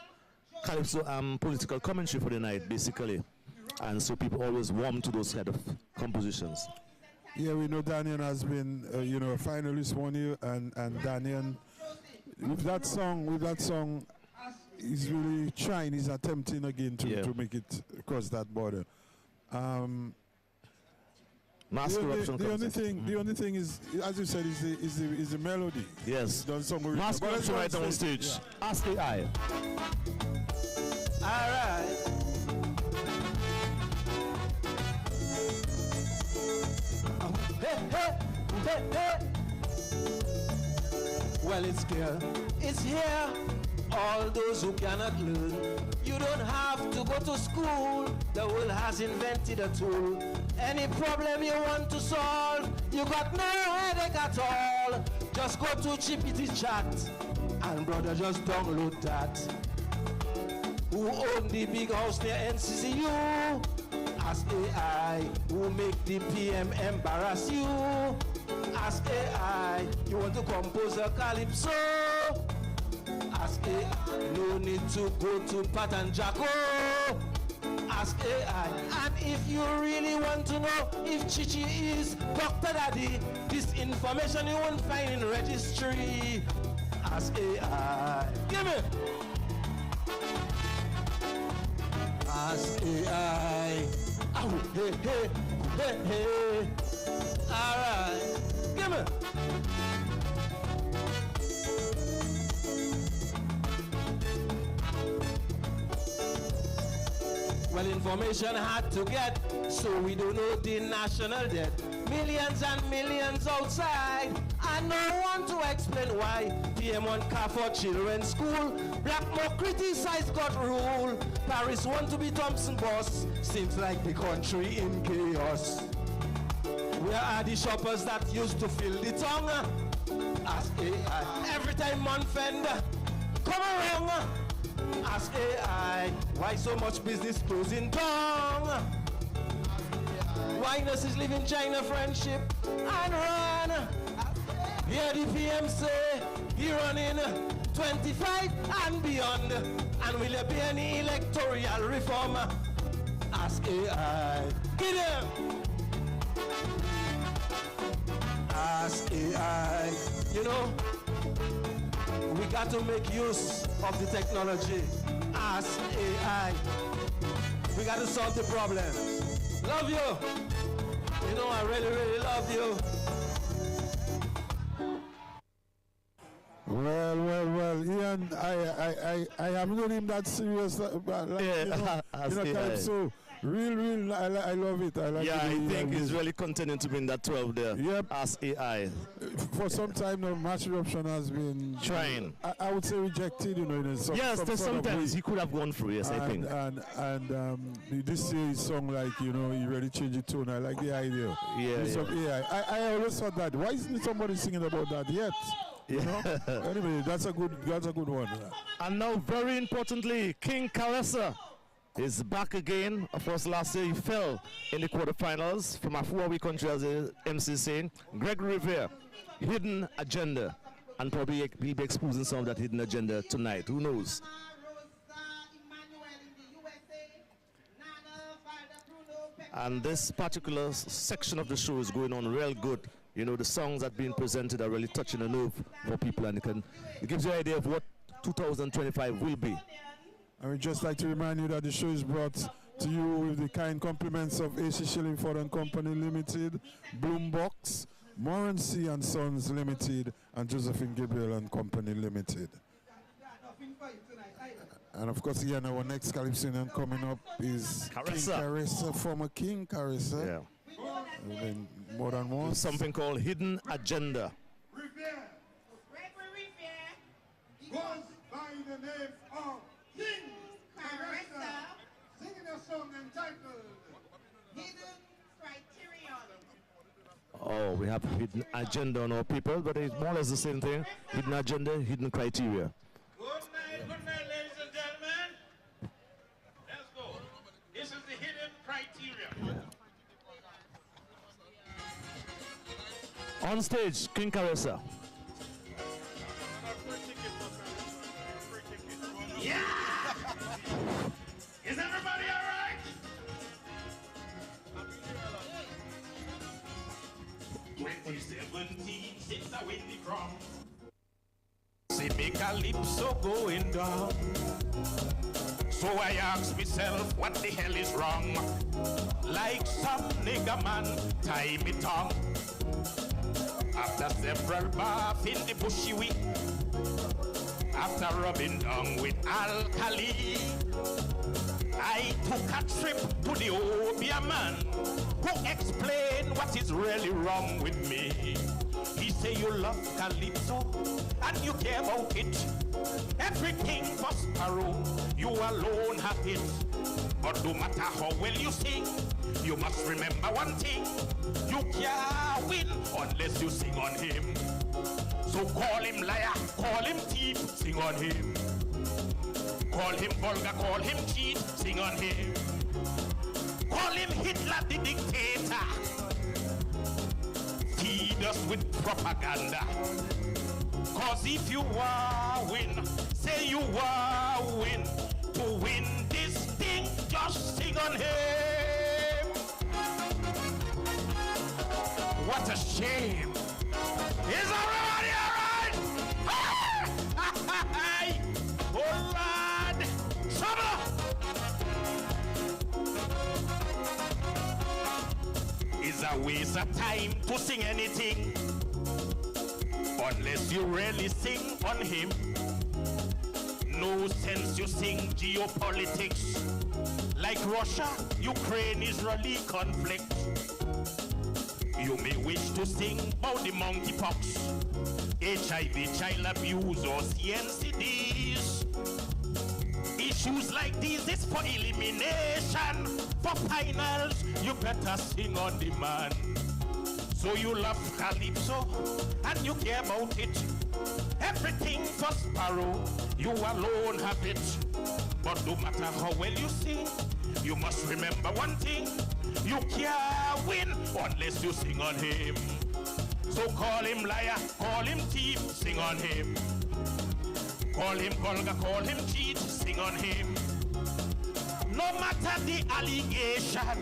Calypso political commentary for the night, basically. And so people always warm to those kind of compositions. Yeah, we know Danian has been, you know, a finalist one year, and Danian, with that song, he's really trying, he's attempting again to make it across that border. The only thing is, as you said, is the melody. Yes. Mass Corruption right on stage. Yeah. Ask AI. All right. Hey, hey, hey, hey. Well, it's clear. It's here. All those who cannot learn. You don't have to go to school. The world has invented a tool. Any problem you want to solve, you got no headache at all. Just go to GPT chat, and brother, just download that. Who own the big house near NCCU? Ask AI. Who make the PM embarrass you? Ask AI. You want to compose a calypso? Ask AI. No need to go to Pat and Jacko. Ask AI. And if you really want to know if Chichi is Dr. Daddy, this information you won't find in registry. Ask AI. Give me. Ask AI. Oh, hey, hey, hey, hey. All right. Give me. Well, information hard to get, so we don't know the national debt. Millions and millions outside, and no one to explain why. PM1 car for children's school. Blackmore criticize God rule. Paris want to be Thompson boss. Seems like the country in chaos. Where are the shoppers that used to fill the tongue? Ask AI. Every time one fender come around. Ask AI, why so much business closing down? Why nurses live in China friendship and run? Hear the PM say, he running 25 and beyond. And will there be any electoral reform? Ask AI, get him! Ask AI, you know, we got to make use of the technology. Ask AI. We got to solve the problem. Love you. You know, I really, really love you. Well, Ian, I haven't known him that serious. So real, I love it. I like it. I think he's really contending to be in that 12 there. Yep. Ask AI. For some time now, Match Eruption has been trying. I would say rejected, you know. In Sometimes he could have gone through. Yes, I think. And this year's song, like, you know, he really changed the tone. I like the idea. Yeah. I always thought that. Why isn't somebody singing about that yet? You know? Anyway, that's a good one. And now, very importantly, King Caressa is back again. Of course, last year he fell in the quarterfinals from a Huawei country, as the MC saying. Greg Rivera, hidden agenda, and probably he'll be exposing some of that hidden agenda tonight. Who knows? And this particular section of the show is going on real good. You know, the songs that are being presented are really touching a nerve for people, and it gives you an idea of what 2025 will be. I would just like to remind you that the show is brought to you with the kind compliments of AC Shillingford and Company Limited, Bloombox, Morency and Sons Limited, and Josephine Gabriel and Company Limited. And of course, again, our next Calypsonian coming up is Caressa. King Caressa, former King Caressa. Yeah. More than once. Something called Hidden Agenda. Goes by the name of King Caressa, singing a song entitled Hidden Criterion. Oh, we have hidden agenda on our people, but it's more or less the same thing. Hidden agenda, hidden criteria. Good night, ladies and gentlemen. Let's go. This is the hidden criteria. On stage, King Caressa. Yeah! Is everybody all right? 2017 since I win the crown. See me Calypso going down. So I ask myself, what the hell is wrong? Like some nigga man, tie me tongue. After several baths in the bushy week, after rubbing down with alkali, I took a trip to the Obia man who explained what is really wrong with me. He say you love Calypso and you care about it. Everything for Sparrow, you alone have it. But no matter how well you sing, you must remember one thing. You can't win unless you sing on him. So call him liar, call him thief, sing on him. Call him vulgar, call him cheat, sing on him. Call him Hitler the dictator. Feed us with propaganda. Cause if you want win, say you want win. To win this thing, just sing on him. What a shame. Is everybody alright? Oh Lord, trouble! It's a waste of time to sing anything unless you really sing on him. No sense you sing geopolitics like Russia, Ukraine, Israeli conflict. You may wish to sing about the monkeypox, HIV, child abuse, or CNCDs. Issues like these is for elimination. For finals, you better sing on demand. So you love Calypso and you care about it. Everything for Sparrow, you alone have it. But no matter how well you sing, you must remember one thing. You can't win unless you sing on him. So call him liar, call him thief, sing on him. Call him vulgar, call him cheat, sing on him. No matter the allegation,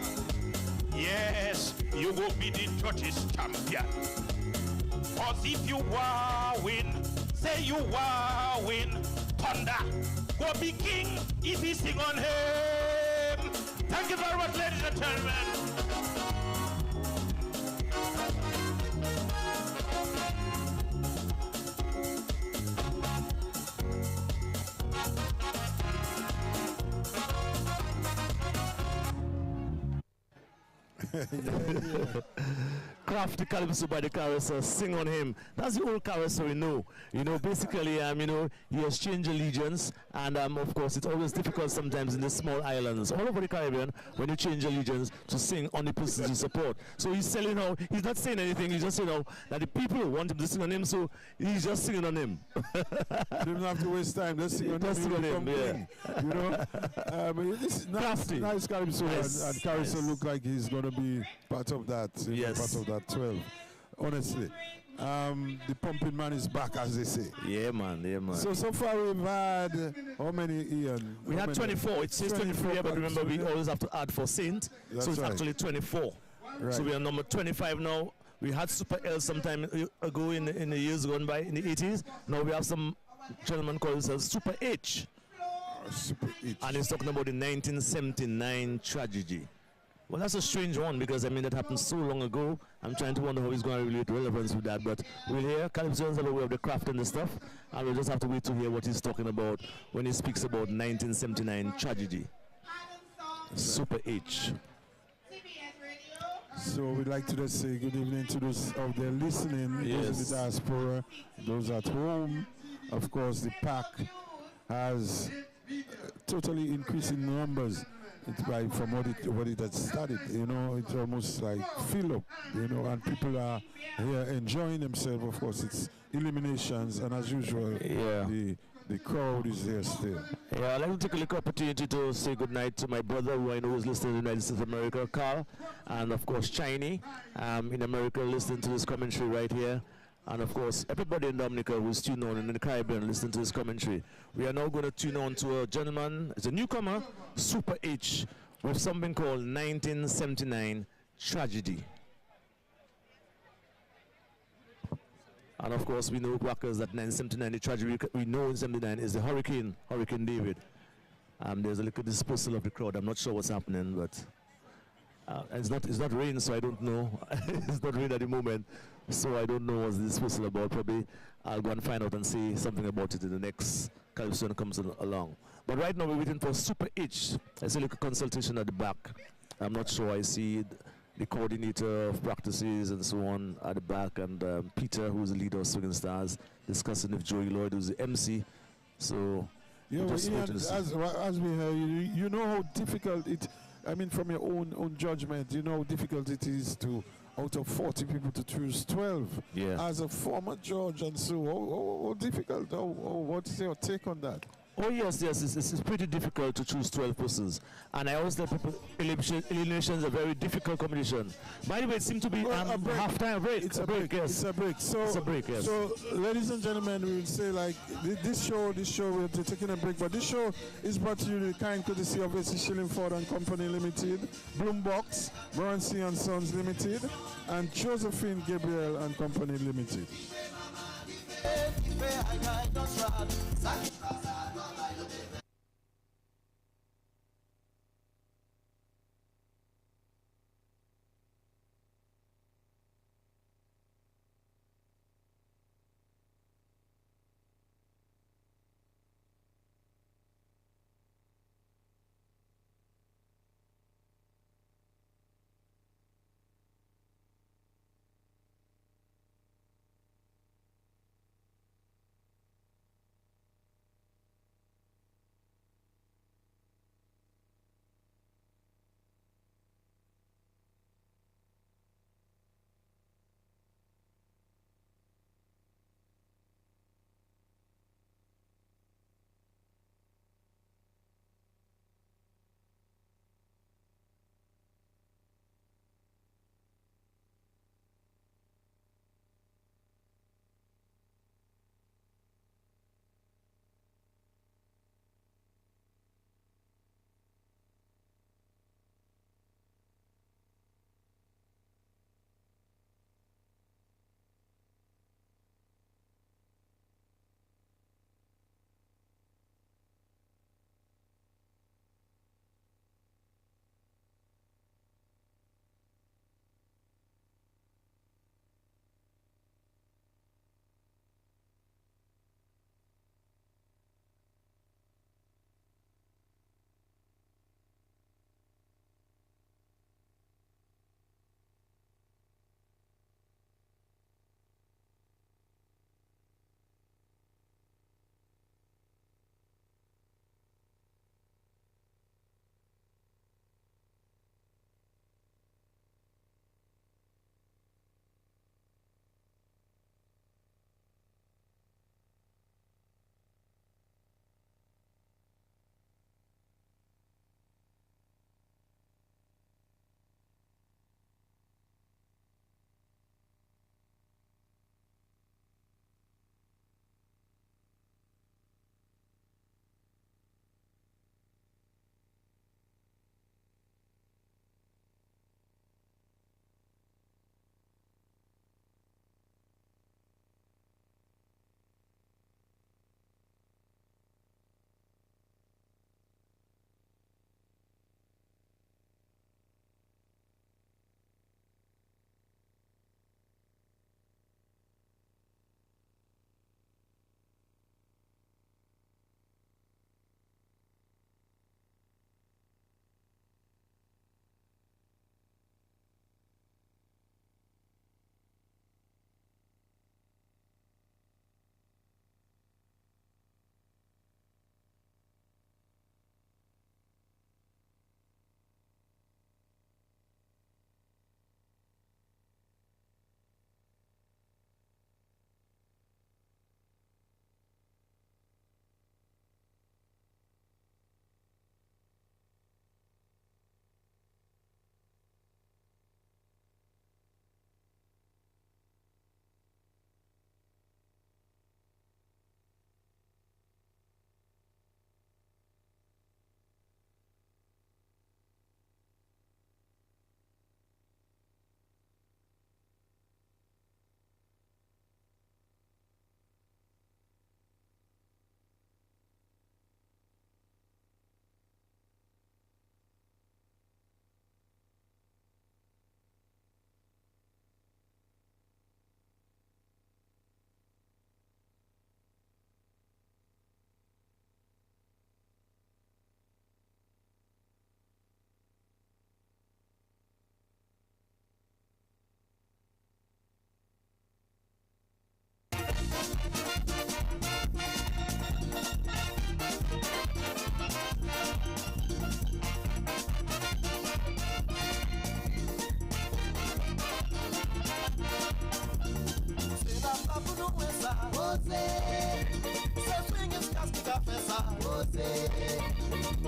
yes, you will be the judge's champion. Cause if you want win, say you want win. Thunder, go be king if he sing on him. Thank you very much, ladies and gentlemen. Crafty Calypso by the Caressa, sing on him. That's the old Caressa we know. You know, basically, he has changed allegiance, and of course, it's always difficult sometimes in the small islands all over the Caribbean when you change allegiance to sing on the persons you support. So he's selling out. He's not saying anything. He's just saying that the people want him to sing on him, so he's just singing on him. You don't have to waste time. Let's sing on him. Yeah. You know, but this is nice Calypso, and Caressa look like he's going to be part of that. Yes. Part of that 12. Honestly, the pumping man is back, as they say. Yeah, man. Yeah, man. So far we've had how many, Ian? We had 24. It says 24, but remember we always have to add for Saint. So it's actually 24. Right. So we are number 25 now. We had Super L some time ago in the years gone by, in the 80s. Now we have some gentleman called himself Super H. Super H. And he's talking about the 1979 tragedy. Well, that's a strange one because, I mean, that happened so long ago. I'm trying to wonder how he's going to relate relevance with that. But we'll hear Calypsoans have a way of the craft and the stuff. And we'll just have to wait to hear what he's talking about when he speaks about 1979 tragedy. Super H. So we'd like to just say good evening to those out there listening, yes. Those in the diaspora, those at home. Of course, the pack has totally increasing numbers. It's from what it had started, you know, it's almost like fill up, you know, and people are here enjoying themselves. Of course, it's eliminations, and as usual, the crowd is there still. Yeah, I'd like to take a little opportunity to say good night to my brother, who I know is listening in the United States of America, Carl, and of course, Chiny, in America, listening to this commentary right here. And of course, everybody in Dominica who's tuned on in the Caribbean listening to this commentary. We are now going to tune on to a gentleman, it's a newcomer, Super H, with something called 1979 Tragedy. And of course, we know, Quackers, that 1979, the tragedy we know in 79 is the Hurricane David. There's a little dispersal of the crowd. I'm not sure what's happening, but it's not rain, so I don't know. It's not rain at the moment, so I don't know what's this whistle about. Probably I'll go and find out and say something about it in the next Calypso comes along. But right now we're waiting for Super H. I see a little consultation at the back. I'm not sure. I see the coordinator of practices and so on at the back, and Peter, who's the leader of Swinging Stars, discussing with Joey Lloyd, who's the MC. So yeah, as we heard, you know how difficult it. I mean, from your own judgment, you know how difficult it is to, out of 40 people, to choose 12. Yeah. As a former judge, and so how difficult? What's your take on that? Oh yes, it's pretty difficult to choose 12 persons, and I always tell people eliminations are a very difficult competition. By the way, it seems to be a half-time break. It's a break. Yes. It's a break. So, it's a break. Yes. So, ladies and gentlemen, we will say like this show we're taking a break, but this show is brought to you the kind courtesy of A.C. Shillingford and Company Limited, Bloombox, Morancy and Sons Limited, and Josephine Gabriel and Company Limited.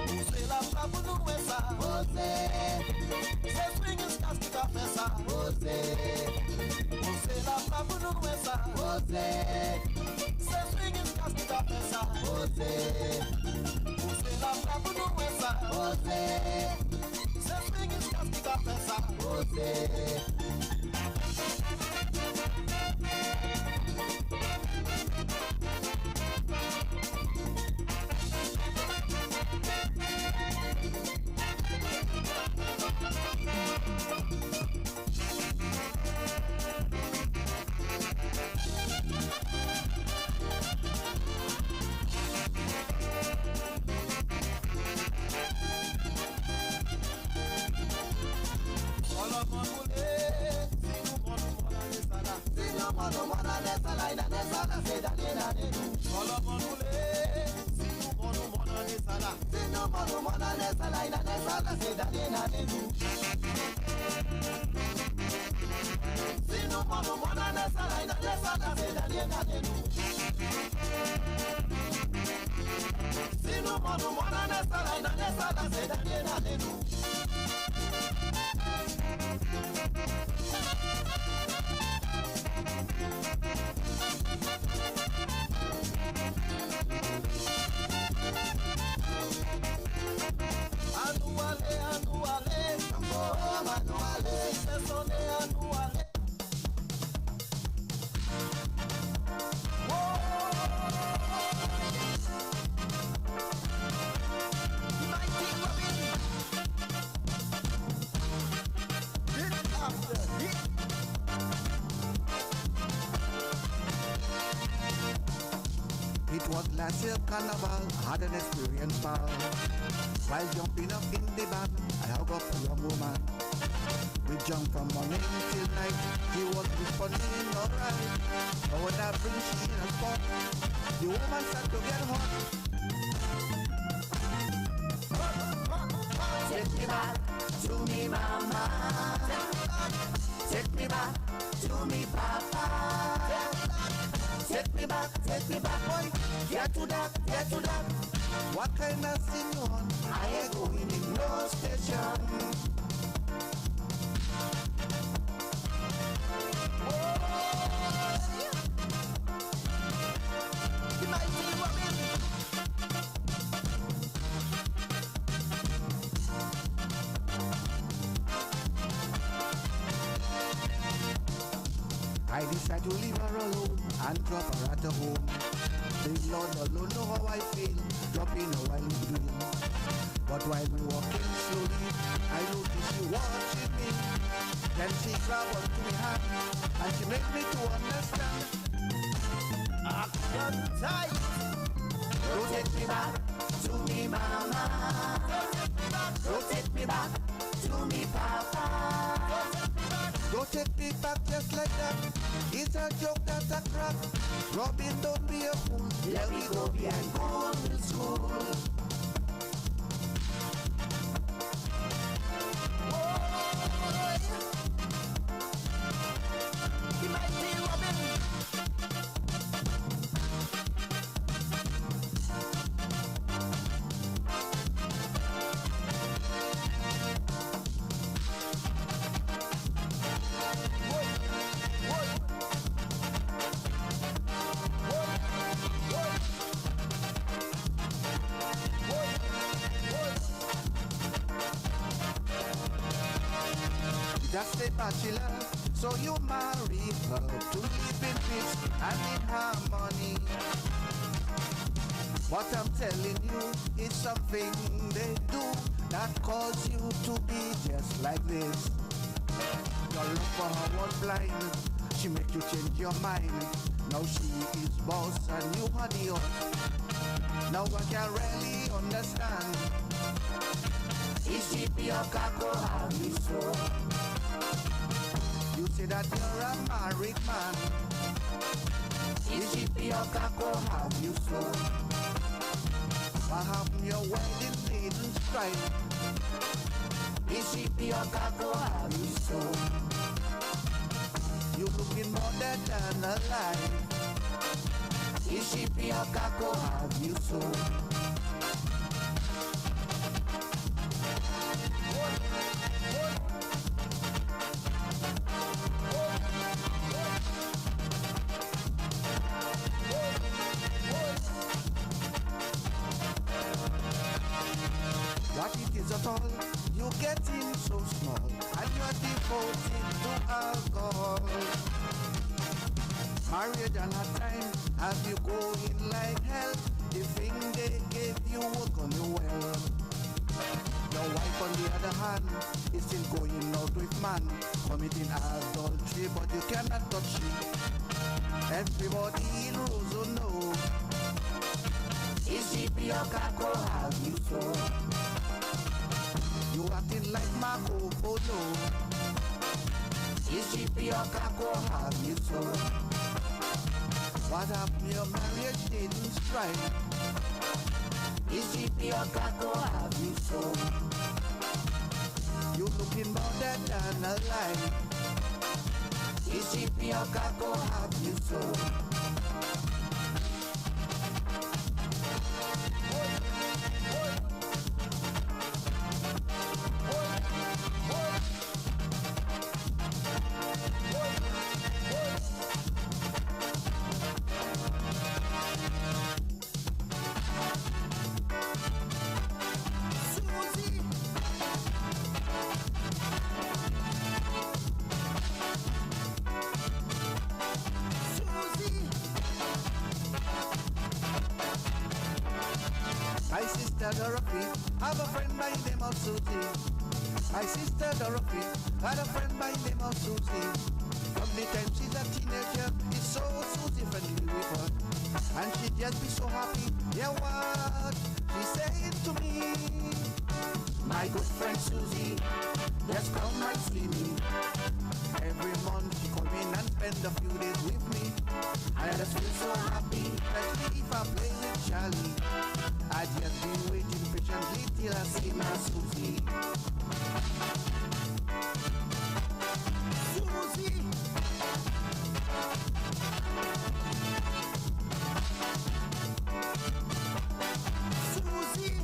Use la flabu nuesa, Jose. Se swinging castica fesa, Jose. Use la flabu nuesa, Jose. Se swinging castica fesa, Jose. Use la flabu nuesa, Jose. Se swinging castica fesa, Jose. Last year carnival, had an experience pal. While jumping up in the band, I hug up a young woman. We jumped from morning till night. She was responding alright. But when I bring she in a spot, the woman started to get hot. Take me back to me mama. Take me back to me papa. Take me back, boy. Get to that. What kind of thing you want? I ain't going in no station. You might be woman. I decided to leave her alone and drop her at home. The Lord alone know how I feel, dropping her while we dream. But while we walking slowly, I noticed she watching me. Then she grabbed onto my hand and she made me to understand. Action tight. Rotate me back to me mama. Rotate me back to me papa. Rotate me back just like that. It's a joke, that's a crack. Robin, don't be a fool. Let me go behind golden school. He might be Robin. Just a bachelor, so you marry her to live in peace and in harmony. What I'm telling you is something they do that cause you to be just like this. Your love for her was blind, she make you change your mind. Now she is boss and you are the host. Now I can really understand. Is she be a kako, how you so? You say that you're a married man. Is she be a kako, how you so? What happened your wedding didn't strike? Is she be a kako, how you so? You looking more dead than alive. Is she be a kako, how you so? it is at all. You getting so small, and you're devoted to alcohol. Married and a time, have you going like hell? The thing they gave you was gonna well. Your wife on the other hand is still going out with man, committing adultery, but you cannot touch it. Everybody knows, oh no. Is she pure caco, have you so? You acting like Marco Polo. Is she pure caco, have you so? What happened, your marriage didn't strike? Is she pure caco, have you so? You looking more dead than alive. Is she pure caco, have you so? Have a friend by the name of Susie. My sister Dorothy had a friend by the name of Susie. From the time she's a teenager, it's so Susie friendly with her. And she just be so happy, yeah what she said to me. My good friend Susie, just come and see me. Every month she come in and spend a few days with me. I just feel so happy, especially if I play with Charlie. I just been waiting patiently till I see my Susie. Susie! Susie!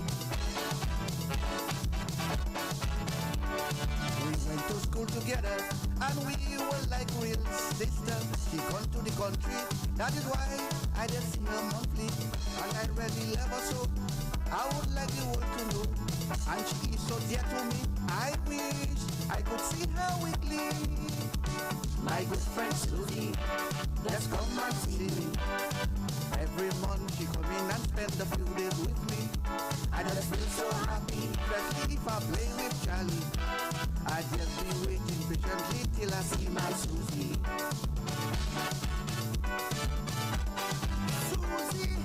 We went to school together and we were like real sisters. She gone to the country, that is why I just see her monthly. And I really love her so, I would like the world to know. And she is so dear to me, I wish I could see her weekly. My good friend Susie, just come and see me. Every month she come in and spend a few days with me. I just feel so happy, especially if I play with Charlie. I just be waiting patiently till I see my Susie. Susie!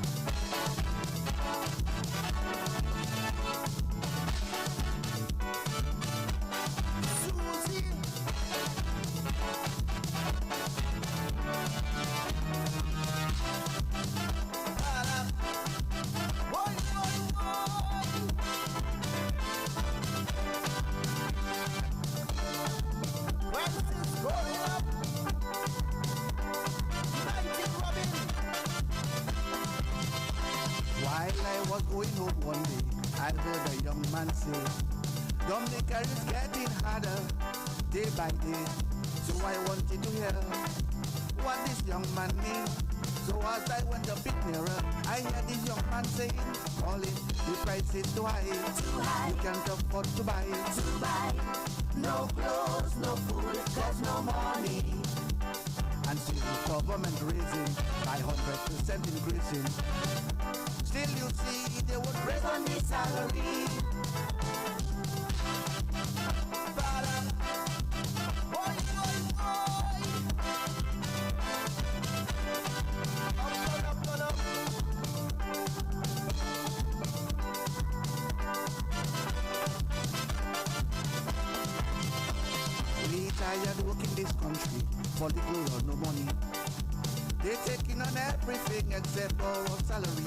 Susie! Going home one day, I heard a young man say, Dominica is getting harder day by day. So I wanted to hear what this young man means. So as I went a bit nearer, I heard this young man saying, Colin, the price is too high. Too high. You can't afford to buy. To buy. No clothes, no food, there's no money. And still the government raising by 100% increasing. Still you see they would raise on the salary. Boy, boy, boy. Up. We tired working this country for little or no money. They're taking on everything except our salary.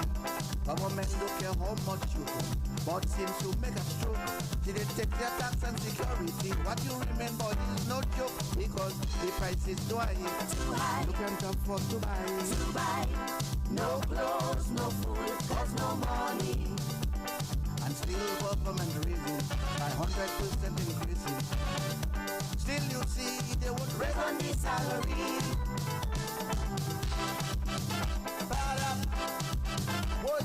Government don't care how much you owe, but seems to make a stroke. Did they take their tax and security? What you remember is no joke, because the price is too high. Too high. You can't afford to buy. To buy. No clothes, no food, there's no money. And still government raising by 100% increasing. Still you see they would raise on the salary. Boy.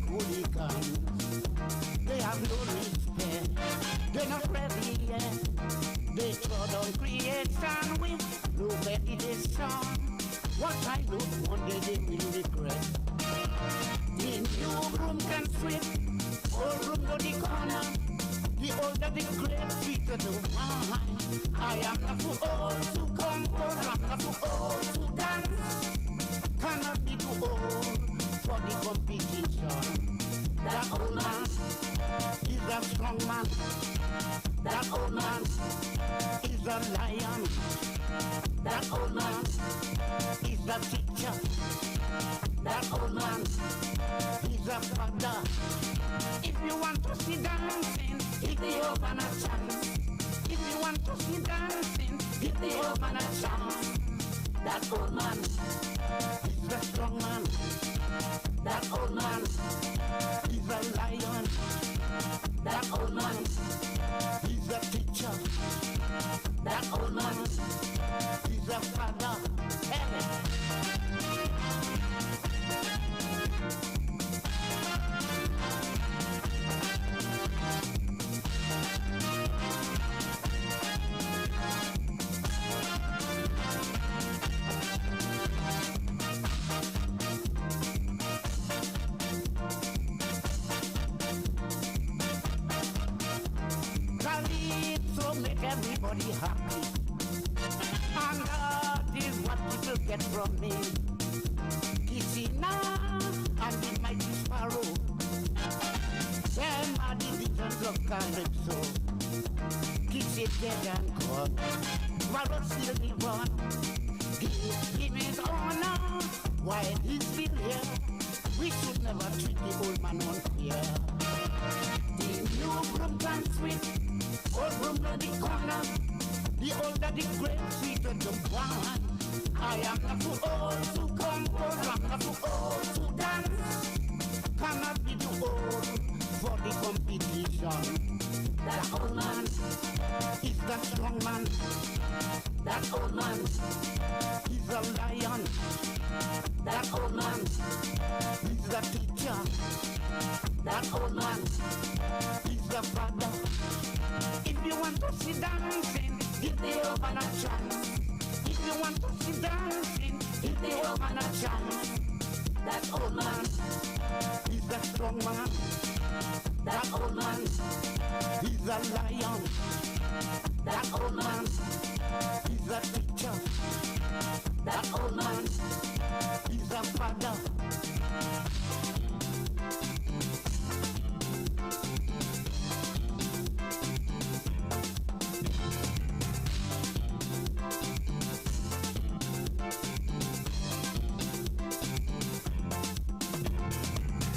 like hooligans. They have no respect. They're not ready yet. They trod on creation with no meditation. What I do one day they will regret. The new room can sweep, old room to the corner. The older the great sweeter the wine. I am not too old to compose, I'm not too old to dance. Cannot be too old for the competition. That old man is a strong man. That old man is a lion. That old man is a teacher. That old man is a father. If you want to see dancing, give the old man a chance. If you want to see dancing, give the old man a chance. That old man is a strong man. That old man is a lion. That old man is a teacher. That old man is a father. Hey. Calypso make everybody happy, and that is what people get from me. Kissina and the mighty sparrow, them are the visions of Calypso. Kiss it dead and gone, sparrow still live on. Give him his honor while he's still here. We should never treat the old man unfair. The new room can sweep, old room to the corner. The older the great sweeter the wine. I am not too old to compose, I'm not too old to dance. Cannot be too old for the competition. That old man is the strong man. That old man is a lion. That old man is the teacher. That old man is the father. If you want to see dancing, give the old man a chance. If you want to see dancing, give the old man a chance. That old man is the strong man. That old man is a lion. That old man is a teacher. That old man is a father.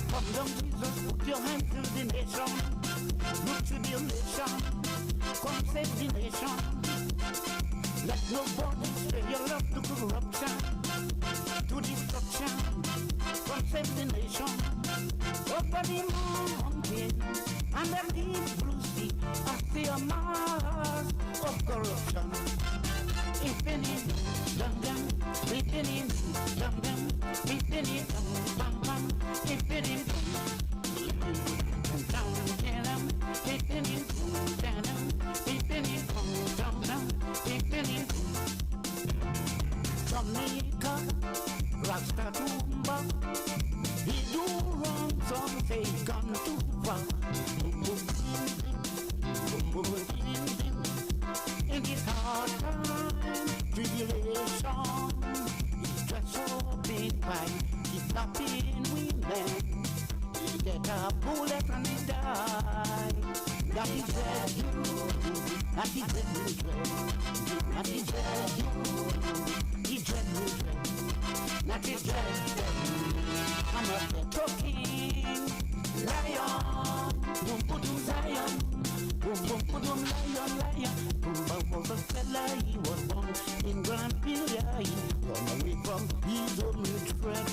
Come down, Jesus, put your hand to the nation. Look to the nation. Come save the nation. Let nobody spread your love to corruption, to destruction. Come save the nation. Over the mountain and the deep blue sea, I see a mass of corruption. Infinite, dum dum, infinite, dum dum, infinite, dum dum, infinite, dum dum, infinite, dum dum, infinite, dum dum, infinite. Jamaica, Rasta Tumba, he do wrong, some say gone too far. In this hard time, tribulation, distress so big by kidnapping women. He get a bullet and he die. That is where you, that is where you dread. That is where you, he dread, you dread. That is where I'm a talking lion. Boom, boom, Zion. Boom, boom, boom, lion, lion. Boom, was a fella, he was born in Grand Pilia. He run away from his own threat.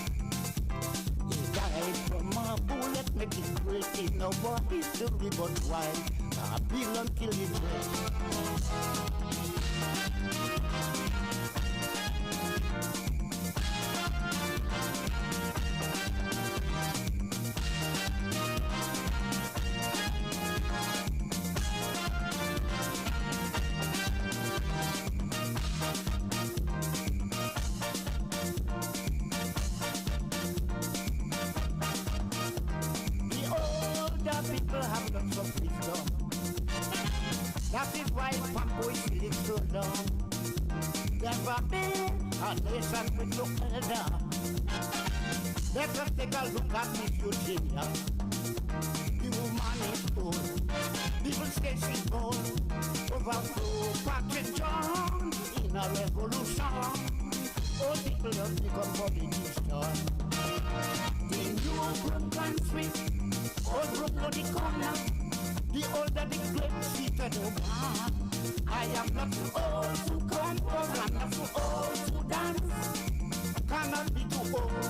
He died from a bullet, make it great in our history, but why? Babylon kill his dread. is why some boys feel so long. Never been a nation with no elder. Let us take a look at Miss Virginia. The woman is old. People say she's bold. Overthrow Patrick John in a revolution. All people just become body destroy. The new Brooklyn Street, old Brooklyn the corner. The older the great seated one. I am not too old to compose, I'm not too old to dance. Cannot be too old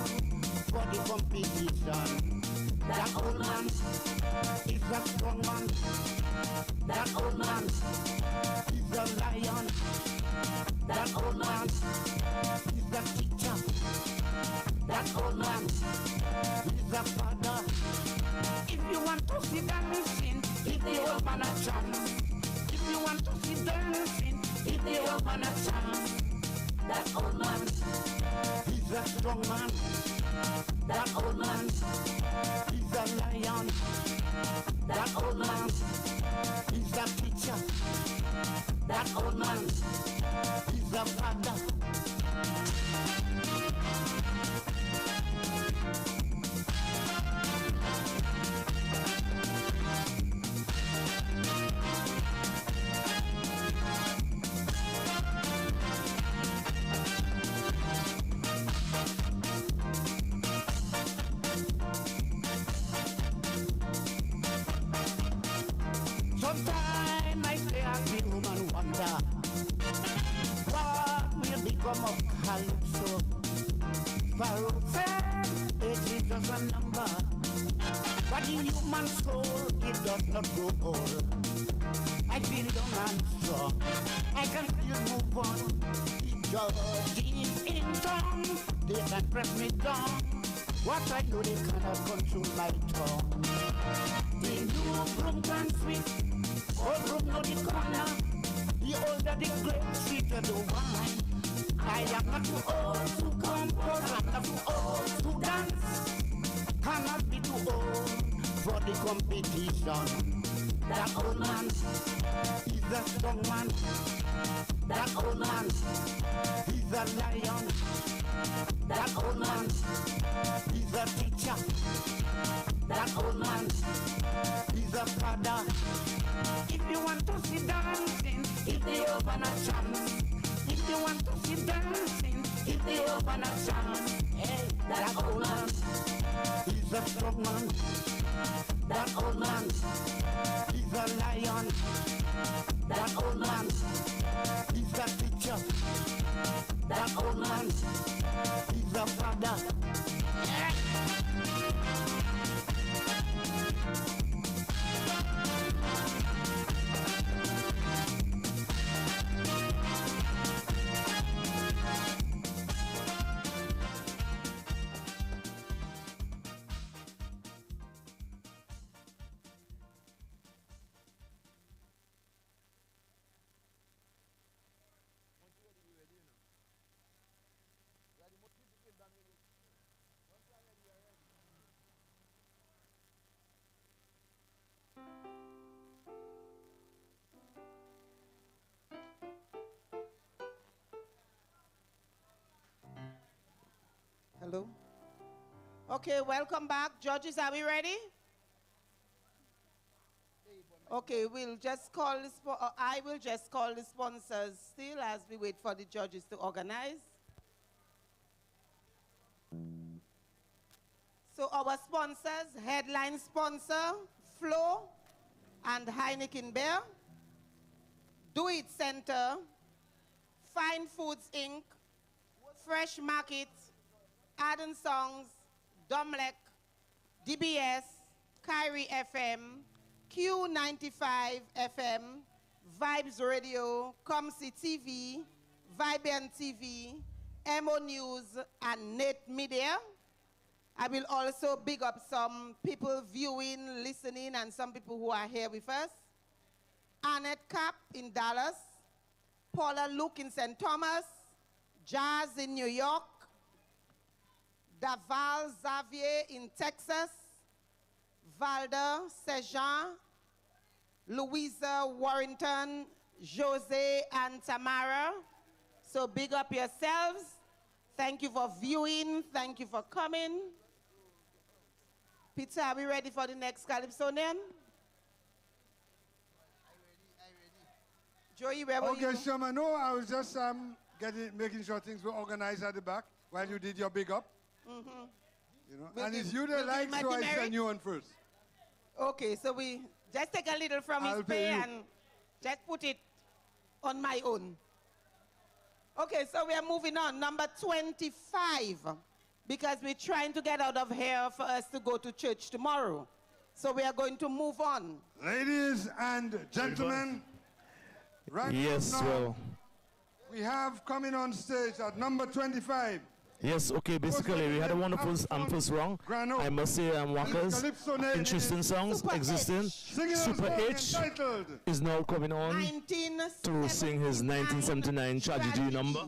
for the competition. That old man is a strong man. That old man is a lion. That old man is a teacher. That old man is a father. If you want to see dancing, give the old man a chance. If you want to see dancing, give the old man a chance. That old man is a strong man. That old man is a lion. That old man is a teacher. That old man is a father. Sometimes I stay at the room and wonder what will become of Calypso. Pharaoh said age is just a number, but the human soul, it does not grow old. I feel young and strong, I can still move on. The judges in town, they can press me down. What I know they cannot control my tongue. The new Brooklyn Street, old room no the corner. The older the great seated the wine. I am not too old to compose, I'm not too old to dance. Cannot be too old for the competition. That old man is a strong man. That old man is a lion. That old man is a teacher. That old man is a father. If you want to see dancing, if they open a chance. If you want to see dancing, if they open a chance. Hey, that old man is a strong man. That old man is a lion. That old man is a teacher. That old man is a father. Hello. Okay, welcome back. Judges, are we ready? Okay, we'll just call I will just call the sponsors still as we wait for the judges to organize. So our sponsors, headline sponsor, Flo and Heineken Beer, Do It Center, Fine Foods Inc., Fresh Market, Arden Songs, Domlek, DBS, Kyrie FM, Q95 FM, Vibes Radio, Comsi TV, Vibrant TV, MO News, and Net Media. I will also big up some people viewing, listening, and some people who are here with us. Annette Cap in Dallas, Paula Luke in St. Thomas, Jazz in New York, Daval Xavier in Texas, Valda Sejan, Louisa Warrington Jose and Tamara. So big up yourselves. Thank you for viewing. Thank you for coming. Peter, are we ready for the next Calypsonian? Joey, where were you? Okay, Shama, no, I was just making sure things were organized at the back while you did your big up. Mm-hmm. You know, and it's you that likes, so I send you on first. Okay, so we just take a little from his pay and just put it on my own. Okay, so we are moving on. Number 25, because we're trying to get out of here for us to go to church tomorrow. So we are going to move on. Ladies and gentlemen, right now, we have coming on stage at number 25. Yes, okay, basically we had a wonderful first round. I must say Walker's interesting songs existing. Super H is now coming on to sing his 1979 tragedy number.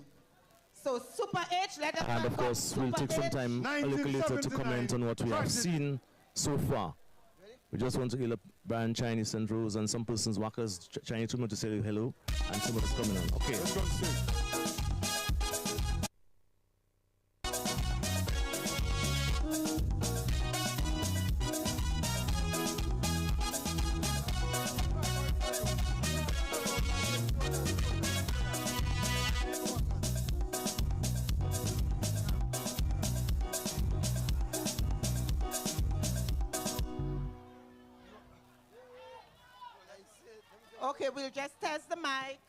So Super H, let us and of course we'll take some time a little later to comment on what we have seen so far. We just want to give up Brian Chinese St. Rose and some persons Walker's Chinese to say hello and somebody's coming on. Okay. Let's go sing. Okay, we'll just test the mic.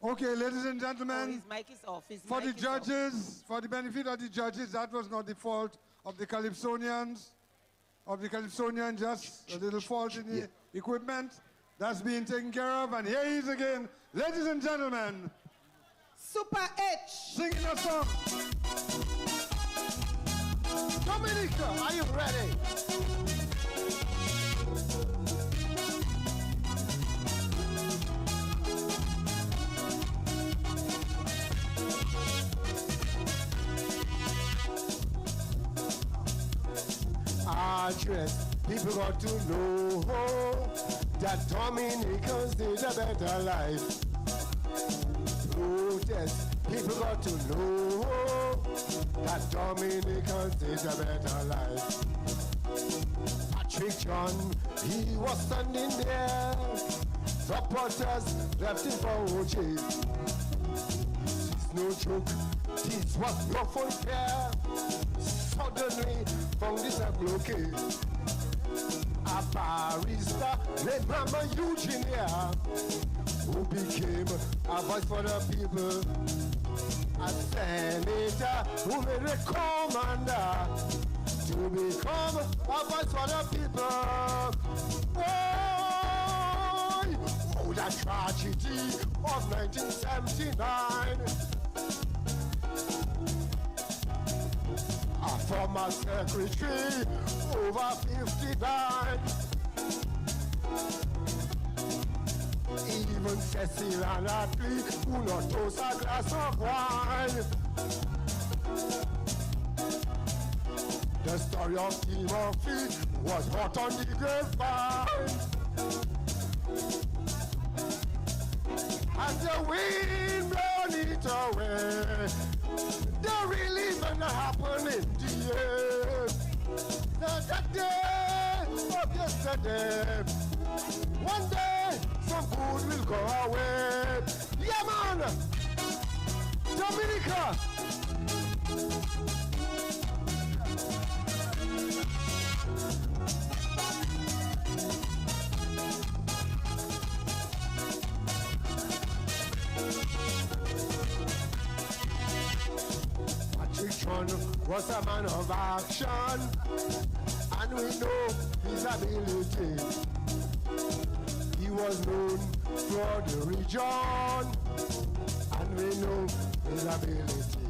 Okay, ladies and gentlemen, his mic is off. For the judges, for the benefit of the judges, that was not the fault of the Calypsonians. Just a little fault in the equipment. That's being taken care of. And here he is again, ladies and gentlemen. Super H. Singing a song. Dominica, are you ready? Address, people got to know that Dominicans need a better life. Protest, people got to know that Dominicans need a better life. Patrick John, he was standing there. Supporters left him for OJ. It's no joke, this was no fair. Suddenly, found this a blockade. A barrister named Mama Eugenia, who became a voice for the people. A senator who made a commander to become a voice for the people. Oh, that tragedy of 1979. A former secretary, over 59. Even Cecil and Nati, who not toast a glass of wine. The story of Timothy was hot on the grapevine. And the wind blown it away. The relief and happen in the air. That day of yesterday. One day, some good will go away. Yeah, man! Dominica! Was a man of action, and we know his ability. He was known for the region, and we know his ability.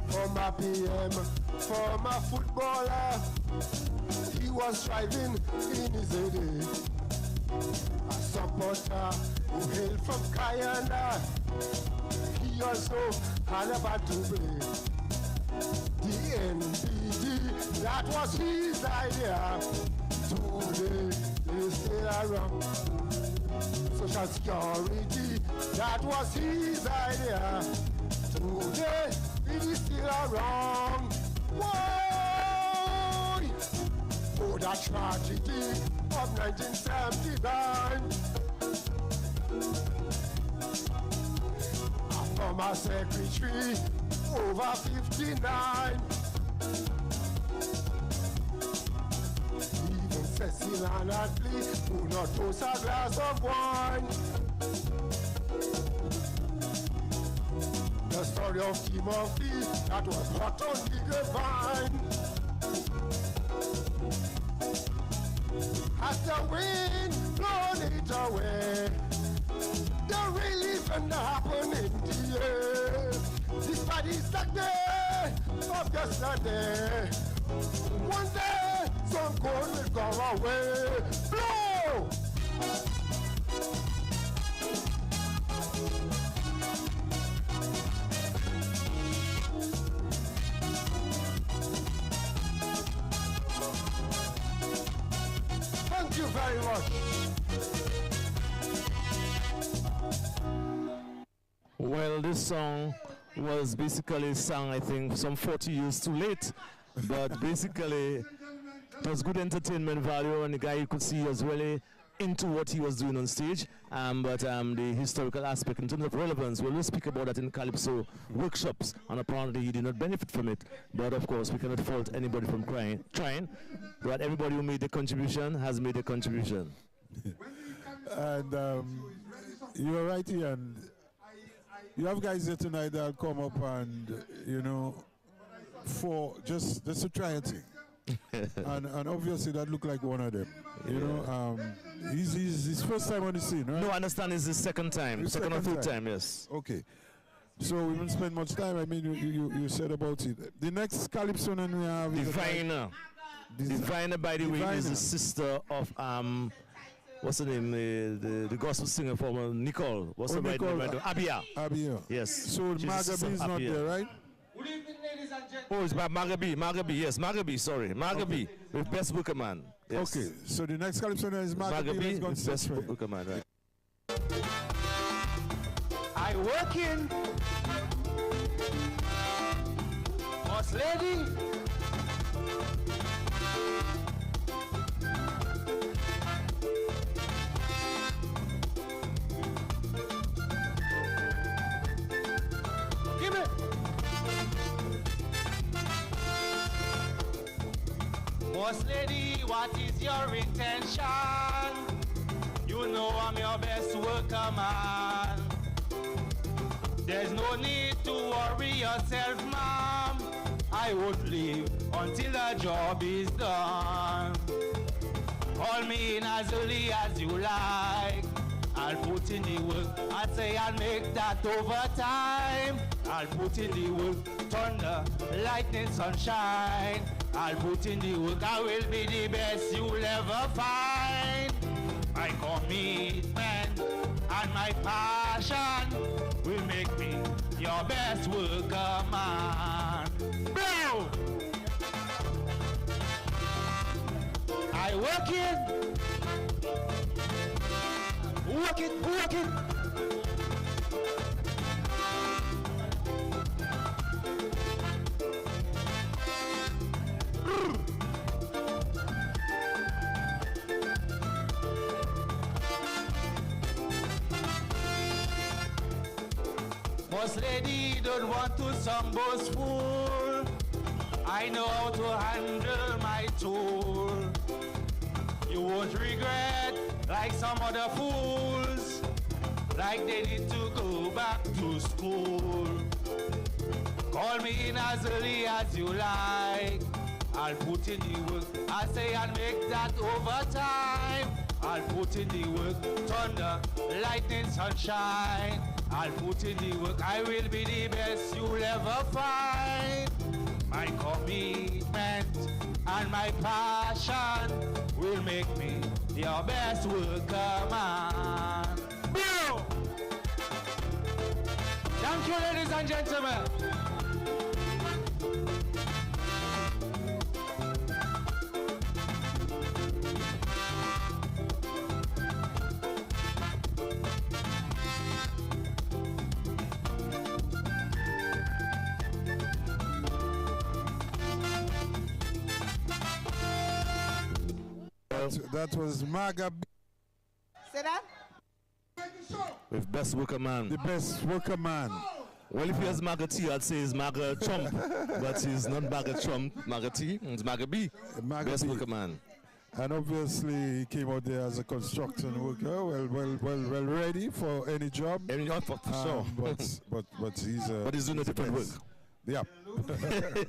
Former PM, former footballer, he was striving in his heyday. A supporter who hailed from Guyana, he also had a part to play. The NPD, that was his idea. Today, they still around. social security, that was his idea. Today, it is still around. Why? Oh, that tragedy of 1979. From a secretary over 59. Even Cecil and Atlee do not toast a glass of wine. The story of Timothy that was hot on the grapevine. Has the wind blown it away? The relief and happen in the air. This body's like day of yesterday. One day, some cold will come away. Blow! Thank you very much. Well, this song was basically sung, I think, some 40 years too late. But basically, it was good entertainment value, and the guy you could see was really into what he was doing on stage. But the historical aspect in terms of relevance, we'll speak about that in Calypso workshops, and apparently he did not benefit from it. But of course, we cannot fault anybody from trying. But everybody who made the contribution has made a contribution. And you are right here, and you have guys here tonight that'll come up and, you know, for just to try a thing. and obviously that looked like one of them. You know, he's his first time on the scene, right? No, I understand it's his second time. Second or third time, yes. Okay. So we won't spend much time. I mean, you said about it. The next Calypso we have is Divina. Divina, by the way, is the sister of what's her name? The gospel singer from Nicole. What's her right name? Abia. Abia. Yes. So Magabi is not there, right? Good evening, ladies and gentlemen. Oh, it's by Magabi. Magabi, yes. Magabi, sorry. Magabi, with Best Booker Man. Yes. Okay, so the next Calypso is Magabi with Best Booker Man, right. I work in Boss Lady. Give me. Boss Lady, what is your intention? You know I'm your best worker, man. There's no need to worry yourself, ma'am. I won't leave until the job is done. Call me in as early as you like. I'll put in the work. I say I'll make that overtime. I'll put in the work. Thunder, lightning, sunshine. I'll put in the work. I will be the best you'll ever find. My commitment and my passion will make me your best worker, man. Bro! I work it. Work it, work it. Boss Lady don't want to sound boastful. I know how to handle my tool. You won't regret like some other fools, like they need to go back to school. Call me in as early as you like. I'll put in the work. I say I'll make that overtime. I'll put in the work. Thunder, lightning, sunshine. I'll put in the work. I will be the best you'll ever find. My commitment and my passion will make me your best worker, man. Bro! Thank you, ladies and gentlemen. That was Magabi. Say that? With Best Worker Man. The Best Worker Man. Well, if he has Maga T, I'd say he's Maga Trump. But he's not Maga Trump, Maga T. It's Magabi. Best Worker Man. And obviously, he came out there as a construction worker, well ready for any job. Any job, for sure. But he's doing a different work. Yeah.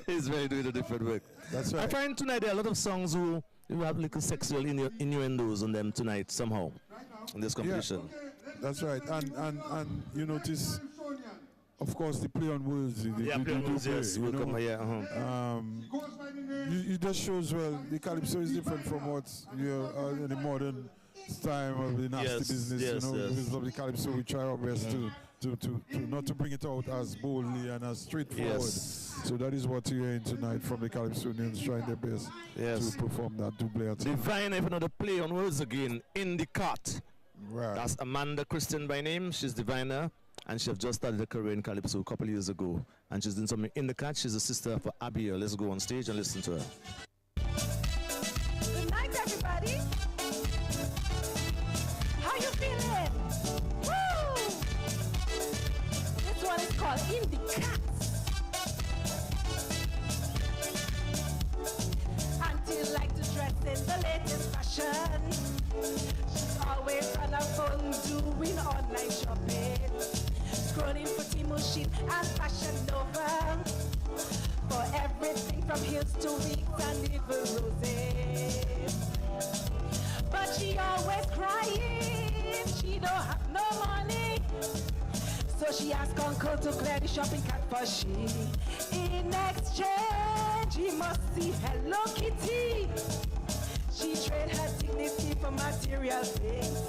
He's very doing a different work. That's right. I find tonight there are a lot of songs who have little sexual innuendos on them tonight somehow in this competition. Yeah, that's right. And you notice, of course, the play on words. Play on words, yes. It just shows, well, the Calypso is different from what in the modern time of the nasty business. Because of the Calypso, we try our best to not to bring it out as boldly and as straightforward. So that is what you're hearing tonight from the Calypsonians, trying their best to perform that double. Divina, if another play on words again, in the cart. Right. That's Amanda Christian by name. She's Divina, and she have just started a career in Calypso a couple of years ago. And she's doing something in the cart. She's a sister for Abiel. Let's go on stage and listen to her. Good night, everybody. How you feeling? Woo! This one is called In the Cat. Auntie like to dress in the latest fashion. She's always on her phone doing online shopping, scrolling for Timoshin and Fashion Nova for everything from heels to wigs and even roses. But she always crying, she don't have no money. So she asked Uncle to clear the shopping cart for she. In exchange, he must see Hello Kitty. She trade her dignity for material things.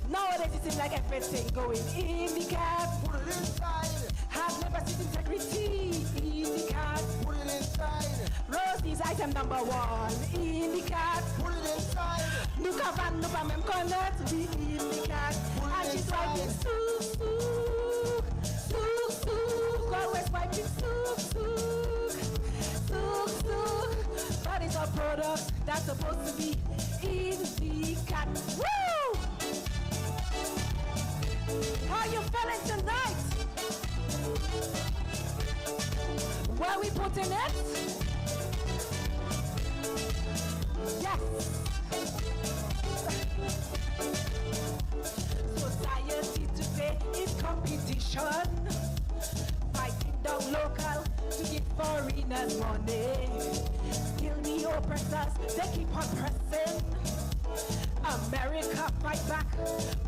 Nowadays it seems like everything going in the cat. Put it inside. Have never seen integrity in the cat. Put it inside. Rosie's item number 1 in the cat. Put it inside. Nuka van Nuka mem connect be in the cat. And she's wiping soup, soup, soup, soup. Always wiping soup, soup, soup, soup. That is a product that's supposed to be in the cat. Woo! How you feeling tonight? Where we putting it? Yes. Society today is competition. Fighting down local to give foreigners money. Kill the oppressors, they keep on pressing. America fight back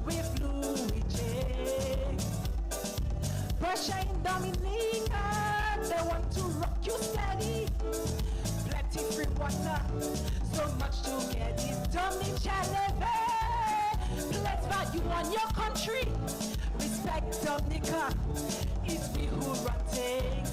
with Luigi. Russia in Dominica, they want to rock you steady. Plenty free water, so much to get it. Dominican, let's value on your country. Respect Dominica, it's we who run things.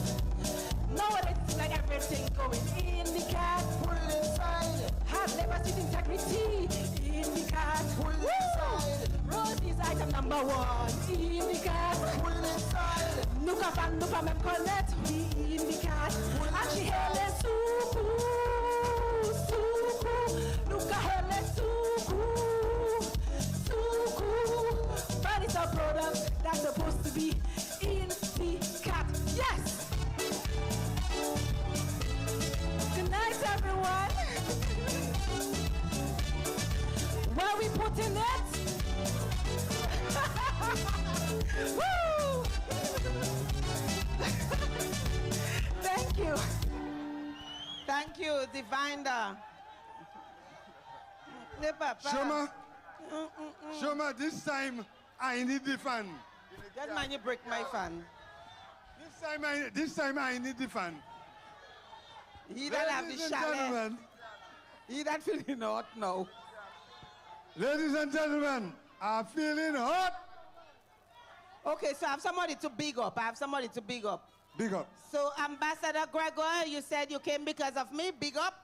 Nowadays it's like everything going in the cat. Put it inside. Have never seen integrity in the cat. Put it inside. Rosie's item number 1 in the cat. Put it inside. Nuka fan Nuka mem connect we in the cat. And she hele suku, suku. Nuka hele suku, suku. But it's a product that's supposed to be in the cat. Yes. Good night, everyone. Where we putting it? Woo! Thank you. Thank you, Divina. Shoma, this time I need the fan. That man, you break my fan. This time I need the fan. He that have the chalet. He that feeling hot now. Ladies and gentlemen, I'm feeling hot. Okay, so I have somebody to big up. Big up. So, Ambassador Gregor, you said you came because of me. Big up.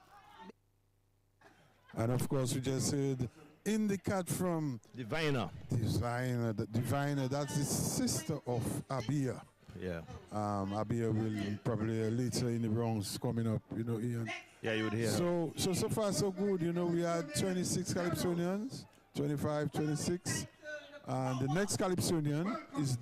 And of course, we just heard In the Cat from Divina. Divina, that's the sister of Abia. Yeah. I'll be probably later in the Bronx coming up, Ian. Yeah, you would hear. So far so good, we had 26 Calypsonians, 25, 26. And the next Calypsonian is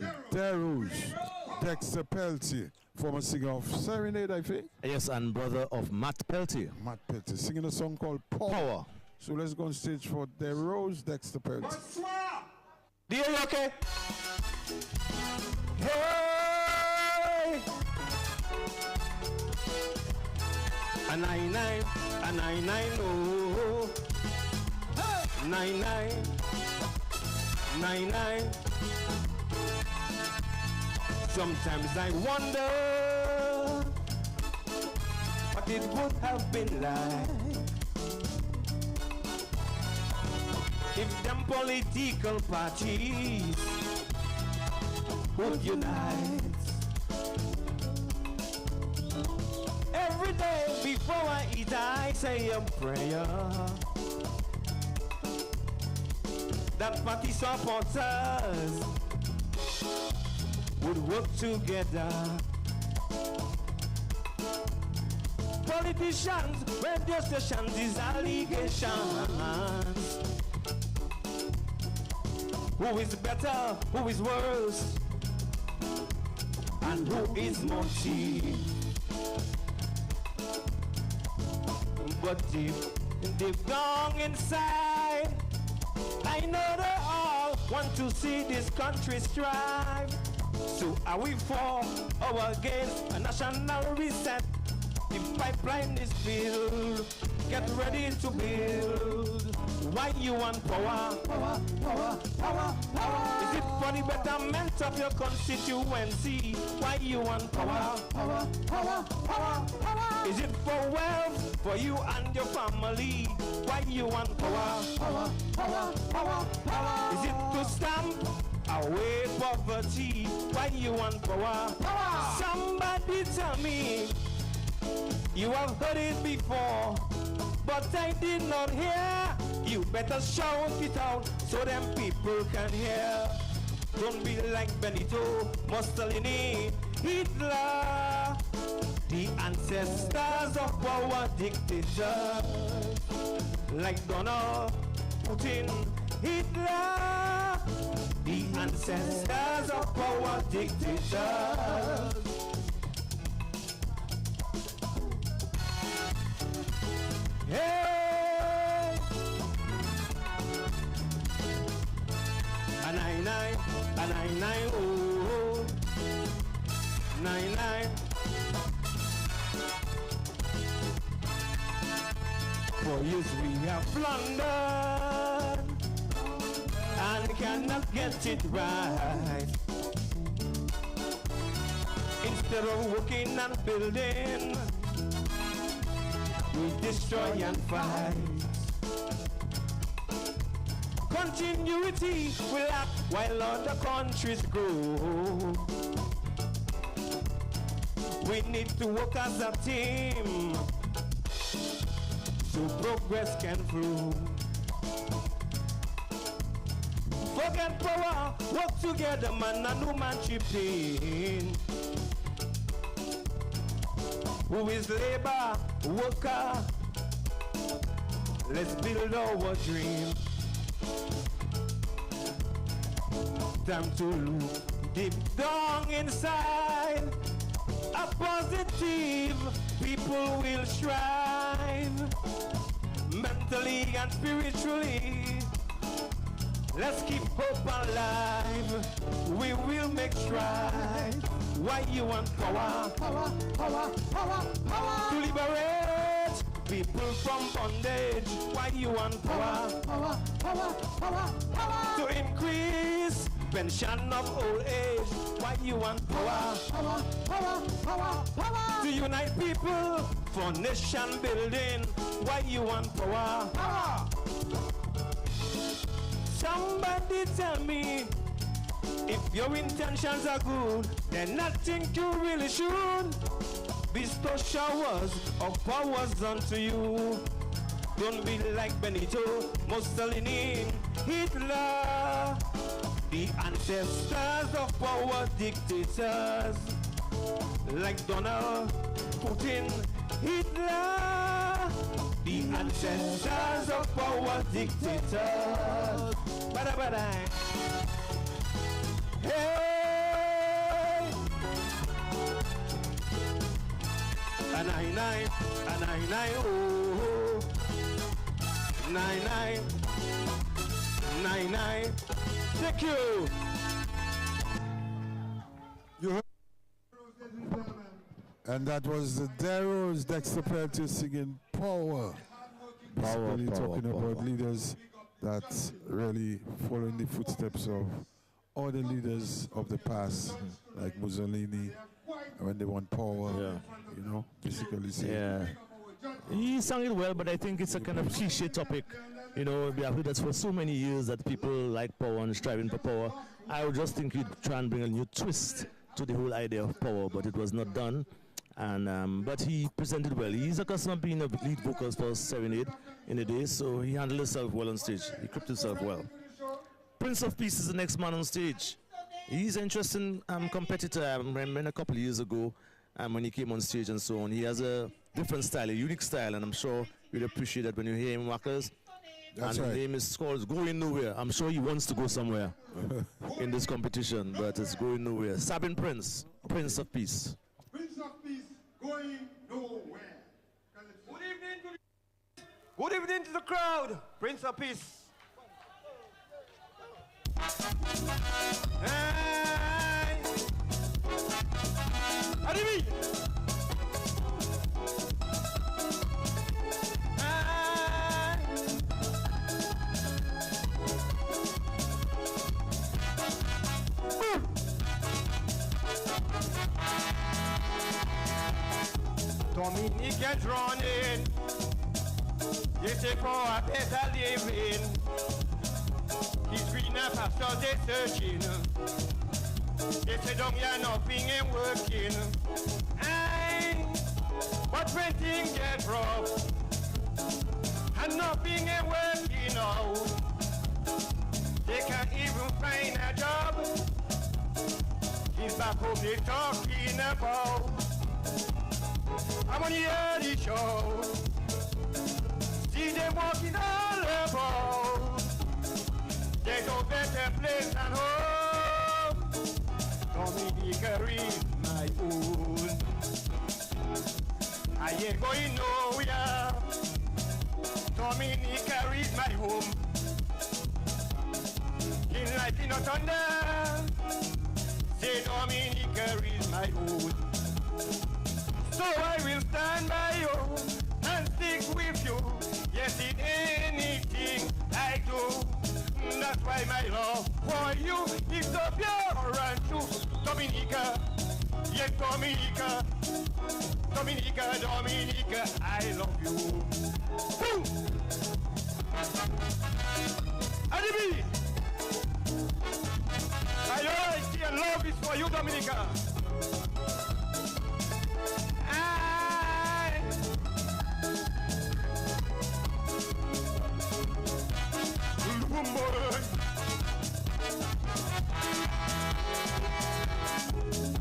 Dexter Pelty, former singer of Serenade, I think. Yes, and brother of Matt Pelty. Matt Pelty, singing a song called Power. So let's go on stage for Dexter Pelty. Do you okay? Hey! A 99, oh. Hey! 99. Sometimes I wonder what it would have been like if them political parties would unite. Every day before I eat, I say a prayer that party supporters would work together. Politicians, radio stations, these allegations. Who is better, who is worse, and who is more cheap? But deep down inside, I know they all want to see this country strive. So are we for or against a national reset? The pipeline is filled, get ready to build. Why you want power? Is it for the betterment of your constituency? Why you want power? Is it for wealth, for you and your family? Why you want power? Is it to stamp away poverty? Why you want power? Somebody tell me. You have heard it before, but I did not hear. You better shout it out so them people can hear. Don't be like Benito, Mussolini, Hitler, the ancestors of power dictators, like Donald, Putin, Hitler, the ancestors of power dictators. Hey! A 99, oh, 99. For years we have plundered and cannot get it right. Instead of working and building, we destroy and fight. Continuity will act while other countries grow. We need to work as a team so progress can flow. Forget power, work together, man, and no man chip in. Who is labor, worker? Let's build our dream. Time to look deep down inside. A positive people will strive. Mentally and spiritually, let's keep hope alive. We will make strides. Why you want power? To liberate people from bondage. Why you want power? To increase pension of old age. Why you want power? To unite people for nation building. Why you want power? Somebody tell me, if your intentions are good, then I think you really should bestow showers of powers unto you. Don't be like Benito, Mussolini, Hitler, The ancestors of power dictators like Donald, Putin, Hitler. The ancestors of power dictators. Bada. Hey! A nine, oh. 99. Thank you. You heard, and that was the Darrow's Dexter Pelty singing Power. Basically talking about leaders that really following the footsteps of all the leaders of the past, like Mussolini, when they want power, you know, basically saying. Yeah. He sang it well, but I think it's a kind of cliche topic. You know, we have heard that for so many years that people like power and striving for power. I would just think you'd try and bring a new twist to the whole idea of power, but it was not done. And but he presented well. He's accustomed to being a lead vocals for Serenade in a day, so he handled himself well on stage. He equipped himself well. Prince of Peace is the next man on stage. He's an interesting competitor. I remember a couple of years ago when he came on stage and so on. He has a different style, a unique style, and I'm sure you'd appreciate that when you hear him, Wackers. That's and right. the name is called Going Nowhere. I'm sure he wants to go somewhere in this competition, but it's going nowhere. Sabin Prince, Prince of Peace. Prince of Peace, going nowhere. Good evening to the crowd. Prince of Peace. Hey! Adibi! Dominicans running, they say for a better living. He's green up after they searching. They say don't ya nothing ain't working. Aye, but when things get rough and nothing ain't working out, they can't even find a job. He's back home they talking about. I'm on the early show. See them walking all about. There's no better place than home. Dominica is my own. I ain't going nowhere. Dominica is my home. In lightning or thunder, say Dominica is my own. So I will stand by you and stick with you. Yes, in anything I do. That's why my love for you is so pure and true. Dominica, yes, Dominica. Dominica, Dominica, I love you. Woo! Adibi! My loyalty and love is for you, Dominica.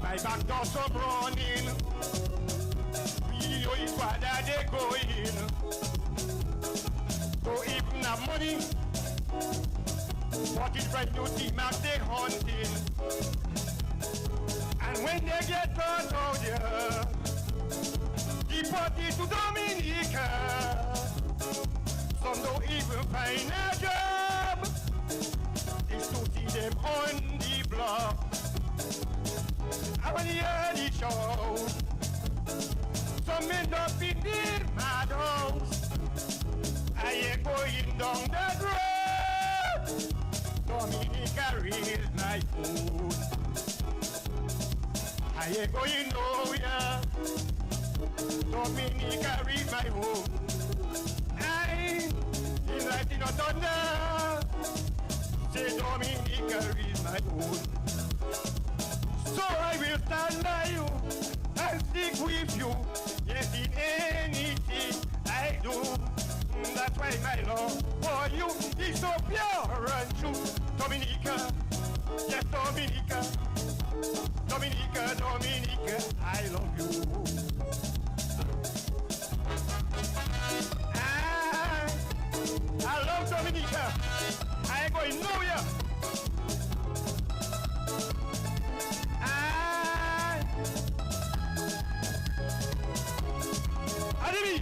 My back door so running. We know it's where they going. So even have money, what is brand new team out they hunting. And when they get caught out there, deported to Dominica. Some don't even find a job. It's to see them on the block. I want to hear the show. Some end up in the madhouse. I ain't going down that road. Dominica is my food. I ain't going nowhere. Dominica is my home. In lightning or thunder, say Dominica is my own. So I will stand by you and stick with you. Yes, in anything I do. That's why my love for you is so pure and true. Dominica, Yes, Dominica. Dominica, Dominica, I love you. I love Dominica. I ain't going nowhere. Adibi.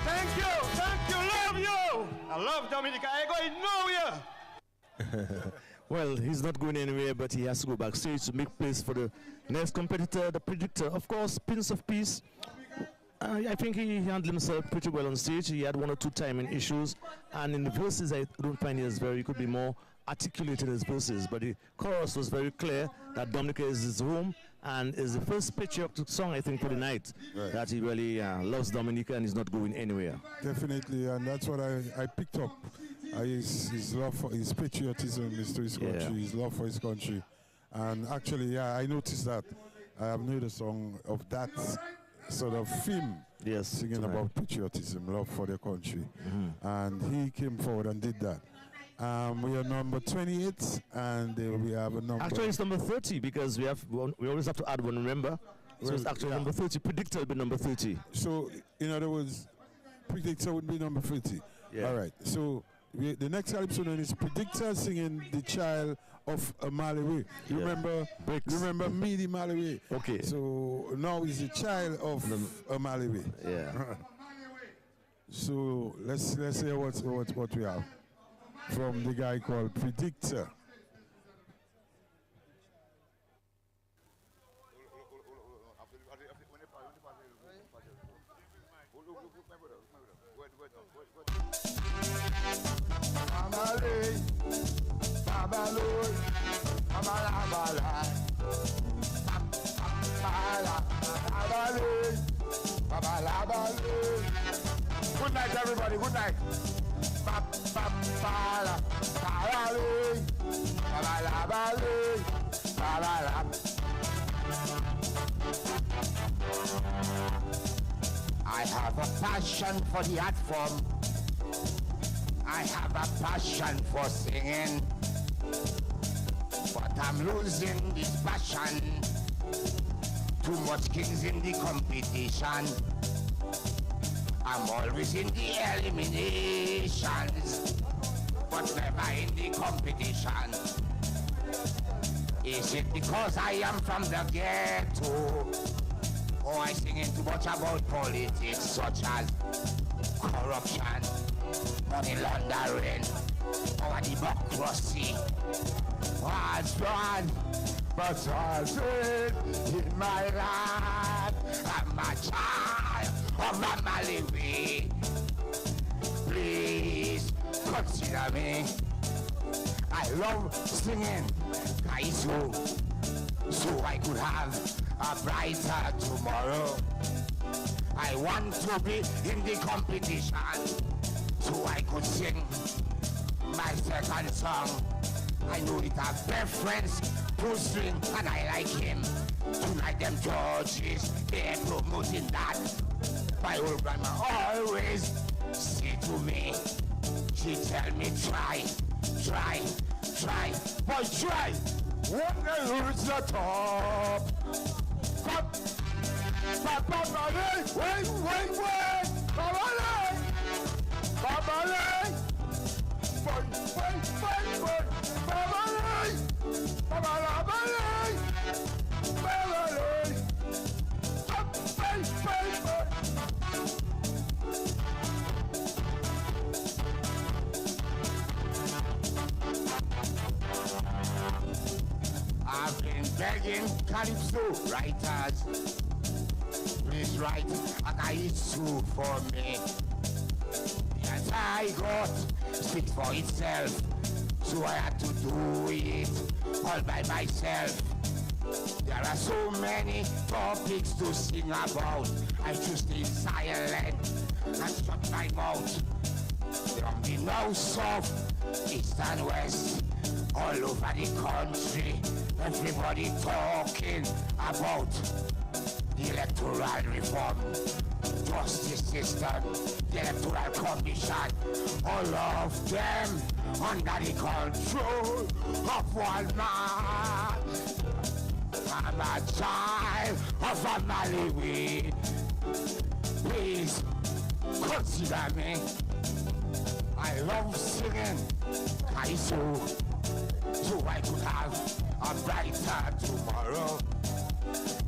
Thank you, love you. I love Dominica. I ain't going nowhere. Well, he's not going anywhere, but he has to go backstage to make place for the next competitor, the Predictor. Of course, Prince of Peace. I think he handled himself pretty well on stage. He had one or two timing issues, and in the verses, I don't find he could be more articulated in his verses. But the chorus was very clear that Dominica is his home and is the first patriotic song, I think, for the night. Right. That he really loves Dominica and he's not going anywhere. Definitely, and that's what I picked up. His love for his patriotism is to his country, his love for his country. And actually, I noticed that I have heard a song of that sort of theme, singing about patriotism, love for the country. And he came forward and did that. We are number 28, and we have a number. Actually, it's number 30 because we always have to add one, remember? So it's actually number 30. Predictor will be number 30. So, in other words, Predictor would be number 30. All right. So, the next Calypso is Predictor singing The Child of a Malawi. You remember me, the Malawi? Okay. So now he's the child of a Malawi. Yeah. So let's hear what we have from the guy called Predictor. Good night, everybody. Good night. I have a passion for the art form. I have a passion for singing, but I'm losing this passion. Too much kings in the competition. I'm always in the eliminations, but never in the competition. Is it because I am from the ghetto? Or I sing too much about politics such as corruption, money laundering, or democracy? What's wrong? But all's good in my life. I'm a child of a Malawi. Please consider me. I love singing Kaizu, so I could have a brighter tomorrow. I want to be in the competition, so I could sing my second song. I know it have best friends, Puss, and I like him. Tonight them judges, they're promoting that. My old grandma always say to me, she tell me try, boy try. When they reach the top, come, wait, I've been begging Calypso writers, please write a Kaizu for me. Yes, I got speaks for itself, so I had to do it all by myself. There are so many topics to sing about. I choose to stay silent and shut my mouth. From the north, south, east and west, all over the country, everybody talking about the electoral reform, justice system, the electoral commission, all of them under the control of one man. I'm a child of a Malawi. Please consider me. I love singing Kaiso, so I could have a brighter tomorrow.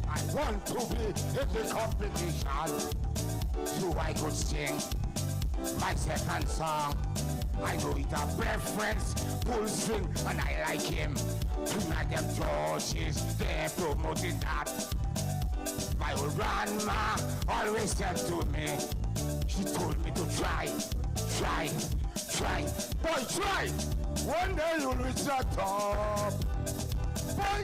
I want to be in the competition, so I could sing my second song. I know it's a preference, full swing, and I like him. Two of them Georges, they promoted that. My old grandma always said to me, she told me to try. Boy, try! One day you'll reach the top. Boy!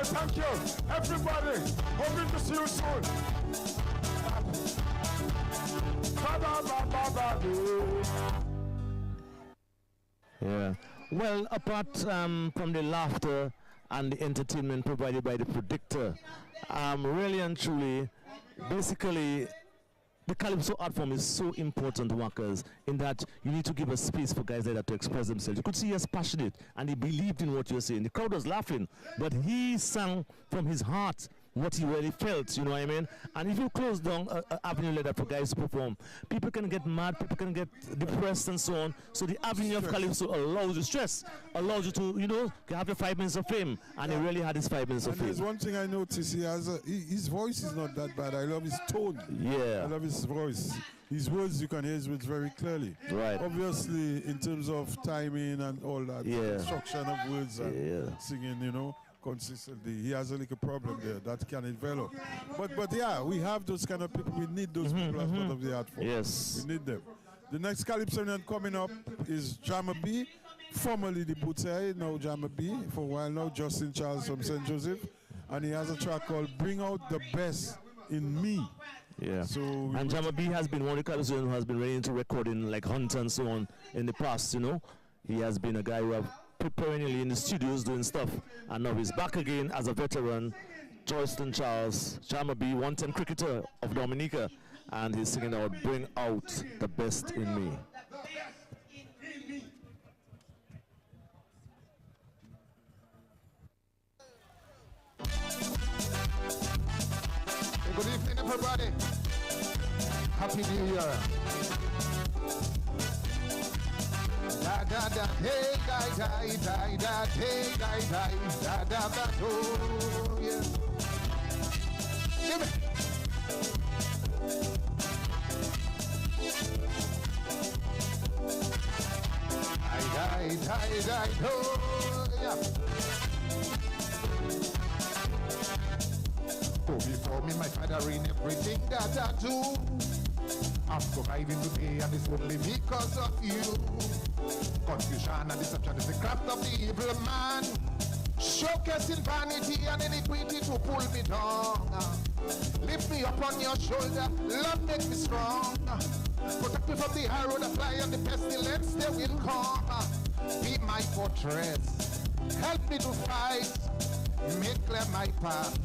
Thank you, everybody. Hoping to see you soon. Yeah. Well, apart from the laughter and the entertainment provided by the Predictor, really and truly, basically, the Calypso art form is so important, workers, in that you need to give a space for guys like that to express themselves. You could see he was passionate and he believed in what you were saying. The crowd was laughing, but he sang from his heart what he really felt, you know what I mean? And if you close down an avenue like that for guys to perform, people can get mad, people can get depressed and so on. So the avenue of Calypso allows you stress, allows you to, you know, have your 5 minutes of fame. And he really had his 5 minutes of fame. There's one thing I noticed, his voice is not that bad. I love his tone. Yeah. I love his voice. His words, you can hear his words very clearly. Right. Obviously, in terms of timing and all that, construction of words and singing, you know, consistently, he has a little problem there that can develop. But yeah, we have those kind of people. We need those people as part of the art form. Yes. We need them. The next Calypso coming up is Jamama B, formerly the Bouteille, now Jamama B, for a while now, Justin Charles from St. Joseph. And he has a track called Bring Out the Best in Me. Yeah. So and Jamama B has been one of the Calypso who has been ready to recording like Hunter and so on in the past, you know. He has been a guy who have perennially in the studios doing stuff, and now he's back again as a veteran. Justin Charles, Jamama B, one-time cricketer of Dominica, and he's singing out Bring Out the Best in Me. Hey, good evening, everybody. Happy New Year. Da da da, hey da da da da, hey da da da da da, oh yeah. Give me. Die, oh yeah. Go before me, my father, in everything that I do. I'm surviving today, and it's only because of you. Confusion and deception is the craft of the evil man, showcasing vanity and iniquity to pull me down. Lift me up on your shoulder, love make me strong. Protect me from the arrow, the fly, and the pestilence they will come. Be my fortress, help me to fight, make clear my path,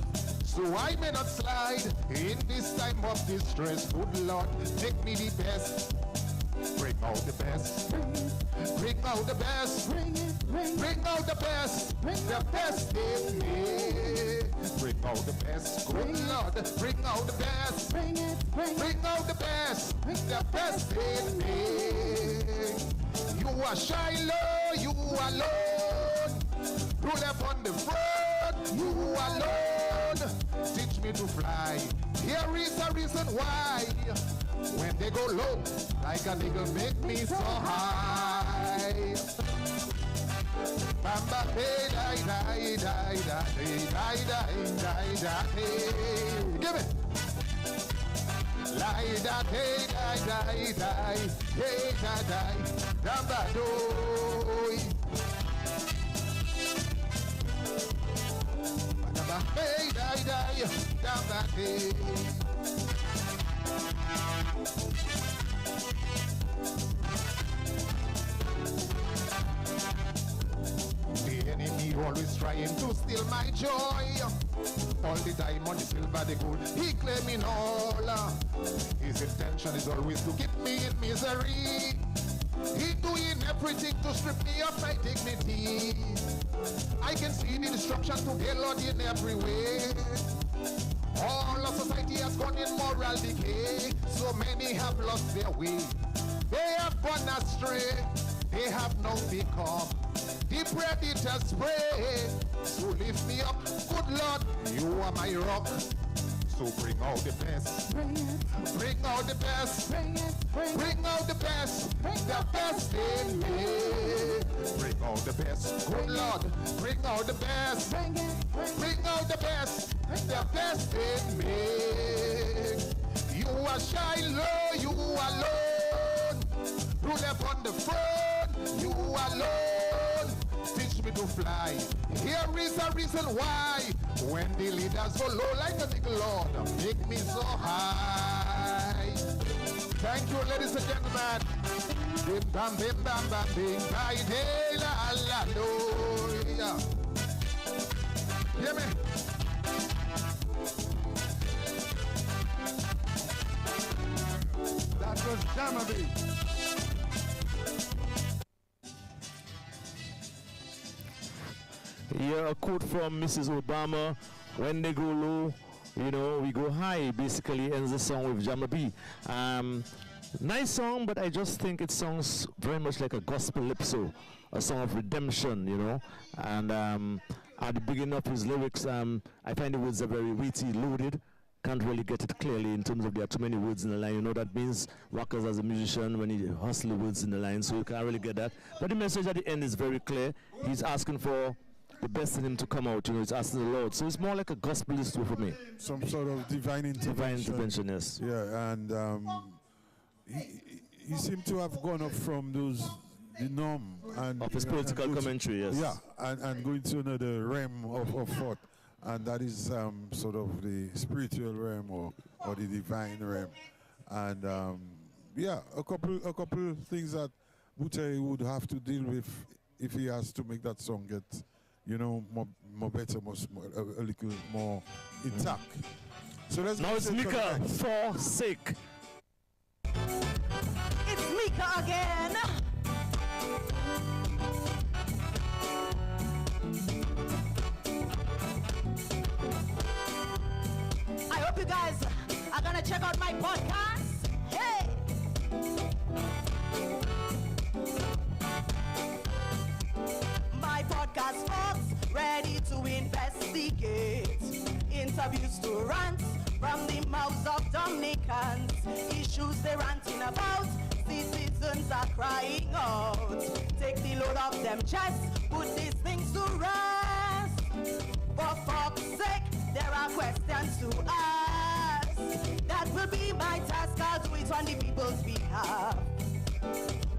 so I may not slide in this time of distress. Good Lord, make me the best. Bring out the best. Bring out the best. Bring out the best. The best in me. Bring out the best. Good Lord, bring out the best. Bring out the best. The best in me. You are Shiloh, you alone. Rule upon the front, you alone. Teach me to fly. Here is the reason why. When they go low, like an eagle, make me so high. Bamba, hey, die, die, die, die, die, die, die, die. Give it. Lie that, hey, die, die, die, hey, die, die, bamba, do. Hey, die, down that day. The enemy always trying to steal my joy. All the diamond, the silver, the gold, he claiming all. His intention is always to keep me in misery. He doing everything to strip me of my dignity. I can see the destruction today, Lord, in every way. All of society has gone in moral decay. So many have lost their way. They have gone astray. They have now become the predator's prey. So lift me up, good Lord, you are my rock. So bring out the best, bring out the best, bring out the best, the best in me. Bring out the best, good Lord, bring out the best, bring out the best in me. You are Shiloh, you alone, rule upon the throne, you alone. Teach me to fly. Here is the reason why. When the leaders go low like a big Lord, make me so high. Thank you, ladies and gentlemen. Bim bam bim bam bam bim bam de la la lo. Hear me? That was Jamama B. Yeah, a quote from Mrs. Obama, when they go low, you know, we go high, basically ends the song with Jamama B. Nice song, but I just think it sounds very much like a gospel calypso, a song of redemption, you know. And at the beginning of his lyrics, I find the words are very witty, loaded. Can't really get it clearly in terms of there are too many words in the line. You know that means Rockers as a musician when he hustles the words in the line, so you can't really get that. But the message at the end is very clear. He's asking for the best in him to come out, you know, he's asking the Lord. So it's more like a gospelist for me. Some sort of divine intervention. Divine intervention, yes. Yeah, and he seemed to have gone up from the norm. And, of his political commentary, yes. Yeah, and going to another realm of thought. And that is sort of the spiritual realm or the divine realm. And yeah, a couple things that Bute would have to deal with if he has to make that song get, you know, more better, a little more intact. So let's now it's Mika for Sick. It's Mika again. I hope you guys are gonna check out my podcast. Hey! My podcast folks ready to investigate interviews to rant from the mouths of Dominicans. Issues they're ranting about, citizens are crying out. Take the load off them chests, put these things to rest. For fuck's sake, there are questions to ask. That will be my task, I'll do it on the people's behalf.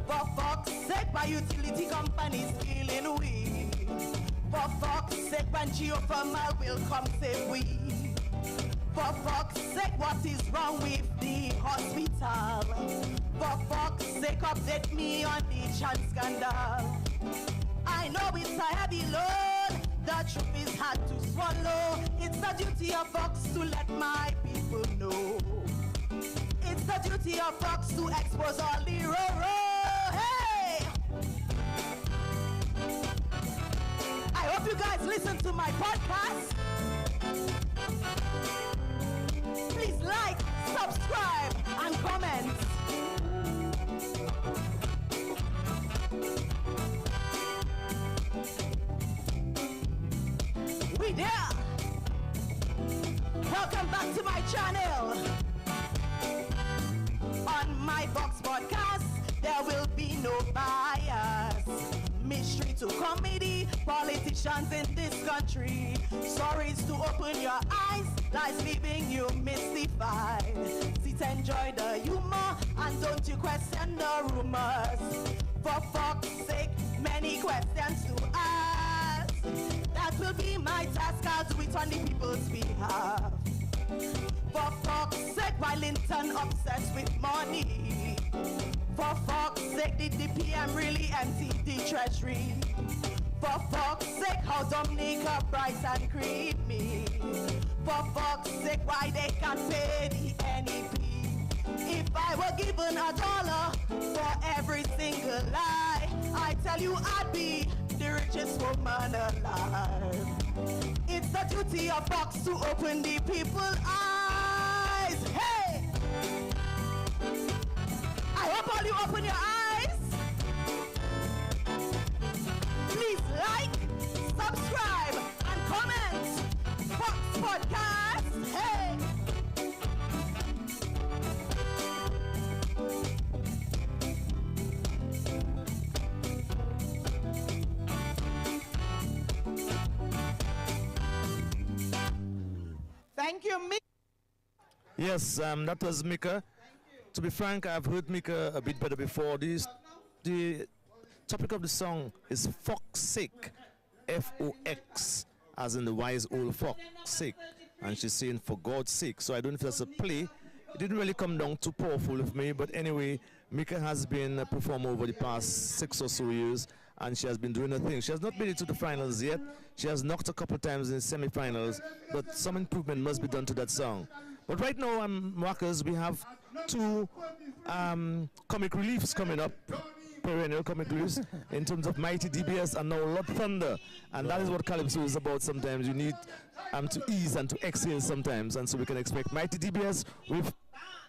For fuck's sake, my utility companies killing we. For fuck's sake, when geothermal will come save we. For fuck's sake, what is wrong with the hospital? For fuck's sake, update me on the chance scandal. I know it's a heavy load, the truth is hard to swallow. It's the duty of Fox to let my people know. It's the duty of Fox to expose all the raw. Hey! I hope you guys listen to my podcast. Please like, subscribe, and comment. We there. Welcome back to my channel. On my Vox podcast, there will be no bias. Mystery to comedy, politicians in this country. Stories to open your eyes, lies leaving you mystified. Sit, enjoy the humor, and don't you question the rumors. For fuck's sake, many questions to ask. That will be my task, I'll do it on the people's behalf. For fuck's sake, Wellington obsessed with money. For fuck's sake, the DPM really emptied the treasury. For fuck's sake, how Dominica bright and creamy. For fuck's sake, why they can't pay the NEP. If I were given $1 for every single lie, I tell you I'd be the richest woman alive. It's the duty of Fox to open the people's eyes. Hey! I hope all you open your eyes. Please like, subscribe, and comment. Fox Podcast. Hey! Thank you, Mika. Yes, that was Mika. To be frank, I've heard Mika a bit better before. The topic of the song is Fox's Sake, F-O-X, as in the wise old fox sake. And she's saying for God's sake. So I don't know if that's a play. It didn't really come down too powerful with me. But anyway, Mika has been a performer over the past 6 or so years. And she has been doing her thing. She has not made it to the finals yet. She has knocked a couple of times in the semi-finals, but some improvement must be done to that song. But right now, Marcus, we have 2 comic reliefs coming up, perennial comic reliefs, in terms of Mighty DBS and now Lord Thunder. And that is what Calypso is about sometimes. You need to ease and to exhale sometimes. And so we can expect Mighty DBS with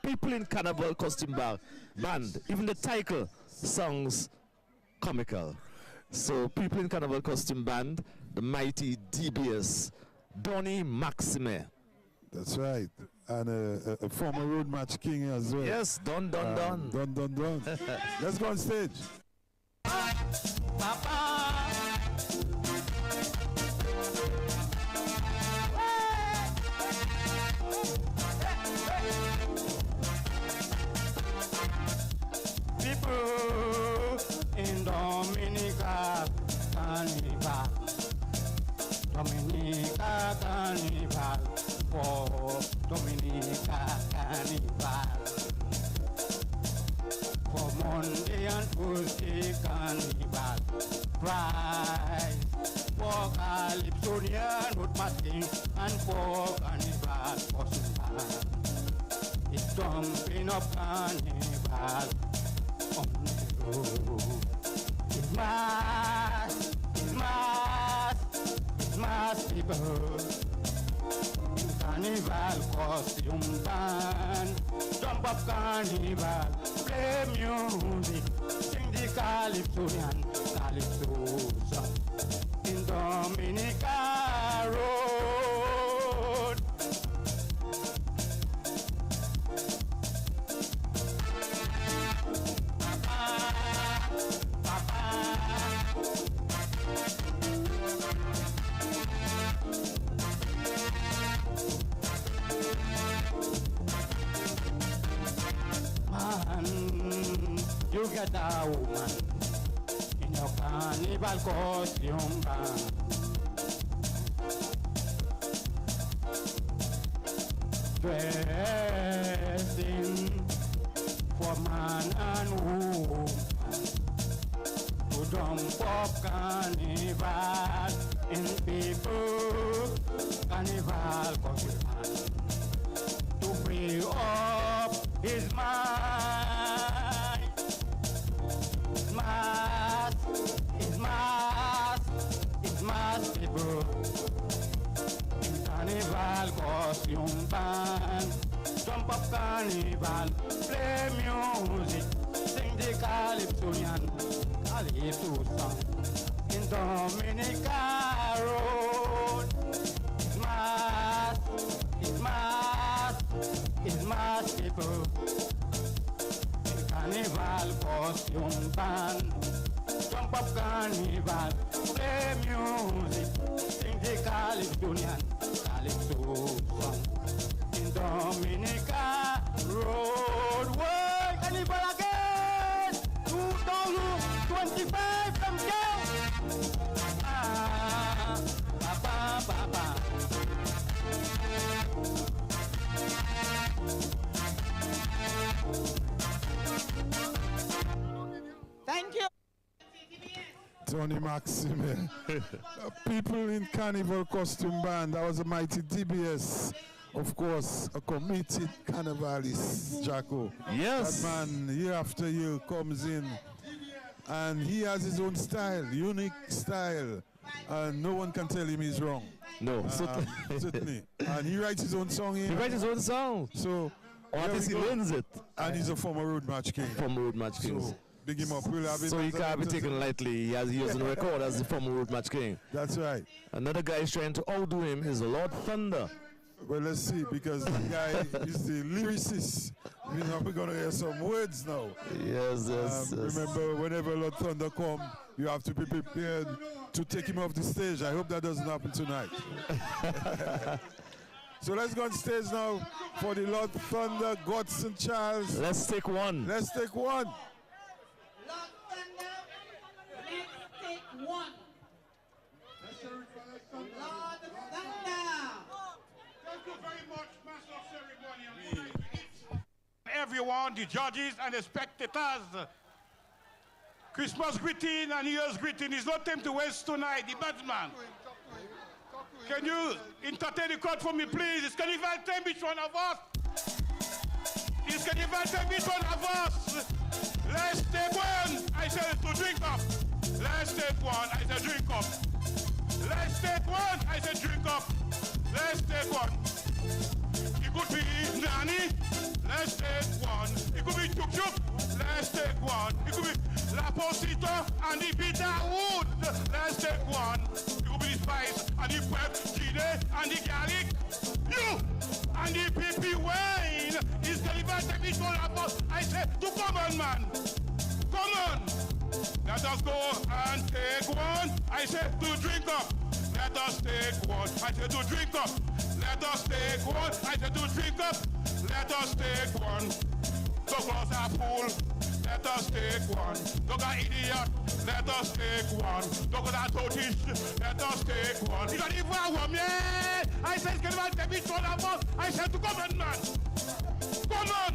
people in carnival costume band. Even the title songs comical. So people in carnival costume band, the Mighty DBS, Donny Maxime. That's right. And a former road match king as well. Yes, Don. Let's go on stage. People in Dominica Carnival, Dominica Carnival, for Dominica Carnival, for Monday and Tuesday Carnival, prize for Calypsonian road masking and for Carnival costume. It's jumping up Carnival on the road. It's mass people in carnival costume band. Jump up Carnival, play music, sing the Calypsonian Calypso song in Dominica Road. You get a woman in your carnival costume band. Dressing for man and woman to dump up carnival in people carnival costume band to free up his mind. Mass people in carnival costume band. Jump up carnival, play music, sing the Calypsonian Calypso song in Dominica Road. It's mass people in carnival costume band. Jump up carnival, play music, sing the Calypsonian Calypso song in Dominica Road. World Carnival again, 2025 from here. Tony Maxime. People in Carnival Costume Band. That was a mighty DBS. Of course, a committed carnivalist, Jacko. Yes. That man, year after year, comes in. And he has his own style, unique style. And no one can tell him he's wrong. No, certainly. And he writes his own song here. He writes his own song. So, or at least he learns it. And he's a former road match king. Former road match king. So, big him up. We'll have him. So he can't be taken lightly. He has on record as the former road match king. That's right. Another guy is trying to outdo him is Lord Thunder. Well, let's see, because the guy is the lyricist. You know, we're going to hear some words now. Yes. Remember, whenever Lord Thunder come, you have to be prepared to take him off the stage. I hope that doesn't happen tonight. So let's go on stage now for the Lord Thunder, Godson Charles. Let's take one. Let's take one. Lord Thunder, let's take one. Lord Thunder. Thank you very much, Master of Ceremony. Everyone, the judges and the spectators. Christmas greeting and New Year's greeting is not time to waste tonight. The Batman. Can you entertain the crowd for me, please? It's Carnival time, each one of us. It's Carnival time, each one of us. Let's take one. I said to drink up. Let's take one. I said drink up. Let's take one. I said drink up. Let's take one. It could be Nani. Let's take one. It could be Chuk Chuk. Let's take one. It could be La Posita and the bitter wood. Let's take one. It could be the spice and the pep, chile and the garlic. You and the pepper wine is delivered to me all about. I said to come on, man. Come on. Let us go and take one. I said to drink up. Let us take one. I said to drink up. Let us take one. I said to drink up. Let us take one. The glass are full. Let us take one. Look at idiot. Let us take one. Look at that totish. Let us take one. You don't even want me. I said, can I take each one of us? I said to come on, man. Come on.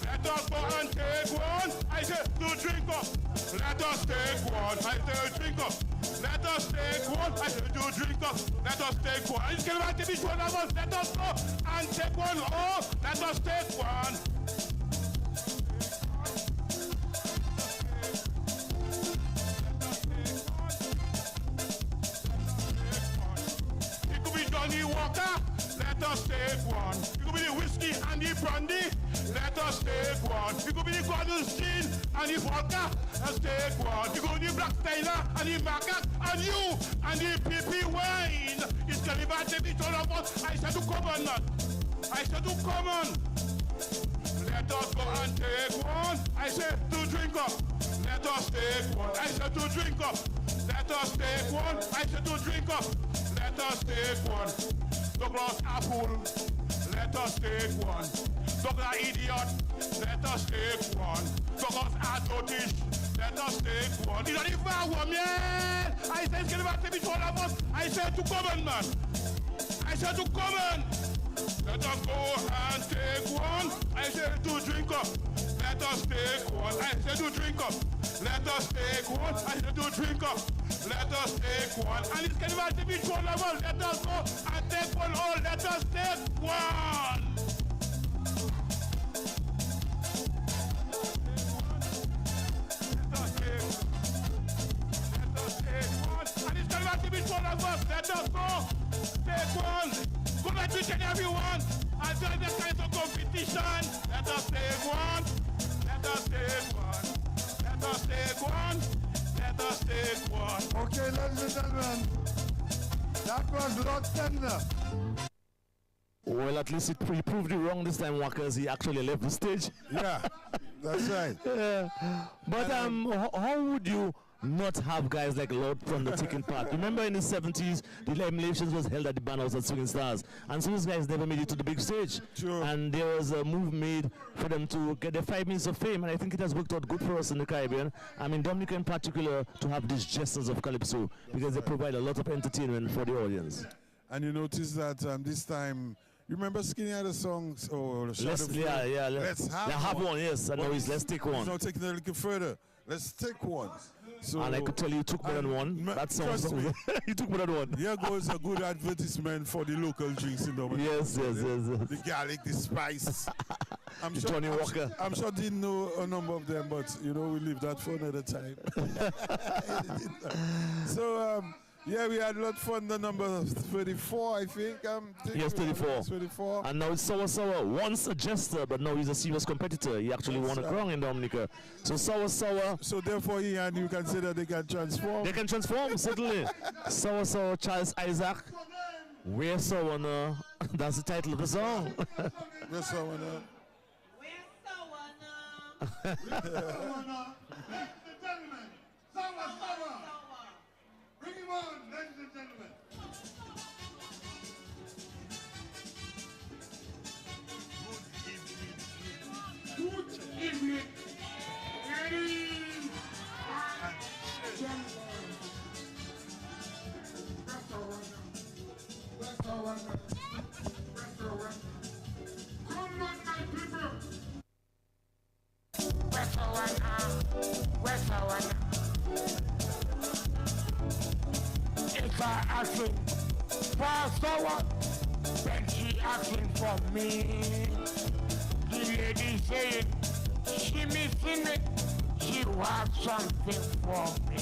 Let us go and take one. I said to drink up. Let us take one. I said to drink up. Let us take one. I said to drink up. Let us take one. Can I take each one of us? Let us go and take one. Oh, let us take one. Johnny Walker, let us take one. It could be the whiskey and the brandy, let us take one. It could be the Gordon Gin and the vodka, let's take one. It could be the Black Taylor and the Macac and you and the PP wine. It's delivered to be all of us. I said to come on, man. I said to come on. Let us go and take one. I said to drink up. Let us take one. I said to drink up. Let us take one. I said to drink up. Let us take one. Douglas Apple. Let us take one. Douglas Idiot. Let us take one. Douglas Atotish. Let us take one. Is that even one, man? I said, get back to me, all of us. I said to come on, man. I said to come on. Let us go and take one. I said to drink up. Let us take one. I said to drink up. Let us take one. I said to drink up. Let us take one. And it's going to be one of us. Let us go and take one all. Let us take one. Let us take one. And it's going to be one of us. Let us go take one. Good night to each and everyone. And join the kind of competition. Let us take one. Let us take one. Let us take one. Let us take one. Okay, ladies and gentlemen, that was Lord Thunder. Well, at least he proved it wrong this time, Walkers. He actually left the stage. Yeah, that's right. Yeah. But how would you not have guys like Lord Thunder taking part? Remember in the 70s, the Eliminations was held at the Bannerhouse at Swinging Stars. And so these guys never made it to the big stage. Sure. And there was a move made for them to get their 5 minutes of fame. And I think it has worked out good for us in the Caribbean. I mean, Dominica in particular, to have these jesters of Calypso, because they provide a lot of entertainment for the audience. And you notice that this time, you remember Skinny had a song, Let's have one, yes. And now let's take one. He's now taking it a little further. Let's take one. So, and I could tell you took more than one. That sounds trust me. You took more than one. Here goes a good advertisement for the local drinks in Dominica. Yes. The garlic, the spice. Johnny Walker. I'm sure didn't know a number of them, but we leave that for another time. So yeah, we had a lot of fun. The number 34, I think. Yes, 34. 34. And now it's Sour. Once a jester, but now he's a serious competitor. He actually won a crown in Dominica. So Sour. So therefore, he and you can say that they can transform. They can transform, certainly. Sour, Charles Isaac. We're Sour now. That's the title of the song. We're Sour now. Bring him on, ladies and gentlemen. Good evening, ladies and gentlemen. Come on, my people. If I asking for someone, then she asking for me. The lady saying she missing me, she wants something for me.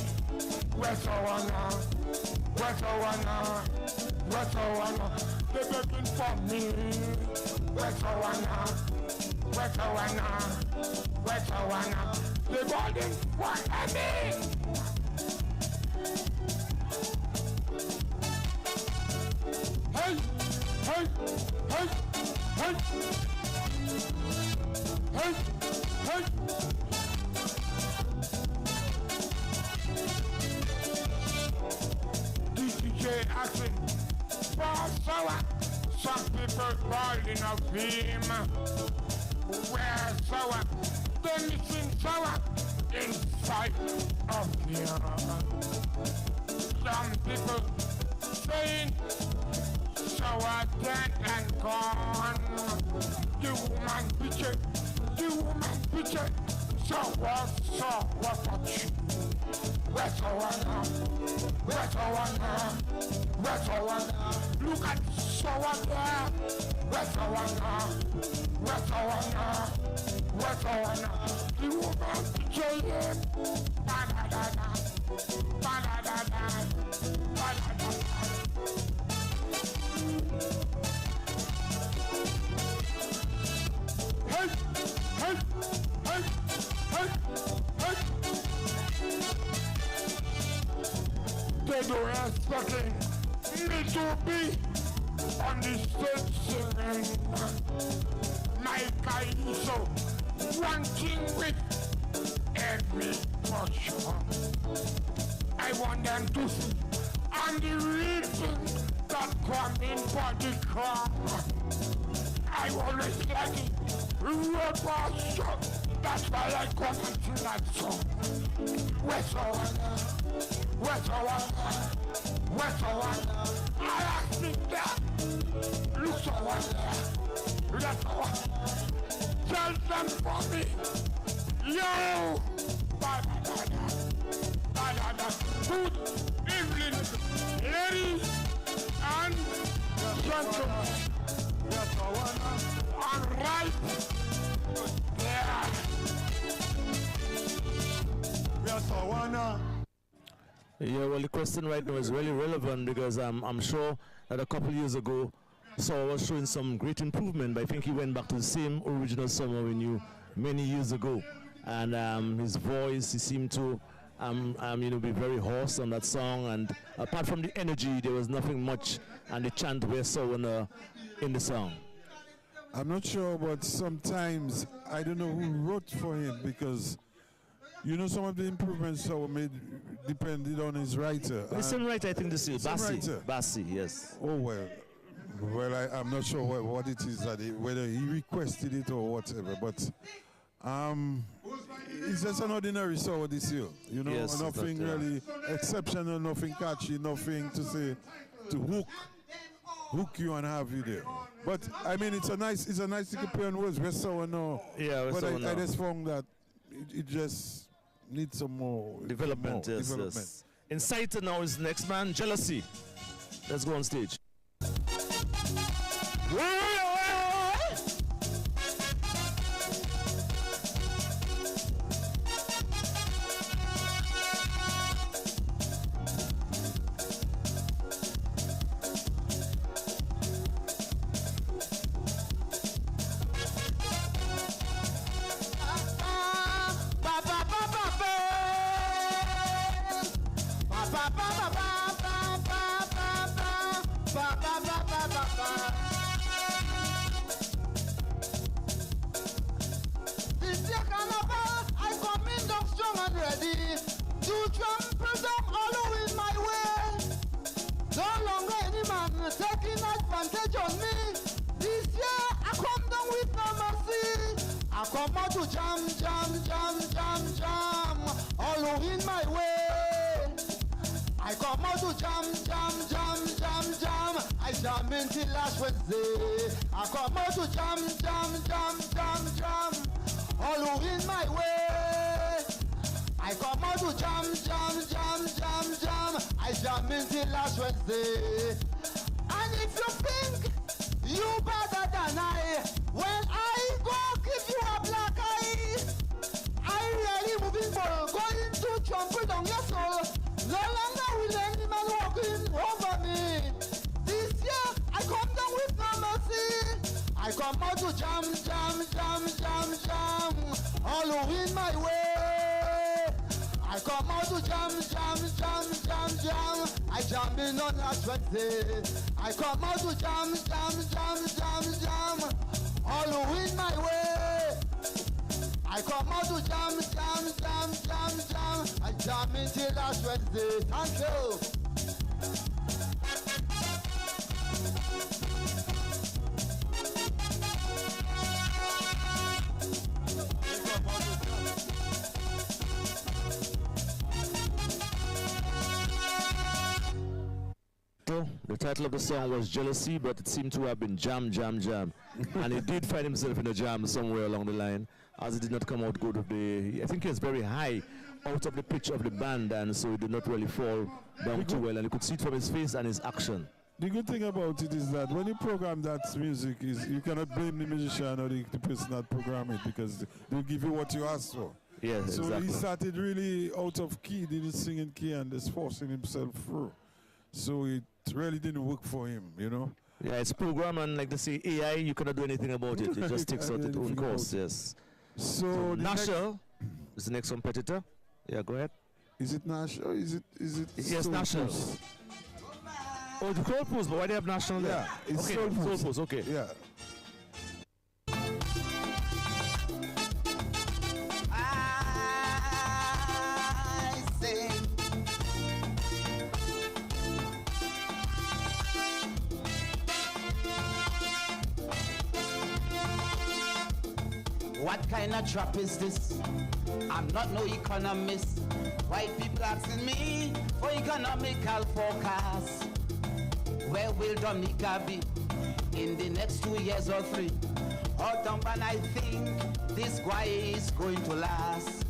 Where's Sowana? They're looking for me. Where's Sowana? They're calling for me. Hey! DCA asking for sour. Some people calling of him. Where's sour? They're missing sour inside of him. Some people saying sour dead and gone. The woman picture. So what about you? Where's Sowana? Look at sour there. Where's Sowana? The woman picture him. Ba-da-da-da. Hey! They don't expecting me to be on the stage singing. Mika is so ranking with every portion. I want them to see on the reason that coming for the crown. I always like it. Road was short. That's why I come into that song. Where's Sowana? I asked it that. Look Sowana. That's Sowana. Tell them for me. Yo! Good evening, ladies and gentlemen. All right. Yeah. Yeah, well, the question right now is really relevant because I'm sure that a couple years ago, Saul was showing some great improvement, but I think he went back to the same original summer we knew many years ago. And his voice, he seemed to be very hoarse on that song. And apart from the energy, there was nothing much, and the chant were so in the song. I'm not sure, but sometimes I don't know who wrote for him because some of the improvements that were made depended on his writer. The same writer, I think this is Bassi, yes. Oh, well, I'm not sure what it is, whether he requested it or whatever, but it's just an ordinary song this year. Yes, nothing really exceptional, nothing catchy, nothing to say to hook you and have you there. But I mean, it's a nice to play on words. We're so no. Yeah, but I just found that it just need some more development. Yes, development. yes. Inciter now is next man, Jealousy. Let's go on stage. This year carnival, I come in down strong and ready to trample down all in my way. No longer any man taking advantage on me. This year I come down with no mercy. I come out to jam, jam, jam, jam, jam, all in my way. I come out to jam, jam, jam, jam, jam. I jam until last Wednesday. I come out to jam, jam, jam, jam, jam, all in my way. I come out to jam, jam, jam, jam, jam. I jam until last Wednesday. And if you think you better than I, when I go give you a black eye, I really moving forward, going to trample down your soul. No longer will any man walking over me. This year I come down with no mercy. I come out to jam, jam, jam, jam, jam, all in my way. I come out to jam, jam, jam, jam, jam. I jam in on last Wednesday. I come out to jam, jam, jam, jam, jam, all in my way. I come out to jam, jam, jam, jam, jam. I jam until last Wednesday. Thank you. The title of the song was Jealousy, but it seemed to have been Jam, Jam, Jam. And he did find himself in a jam somewhere along the line, as it did not come out good of the... I think he was very high out of the pitch of the band, and so it did not really fall down too well, and you could see it from his face and his action. The good thing about it is that when you program that music, is you cannot blame the musician or the person that program it, because they'll give you what you ask for. Yeah, so exactly. he started really out of key, didn't sing in key, and just forcing himself through. So it really didn't work for him, you know. Yeah, it's program, and like they say, AI, you cannot do anything about it. It just takes out its own course, yes. So Nashal is the next competitor. Yeah, go ahead. Is it Nashal? Is it yes, Soul Nashal. Puss? Oh, the Soul Puss, but why do they have National there? Yeah, it's okay, Soul Puss. Soul Puss, okay. Yeah. What kind of trap is this? I'm not no economist. White people asking me for economical forecast. Where will Dominica be in the next 2 years or 3? How long and I think this guy is going to last?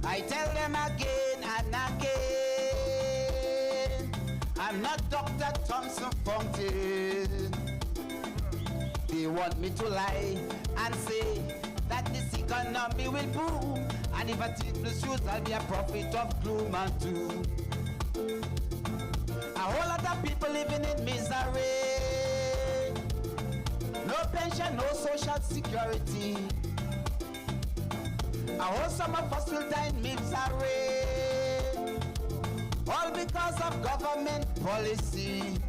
I tell them again and again, I'm not Dr. Thompson Fountain. They want me to lie and say that this economy will boom, and if I take the shoes, I'll be a prophet of gloom and doom. A whole lot of people living in misery. No pension, no social security. A whole some of us will die in misery. All because of government policy.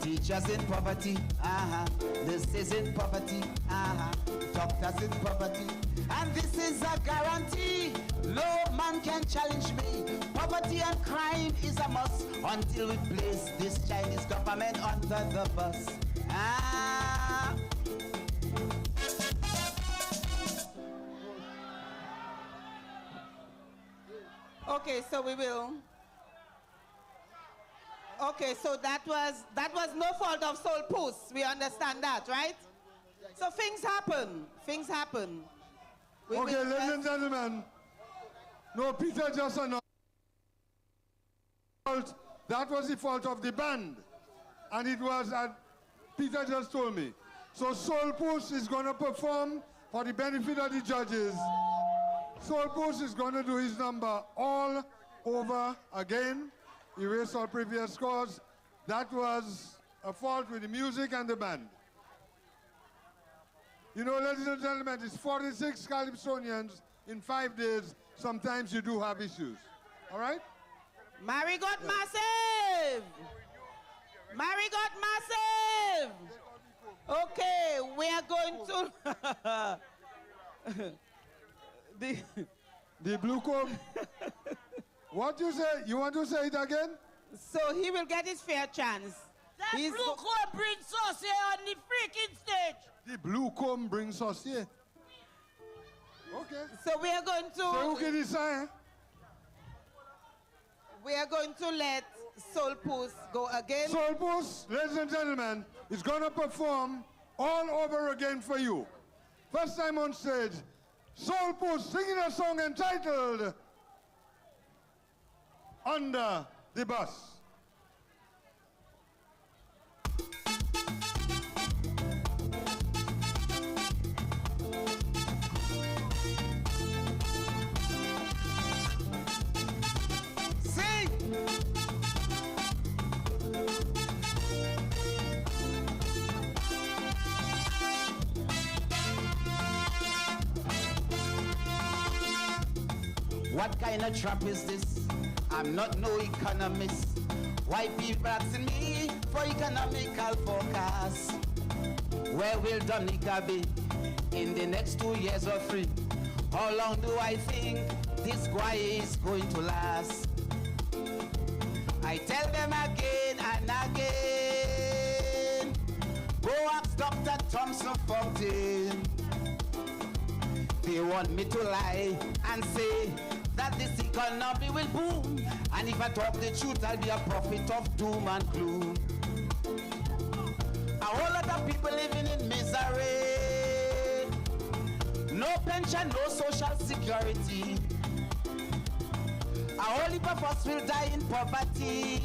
Teachers in poverty, nurses in poverty, doctors in poverty. And this is a guarantee, no man can challenge me. Poverty and crime is a must until we place this Chinese government under the bus. Okay, so we will. Okay, so that was no fault of Soul Puss. We understand that, right? So things happen. Things happen. Okay, ladies and gentlemen. No, Peter just announced. That was the fault of the band. And it was, Peter just told me. So Soul Puss is going to perform for the benefit of the judges. Soul Puss is going to do his number all over again. Erase all previous scores. That was a fault with the music and the band. You know, ladies and gentlemen, it's 46 Calypsonians in 5 days. Sometimes you do have issues. All right? Marigot Massive! Marigot Massive! Okay, we are going to... the blue comb. What you say? You want to say it again? So he will get his fair chance. That blue comb brings us here on the freaking stage. The blue comb brings us here. Okay. So we are going to... So who can decide? We are going to let Soul Puss go again. Soul Puss, ladies and gentlemen, is going to perform all over again for you. First time on stage, Soul Puss singing a song entitled Under the Bus. What kind of trap is this? I'm not no economist. Why people asking me for economical forecast? Where will Dominica be in the next 2 years or 3? How long do I think this guy is going to last? I tell them again and again, go ask Dr. Thompson Fountain. They want me to lie and say that this economy will boom, and if I talk the truth, I'll be a prophet of doom and gloom. A whole lot of people living in misery, no pension, no social security. A whole heap of us will die in poverty,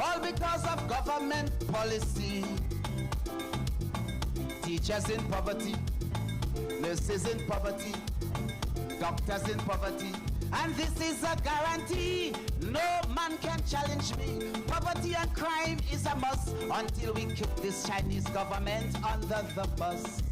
all because of government policy. Teachers in poverty, nurses in poverty, doctors in poverty, and this is a guarantee. No man can challenge me. Poverty and crime is a must until we kick this Chinese government under the bus.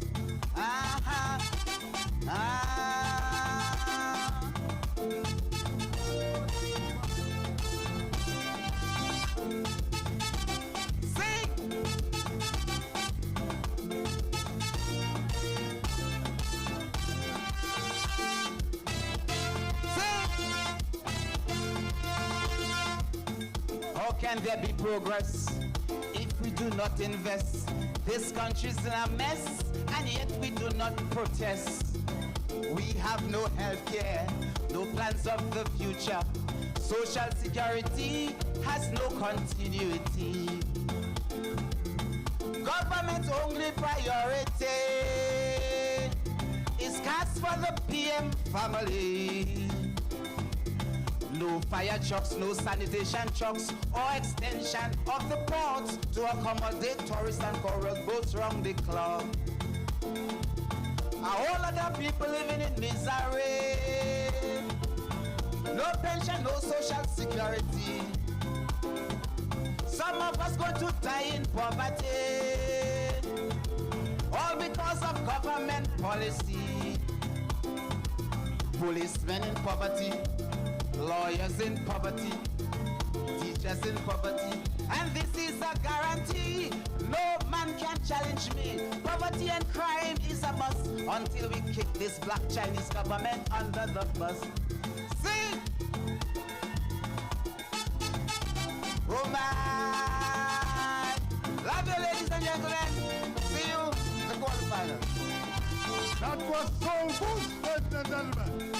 How can there be progress if we do not invest? This country's in a mess, and yet we do not protest. We have no health care, no plans of the future. Social security has no continuity. Government's only priority is cash for the PM family. No fire trucks, no sanitation trucks, or extension of the ports to accommodate tourists and coral boats round the clock. A whole lot of people living in misery. No pension, no social security. Some of us going to die in poverty, all because of government policy. Policemen in poverty, lawyers in poverty, teachers in poverty, and this is a guarantee. No man can challenge me. Poverty and crime is a must until we kick this black Chinese government under the bus. Sing! Oh my! Love you, ladies and gentlemen. See you in the quarterfinals. That was Soul Puss, ladies and gentlemen.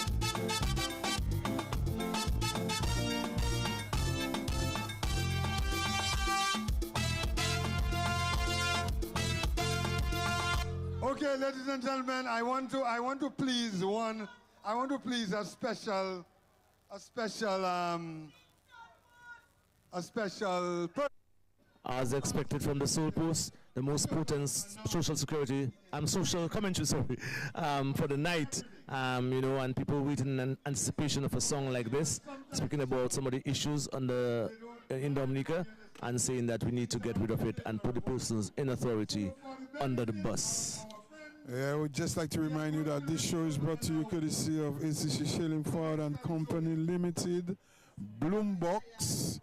Okay, ladies and gentlemen, I want to please a special as expected from the Soul Post, the most potent social security, social commentary, for the night, and people waiting in anticipation of a song like this, speaking about some of the issues in Dominica, and saying that we need to get rid of it and put the persons in authority under the bus. Yeah, I would just like to remind you that this show is brought to you courtesy of ACC Shillingford and Company Limited, Bloombox,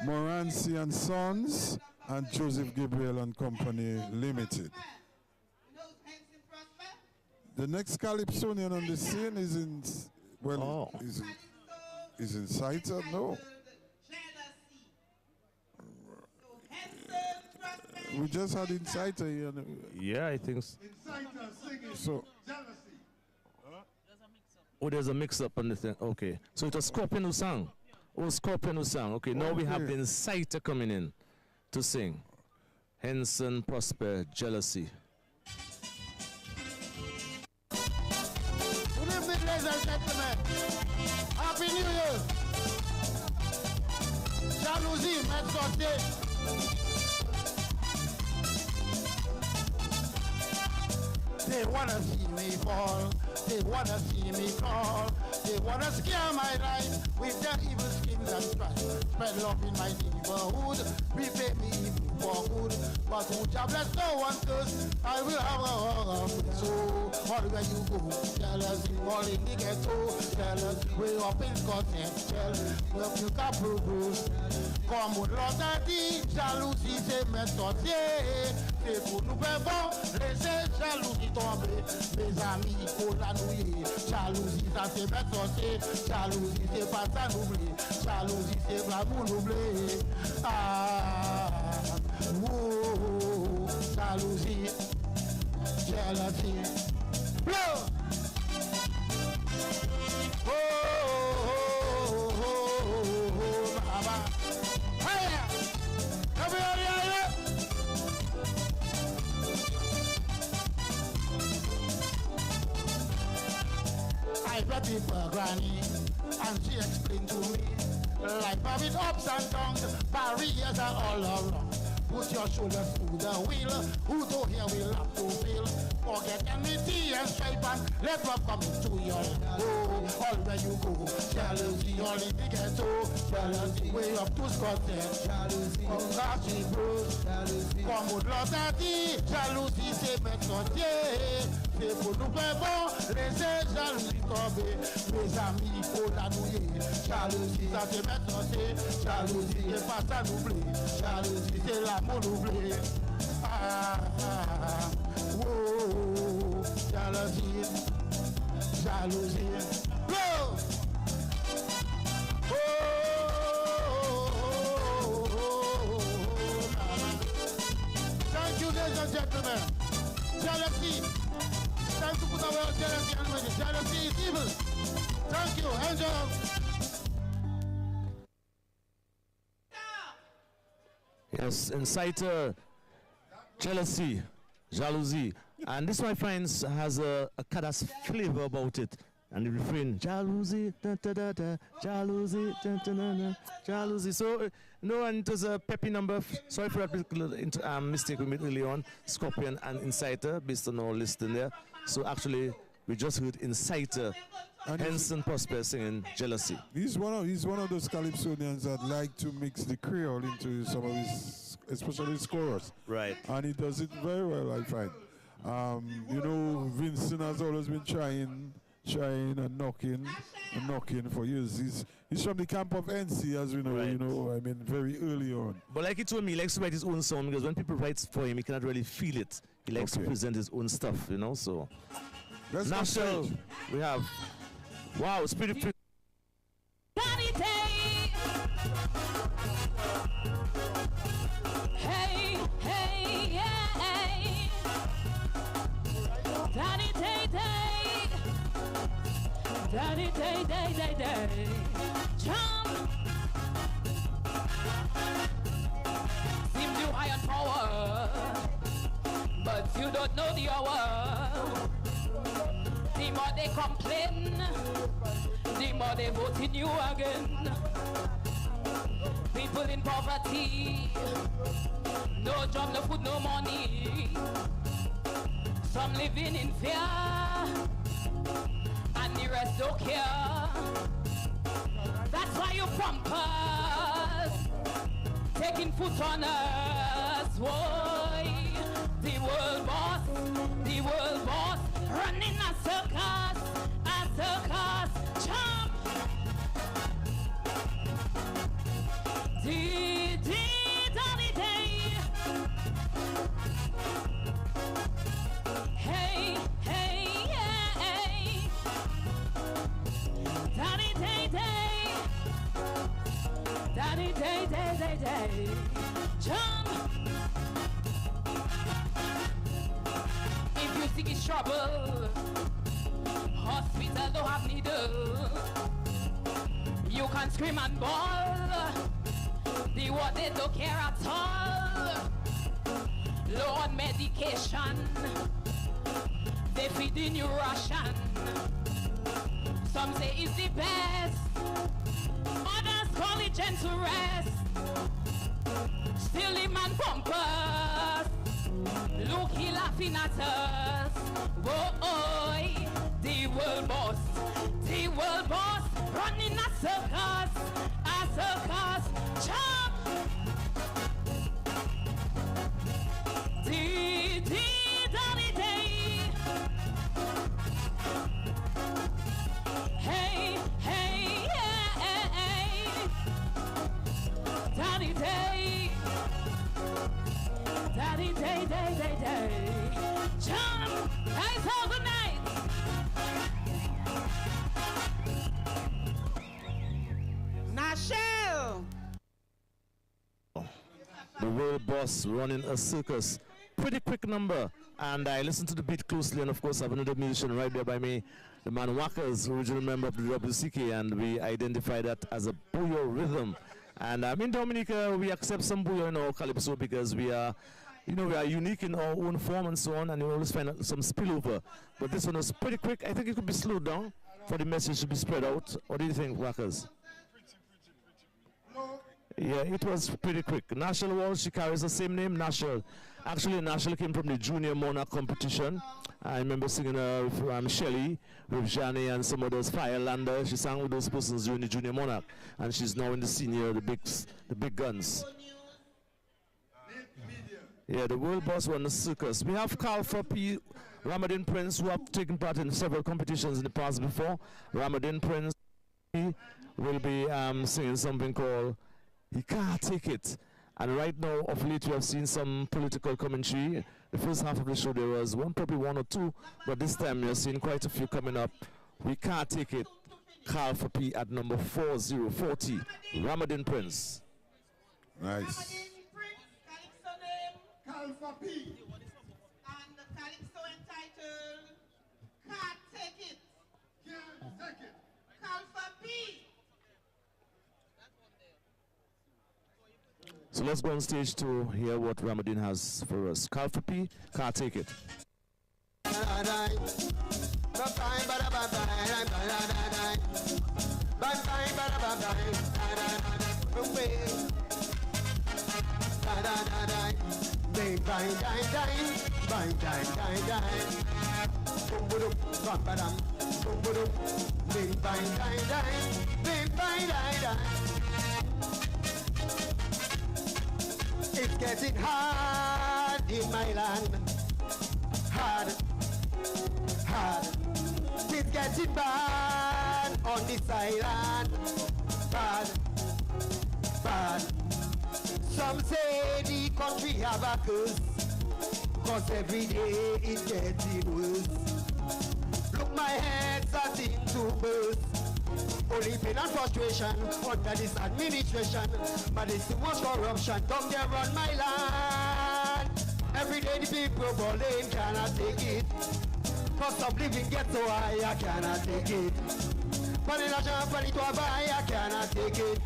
Morancy and Sons, and Joseph Gabriel and Company Limited. The next Calypsonian on the scene is is Inciter? No. We just had Inciter here. Yeah, I think so. So. Oh, there's a mix-up on the thing. Okay. So it was Scorpion who sang. Oh, Scorpion who sang. Okay, now we have the Inciter coming in to sing. Henson, Prosper, Jealousy. Good evening, ladies and gentlemen. Happy New Year. Jalousie, maître sorcier. They wanna see me fall, they wanna see me crawl, they wanna scare my life with their evil schemes and strife. Spread love in my neighborhood, repay me evil for good, but who shall bless no one curse, I will have a so all where you go, jealousy, all in the ghetto, jealous, way up in Scotland, well, you can progress. Comme l'autre dit, jalousie c'est mettre sorcier, c'est pour nous faire bon, laisser jalousie tomber. Mes amis, il faut la nouiller. Jalousie, ça c'est mettre sorcier. Jalousie, c'est pas ça n'oublier. Jalousie, c'est l'amour n'oublier. Ah, oh, jalousie, jealousy. Blow! Oh, oh, oh, oh, oh, baba. Hey! Everybody out here! I brought it for Granny, and she explained to me, life have its ups and downs, barriers are all around. Put your shoulders to the wheel, who don't hear will have to feel. Forget enmity and strife and let love come into your life. Oh, all where you go, jealousy, all in the ghetto, jealousy, way up to Scotland, jealousy, Magabi, jealousy, comme l'autre dit, jalousie c'est mettre sorcier. C'est pour nous faire bon, laisser jalousie tomber. Mes amis, il faut la nouiller. Jalousie, ça c'est mettre sorcier. Jalousie, c'est pas ça n'oublier. Jalousie, c'est l'amour n'oublier. Ah, ah, oh, jalousie, jalousie. Go! Oh, thank you, ladies and gentlemen. Jealousy. Time to put our jealousy and with jealousy is evil. Thank you, Angel. Yes, Inciter, jealousy, jalousie. And this one I find has a Kadas flavor about it. And the refrain, jalousie, da da da da, jalousie, da da da da, jalousie. So, no, and it was a peppy number. Sorry for that mistake we made early on. Scorpion and Inciter, based on our list in there. So actually, we just heard Inciter, Henson Prosper singing Jealousy. He's one of those Calypsonians that like to mix the Creole into some of his, especially his chorus. Right. And he does it very well, I find. Vincent has always been trying and knocking for years. He's from the camp of NC, as we know, right. Very early on. But like he told me, he likes to write his own song because when people write for him, he cannot really feel it. He likes to present his own stuff, so. Nashal, we have, wow, it's pretty. Hey, hey, yeah. Daddy, Daddy, day. Jump. Seems you high on power, but you don't don't know the hour. The more they complain, the more they vote in you again. People in poverty, no job, no food, no money. Some living in fear, and the rest don't care. That's why you bumpers taking foot on us. Why? The world boss, running a circus, jump. Hey, day, jump. If you think it's trouble, hospital don't have needle. You can scream and bawl, the what they don't care at all. Low on medication, they feeding you Russian. Some say it's the best, others call it gentle rest. Still the man bumpers, look he laughing at us. Boy, the world boss, running a circus, jump. Daddy day. Hey, Daddy day. Daddy day. Jump. Nice all the night. Nashal. The world boss running a circus. Pretty quick number. And I listened to the beat closely, and of course I have another musician right there by me, the man Wackers, original member of the WCK, and we identify that as a booyah rhythm. And in Dominica, we accept some booyah in our calypso because we are, we are unique in our own form and so on, and you always find some spillover. But this one was pretty quick. I think it could be slowed down for the message to be spread out. What do you think, Wackers? Yeah, it was pretty quick. Nashal Walsh, she carries the same name, Nashal. Actually, Nashal came from the Junior Monarch competition. I remember singing with Shelly, with Johnny and some others, Firelander. She sang with those persons during the Junior Monarch. And she's now in the senior, the big guns. Yeah, the world boss won the circus. We have Calypso P, Ramadan Prince, who have taken part in several competitions in the past before. Ramadan Prince will be singing something called He Can't Take It. And right now, of late, we have seen some political commentary. The first half of the show, there was probably one or two, but this time you're seeing quite a few coming up. We Can't Take It. Calypso P at number 4040. Ramadan Prince. Nice. Calypso P. And the Calypso entitled Can't Take It. Can't take it. Calypso P. So let's go on stage to hear what Ramadan has for us. Calypso P, Can't Take It. It's getting hard in my land. Hard. It's getting bad on this island. Bad. Some say the country have a curse, 'cause every day it's getting worse. Look, my head's starting to burst. Only pain and frustration under this administration. But there's too much corruption come there on my land. Every day the people balling cannot take it. Cost of living gets so high, I cannot take it. Money national money to buy, I cannot take it.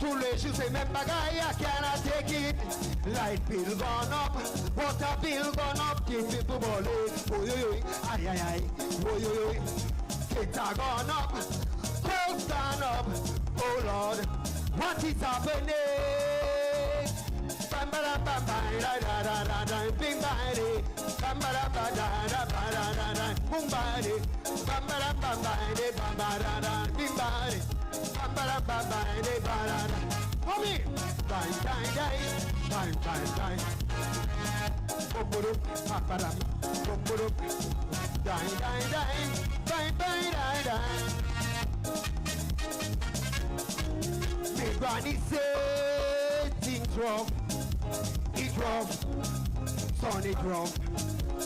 To Too late, you say, remember guy, I cannot take it. Light bill gone up, water bill gone up, give people balling. Oh yo yo, ay ay ay, oh yo yo. Data gone up, coke gone up. Oh Lord, what is happening? Bam ba da bam ba da da da da da, bing ba de. Bam ba da ba da da ba da da da, boom ba de. Bam ba da bam ba de, bam ba da da, bing ba de. Bam ba da bam ba de, ba da da. Homie, bang bang bang, bang bang bang. Boom boom, ba ba da, boom boom. Dang dang dang, bang bang dang dang. Me granny say things rough, it rough, son it rough.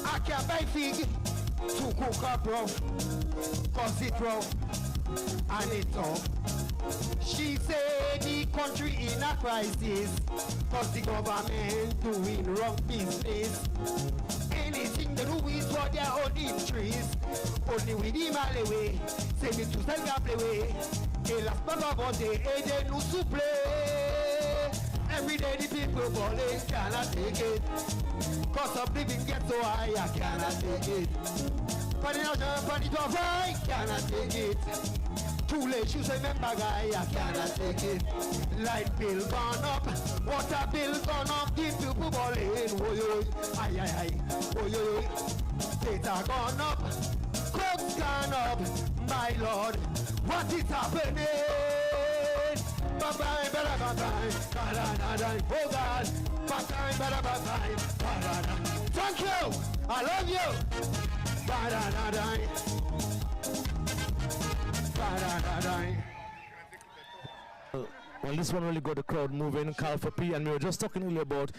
I can't buy fig to cook up rough, cause it rough and it tough. She said the country in a crisis, cause the government doing wrong business. Anything they do is for their own interest. Only with him all the way, say me to sell gap away. Et las palabras de aider nous souple. Every day the people falling, cannot take it. Cost of living gets so high, I cannot take it. Funny now, funny to fight, cannot take it. Too late, you say, remember guy, I cannot take it. Light bill gone up, water bill gone up, the people balling. Oh yo, ay ay ay, oh yo, data gone up, coke gone up, my lord. What is happening? Bye-bye, bye-bye, bye-bye, bye-bye, oh God. Bye-bye, bye-bye, bye-bye, bye-bye. Thank you! I love you! Bye-bye, bye-bye. Well, this one really got the crowd moving. Calfa P, and we were just talking earlier about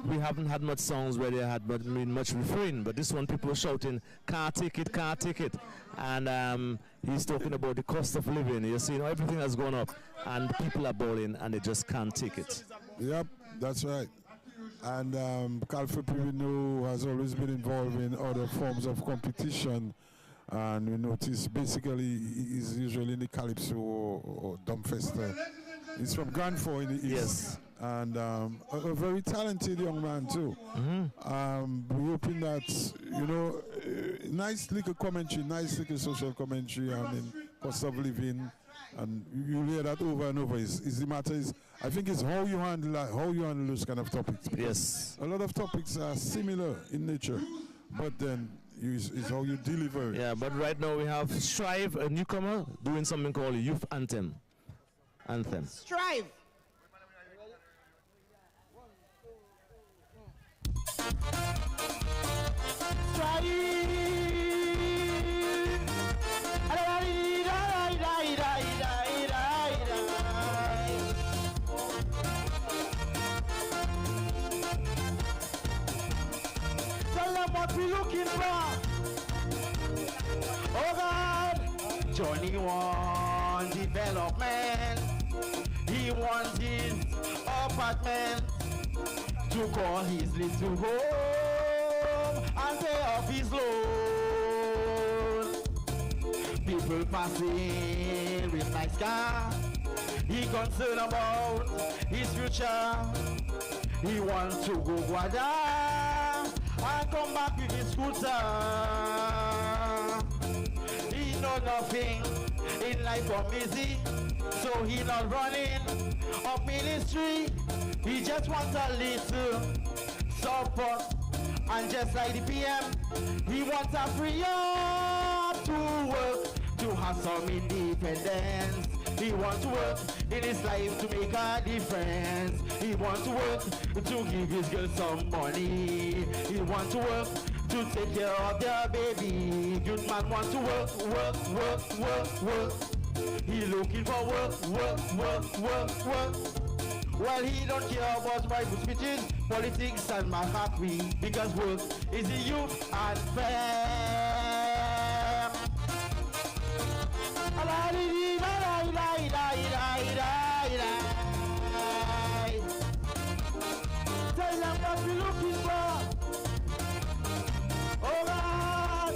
we haven't had much songs where they had much refrain, but this one people were shouting, can't take it, can't take it. And he's talking about the cost of living. You see, everything has gone up, and people are bawling, and they just can't take it. Yep, that's right. And Calfa P, we know, has always been involved in other forms of competition. And we notice basically he's usually in the Calypso or Dumbfester. He's from Grand Four in the East. Yes. And a very talented young man too. We're hoping that, you know, nice little commentary, nice little social commentary, I mean, cost of living, and you hear that over and over. Is the matter is, I think it's how you handle those kind of topics. Yes. A lot of topics are similar in nature, but then is how you deliver it. Yeah, but right now we have Strive, a newcomer, doing something called Youth Anthem. Strive. Tell them what we looking for. Oh God, Johnny wants development. He wants his apartment to call his little home and pay off his loan. People passing with nice car. He concerned about his future. He wants to go Guada and come back with his scooter. He know nothing in life from easy, so he not running up ministry. He just wants a little support, and just like the PM, he wants a free up to work, to have some independence. He wants to work in his life to make a difference. He wants to work to give his girl some money. He wants to work to take care of their baby. Good man wants to work. He looking for work. Well, he don't care about Bible speeches, politics, and Magabi, because work is the youth and fair. Tell them what we're looking for. Oh God.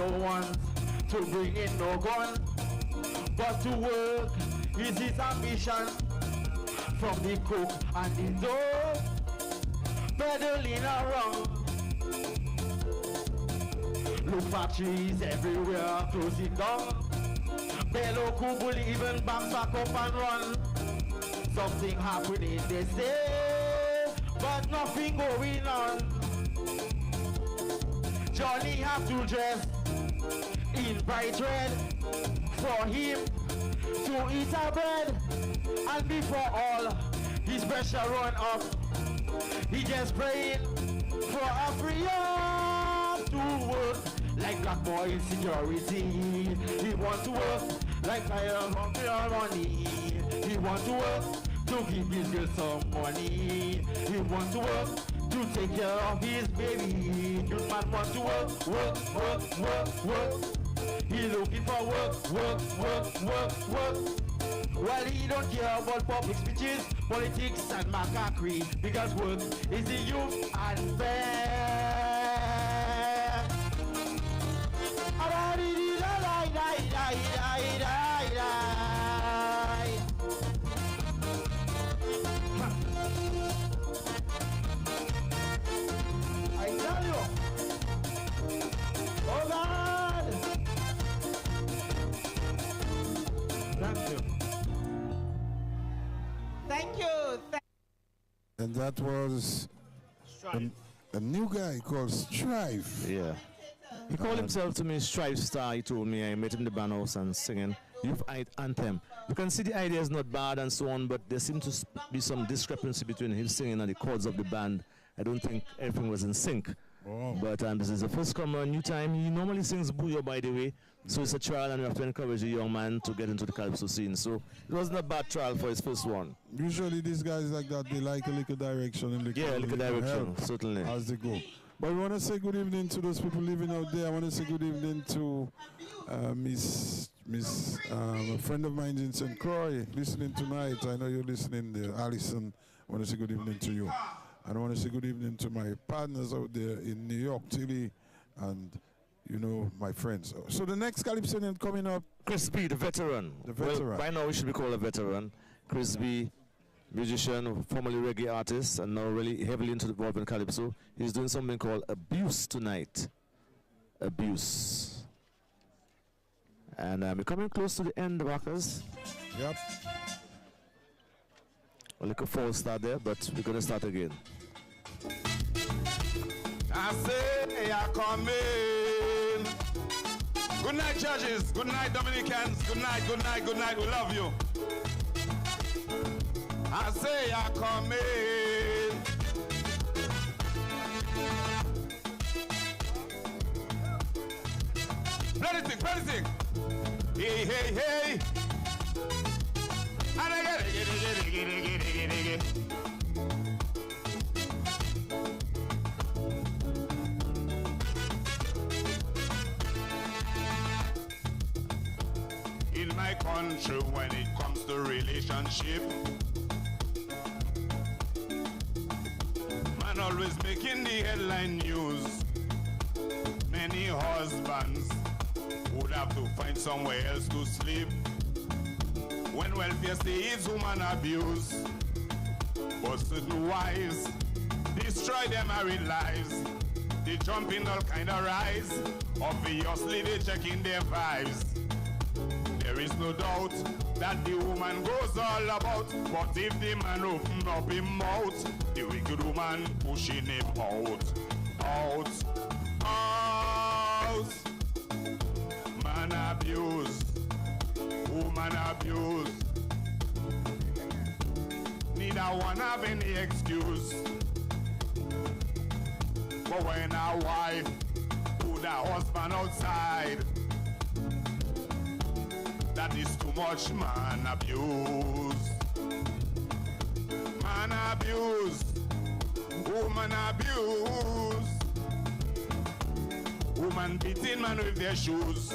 don't want to bring in no gun, but to work is his ambition. From the cook and the dough, pedaling around. Look factories everywhere closing down. Bello Kubul even back up and run. Something happening they say, but nothing going on. Johnny have to dress in bright red for him to eat our bread. And before all his pressure run up, he just praying for a free up to work. Like black boy insecurity, he want to work like fire on pure money. He want to work to give his girl some money. He want to work to take care of his baby. You man want to work, work, work, work, work. He looking for work, work, work, work, work. Well, he don't care about public speeches, politics and macaquerie, because work is the youth and fair. I tell you, oh God. Thank you. Thank you. And that was a new guy called Strife. Yeah. He called himself to me Strife Star. He told me I met him in the band house and singing Youth Anthem. You can see the idea is not bad and so on, but there seemed to be some discrepancy between him singing and the chords of the band. I don't think everything was in sync. Oh. But this is the first comer, new time. He normally sings Booyah, by the way. So it's a trial, and we have to encourage the young man to get into the Calypso scene. So it wasn't a bad trial for his first one. Usually these guys like that, they like a little direction. And yeah, a little direction, certainly. As they go. But we want to say good evening to those people living out there. I want to say good evening to a friend of mine in St. Croix, listening tonight. I know you're listening there. Allison, I want to say good evening to you. And I want to say good evening to my partners out there in New York, Tilly, and, you know, my friends. So the next Calypsonian coming up. Chris B, the veteran. The veteran. Well, by now we should be called a veteran. Chris B, musician, formerly reggae artist, and now really heavily involved in Calypso. He's doing something called Abuse tonight. Abuse. And we're coming close to the end, Rockers. Yep. A little false start there, but we're going to start again. I say I come in. Good night, churches. Good night, Dominicans. Good night, good night, good night. We love you. I say I come in. Play the thing. Hey, hey, hey. And I get it. In my country, when it comes to relationship, man always making the headline news. Many husbands would have to find somewhere else to sleep when welfare stays woman abuse. But certain wives destroy their married lives. They jump in all kind of rise. Obviously they checking their vibes. There is no doubt that the woman goes all about. But if the man open up his mouth, the wicked woman pushing him out. Man abuse, woman abuse. Neither one have any excuse. But when a wife put her husband outside, that is too much man abuse. Man abuse, woman abuse. Woman beating man with their shoes.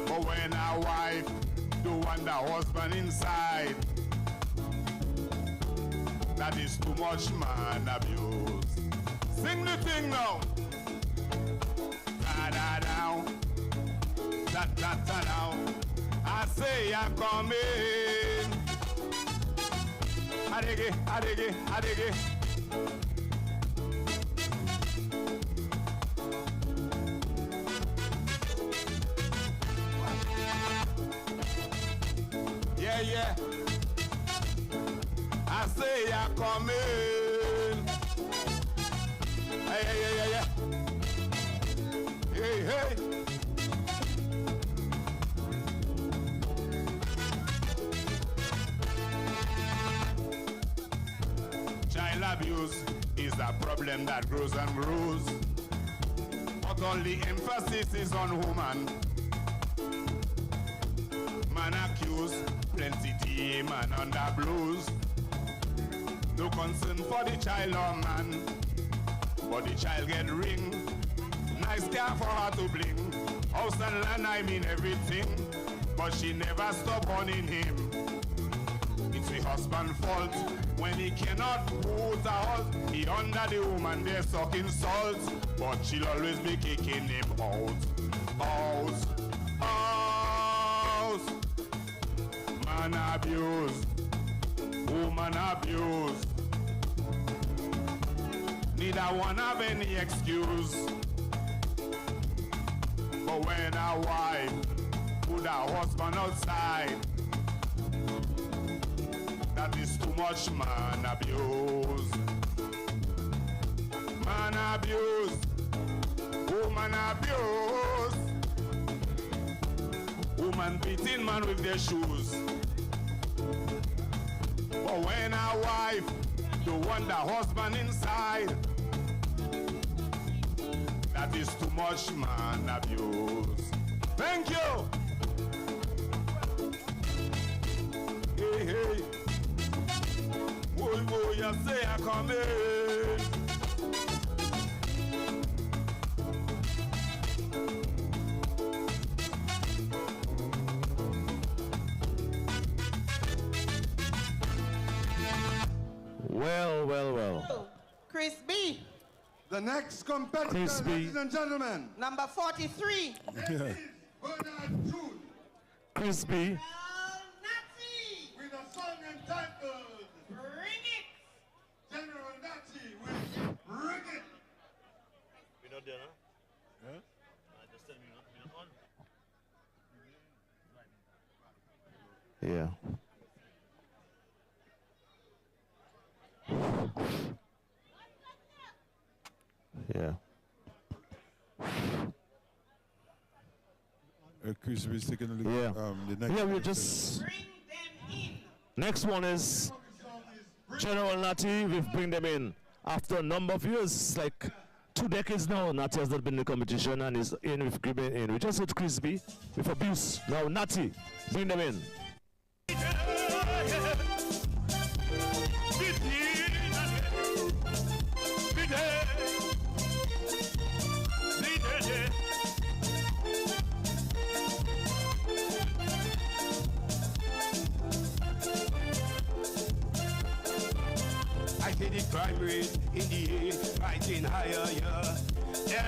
But when a wife do want the husband inside, that is too much man abuse. Sing the thing now. Da-da-down. Da-da-da-down. I say I'm coming. I dig it, I dig it, I dig it. Yeah, yeah. I say I'm coming. Hey, hey, hey, hey, hey. Hey, hey. Child abuse is a problem that grows and grows, but all the emphasis is on woman. Man accused, plenty team and under blues. No concern for the child or man, but the child get ring. Nice car for her to bling. House and land, I mean everything, but she never stop owning him. It's the husband's fault when he cannot put a halt. He under the woman there sucking salt, but she'll always be kicking him out. Out, out. Man abuse, woman abuse. Neither one have any excuse. But when a wife put her husband outside, that is too much man abuse. Man abuse, woman abuse. Woman beating man with their shoes. But when a wife don't want the husband inside, that is too much man abuse. Thank you. Hey, hey. Boy, boy, you say I come in. Well, well, well. Chris B. The next competitor, Chris B. ladies and gentlemen. Number 43. Chris B. Nati. With a song entitled Bring It. General Nati with Bring It. We're not there, huh? Just tell me you're not on. Yeah. Yeah. Chris is taking a look Yeah. the next. Yeah, we'll just. Next one is General Nati. We've bring them in after a number of years, like 2 decades now. Nati has not been in the competition and is in with Gribbon in. We just hit Chris B with abuse. Now Nati, bring them in. I see the crime rate in the air, rising higher, yeah.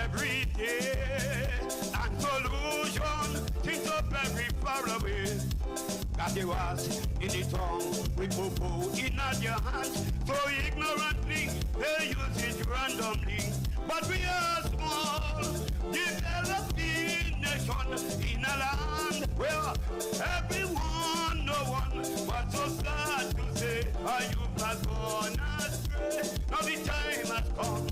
Every day, and solution, things up every far away. Got the was in the tongue, with popo in your hands. So ignorantly, they use it randomly. But we are small, developing nation in a land where everyone, no one, but so sad to say, are you has gone astray? Now the time has come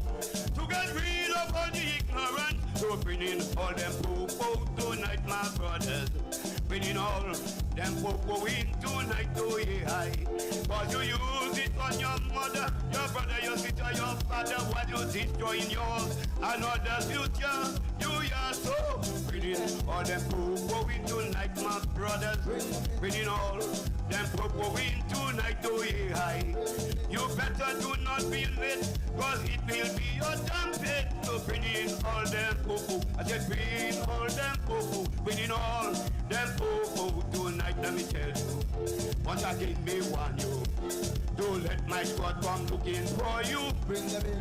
to get rid of all the ignorance. So bring in all them popo tonight, my brothers. Bring in all them popo in tonight, oh yeah. Cause you use it on your mother, your brother, your sister, your father. While you destroying yours, another future. You are so. Bring in all them popo in tonight, my brothers. Bring in all them popo in tonight, oh yeah. You better do not be late, cause it will be your damn fate. So bring in all them popo. I said bring in all them popo. Bring in all them popo tonight, let me tell you. Once again, me warn you. Don't let my squad come looking for you. Bring them in.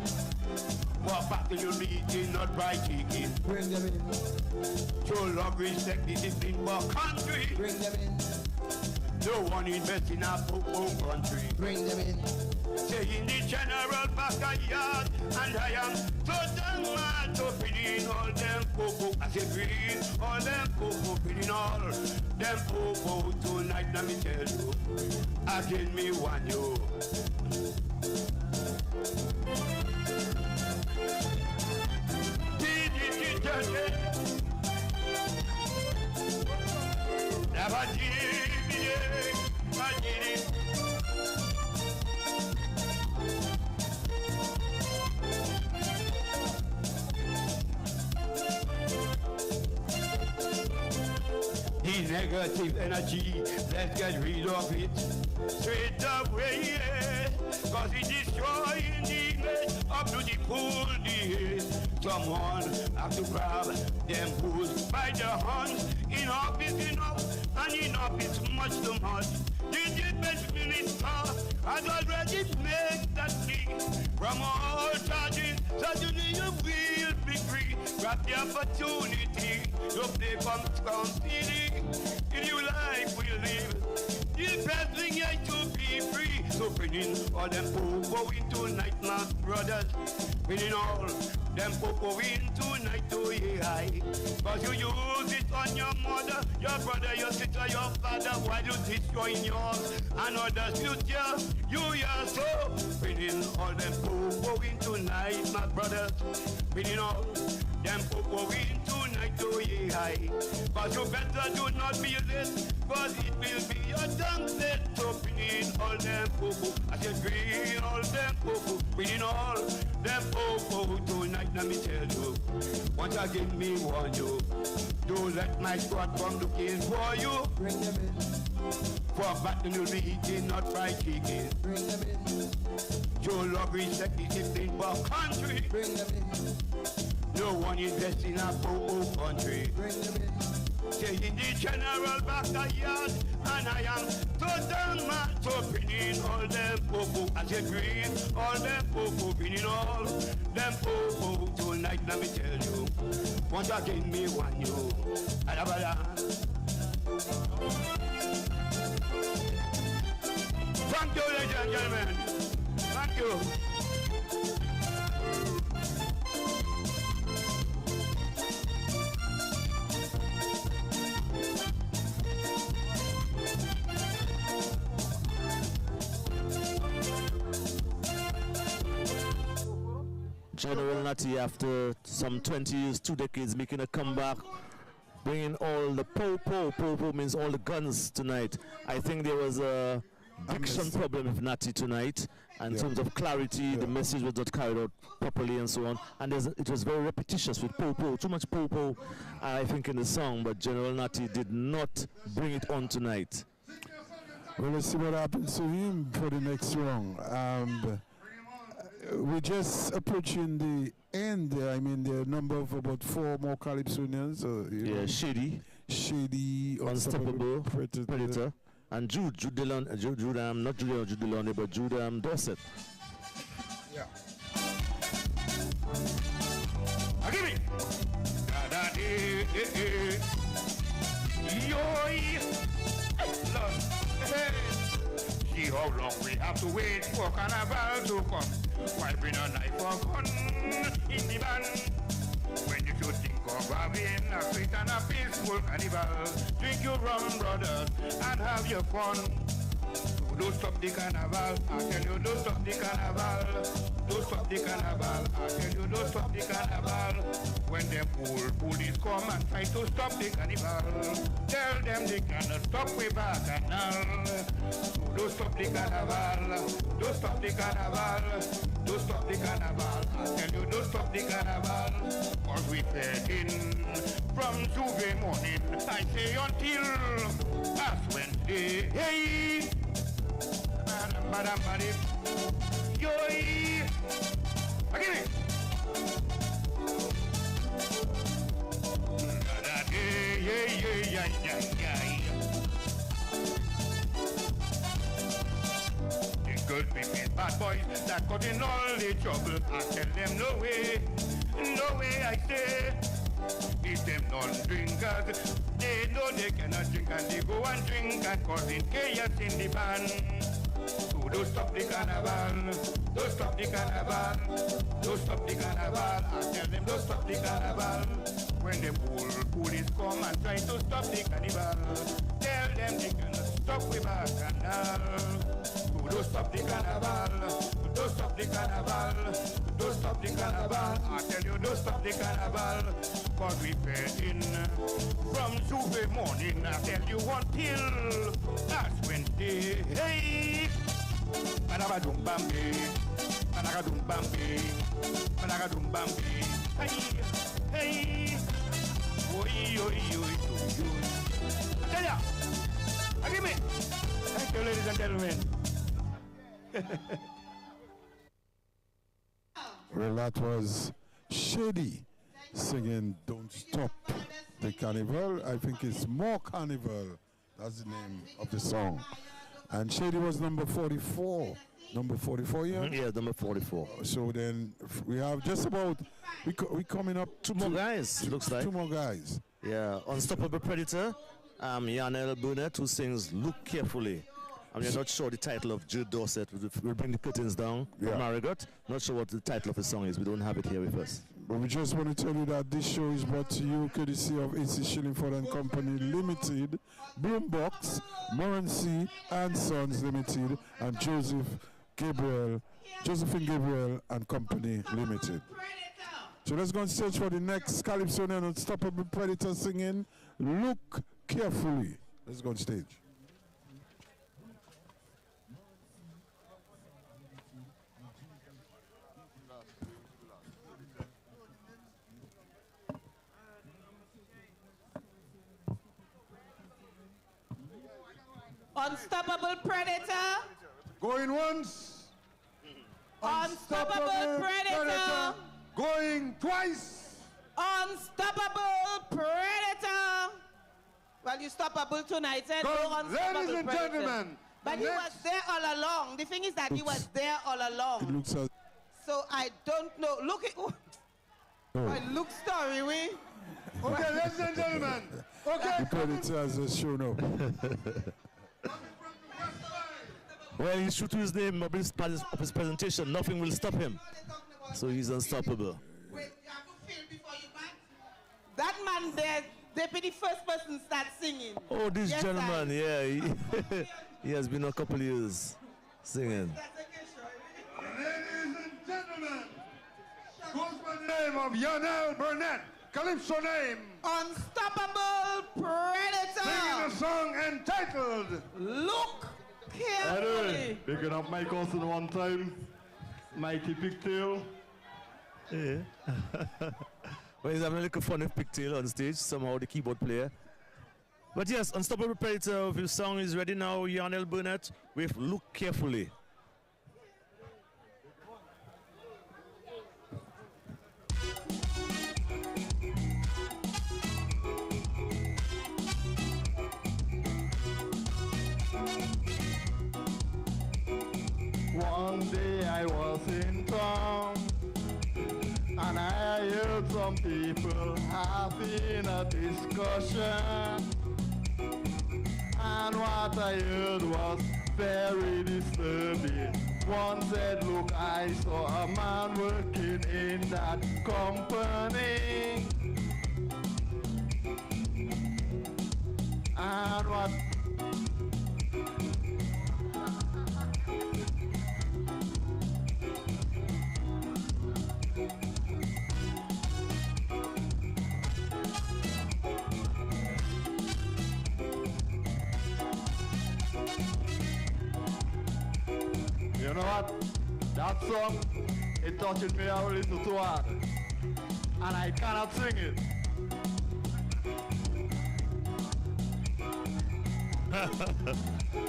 What battle you'll be in, not by chicken. Bring them in. Show love, respect, discipline for country. Bring them in. No one invest in a poor country. Bring them in. Say in the general backyard, and I am so damn mad to feeding all them popo. I say green, all them popo, feeding all them popo tonight. Let me tell you, again me want you. The negative energy, let's get rid of it straight away, yeah. Cause it destroying the image of beautiful days. Someone have to grab them fools by the horns. Enough is enough, and enough is much too much. The defense minister has already made that plea from all charges. Suddenly you will be free. Grab the opportunity to play concealing. In your life will live. The best thing is to be free. So bring in all them popo in tonight, my brothers. Bring in all them popo in tonight, oh yeah. Cause you use it on your mother, your brother, your sister, your father, while you destroying yours and others' future. You are so. Bring in all them popo in tonight, my brothers. Bring in all them popo in tonight, oh yeah. Cause you better do not be this, cause it will be your downset. So bring in all them popo. I said bring in all them popo. Bring in all them popo tonight, let me tell you. Once again me warn you. Don't let my squad come looking for you. Bring them in. For battle you'll be eating, not fried chicken. Bring them in. Show love, respect, discipline for country. Bring them in. No one invest in a poor country. Bring them in. Say in the general backyard, and I am so damn mad to bring in all them popo. I said green, all them popo, bring in all them popo tonight. Let me tell you, once again me want you. Alabala. Thank you, ladies and gentlemen. Thank you. General Nati, after some 20 years, 2 decades, making a comeback, bringing all the po means all the guns tonight. I think there was a diction problem with Nati tonight, and in terms of clarity, the message was not carried out properly and so on. And it was very repetitious with po, too much po, I think, in the song, but General Nati did not bring it on tonight. Well, let's see what happens to him for the next round. We're just approaching the end. I mean, the number of about 4 more Calypsonians. Yeah, Shady, Unstoppable, Predictor, and Jude Dorset. Yeah. Give me. See how long we have to wait for Carnival to come. Why bring a knife or gun in the van? When you should think of having a sweet and a peaceful carnival. Drink your rum, brothers, and have your fun. Don't stop the carnival, I tell you, don't stop the carnival. Don't stop the carnival, I tell you, don't stop the carnival. When them police come and try to stop the carnival, tell them they cannot stop way back and now. Don't stop the carnival, don't stop the carnival, don't stop the carnival. I tell you, don't stop the carnival. Cause we fed in from Tuesday morning, I say until last Wednesday. Hey! Madam, Joy! Give me! world with bad boys that got in all the trouble. I tell them no way, I say. If them non-drinkers, they know they cannot drink and they go and drink and causing chaos in the band. So don't stop the carnival, don't stop the carnival, don't stop the carnival. I tell them don't stop the carnival. When the police come and try to stop the carnival, tell them they cannot stop with bacchanal. So don't stop the carnival, don't stop the carnival, don't stop the carnival. I tell you don't stop the carnival, cause we in from Tuesday morning. I tell you until last Wednesday. Hey, Managadum Bambi, Managadum Bambi, Managadum Bambi. Hey, hey, oi, oi, oi, oi. Tell ya, give me. Thank you, ladies and gentlemen. Well, that was Shady singing Don't Stop the Carnival. I think it's More Carnival. That's the name of the song. And Shady was number 44. Number 44, yeah? Yeah, number 44. So then we have just about, we coming up. Two more guys, looks like. Two more guys. Yeah, Unstoppable Predator, Yanel Burnett, who sings Look Carefully. I'm not sure the title of Jude Dorset. We'll bring the curtains down from Marigot. Not sure what the title of the song is. We don't have it here with us. But we just want to tell you that this show is brought to you courtesy of AC Shillingford and Company Limited, Boombox, Morency and Sons Limited, and Josephine Gabriel and Company Limited. So let's go and search for the next Calypso and Unstoppable Predator singing Look Carefully. Let's go on stage. Unstoppable Predator. Going once. Unstoppable Predator. Going twice. Unstoppable Predator. Well, you stoppable tonight, eh? No Unstoppable Ladies and Predator. gentlemen. But he was there all along. The thing is that he was there all along. It looks as so I don't know. Look at I look story, we. Okay, ladies and gentlemen. Okay. the Predator has shown up. Well, he's true to his name of his presentation. Nothing will stop him. So he's unstoppable. That man there, they be the first person start singing. Oh, this gentleman, yeah. He has been a couple of years singing. Ladies and gentlemen, goes by the name of Yanel Burnett. Calypso name. Unstoppable Predator. Singing a song entitled Look Carefully. Picking up my cousin one time. Mighty Pigtail. Yeah. Well, he's having a little fun with Pigtail on stage, somehow the keyboard player. But yes, Unstoppable Predator of his song is ready now, Yanel Burnett with Look Carefully. One day I was in town and I heard some people having a discussion, and what I heard was very disturbing. One said, look, I saw a man working in that company, and what you know what? That song, it touches me a little too hard. And I cannot sing it.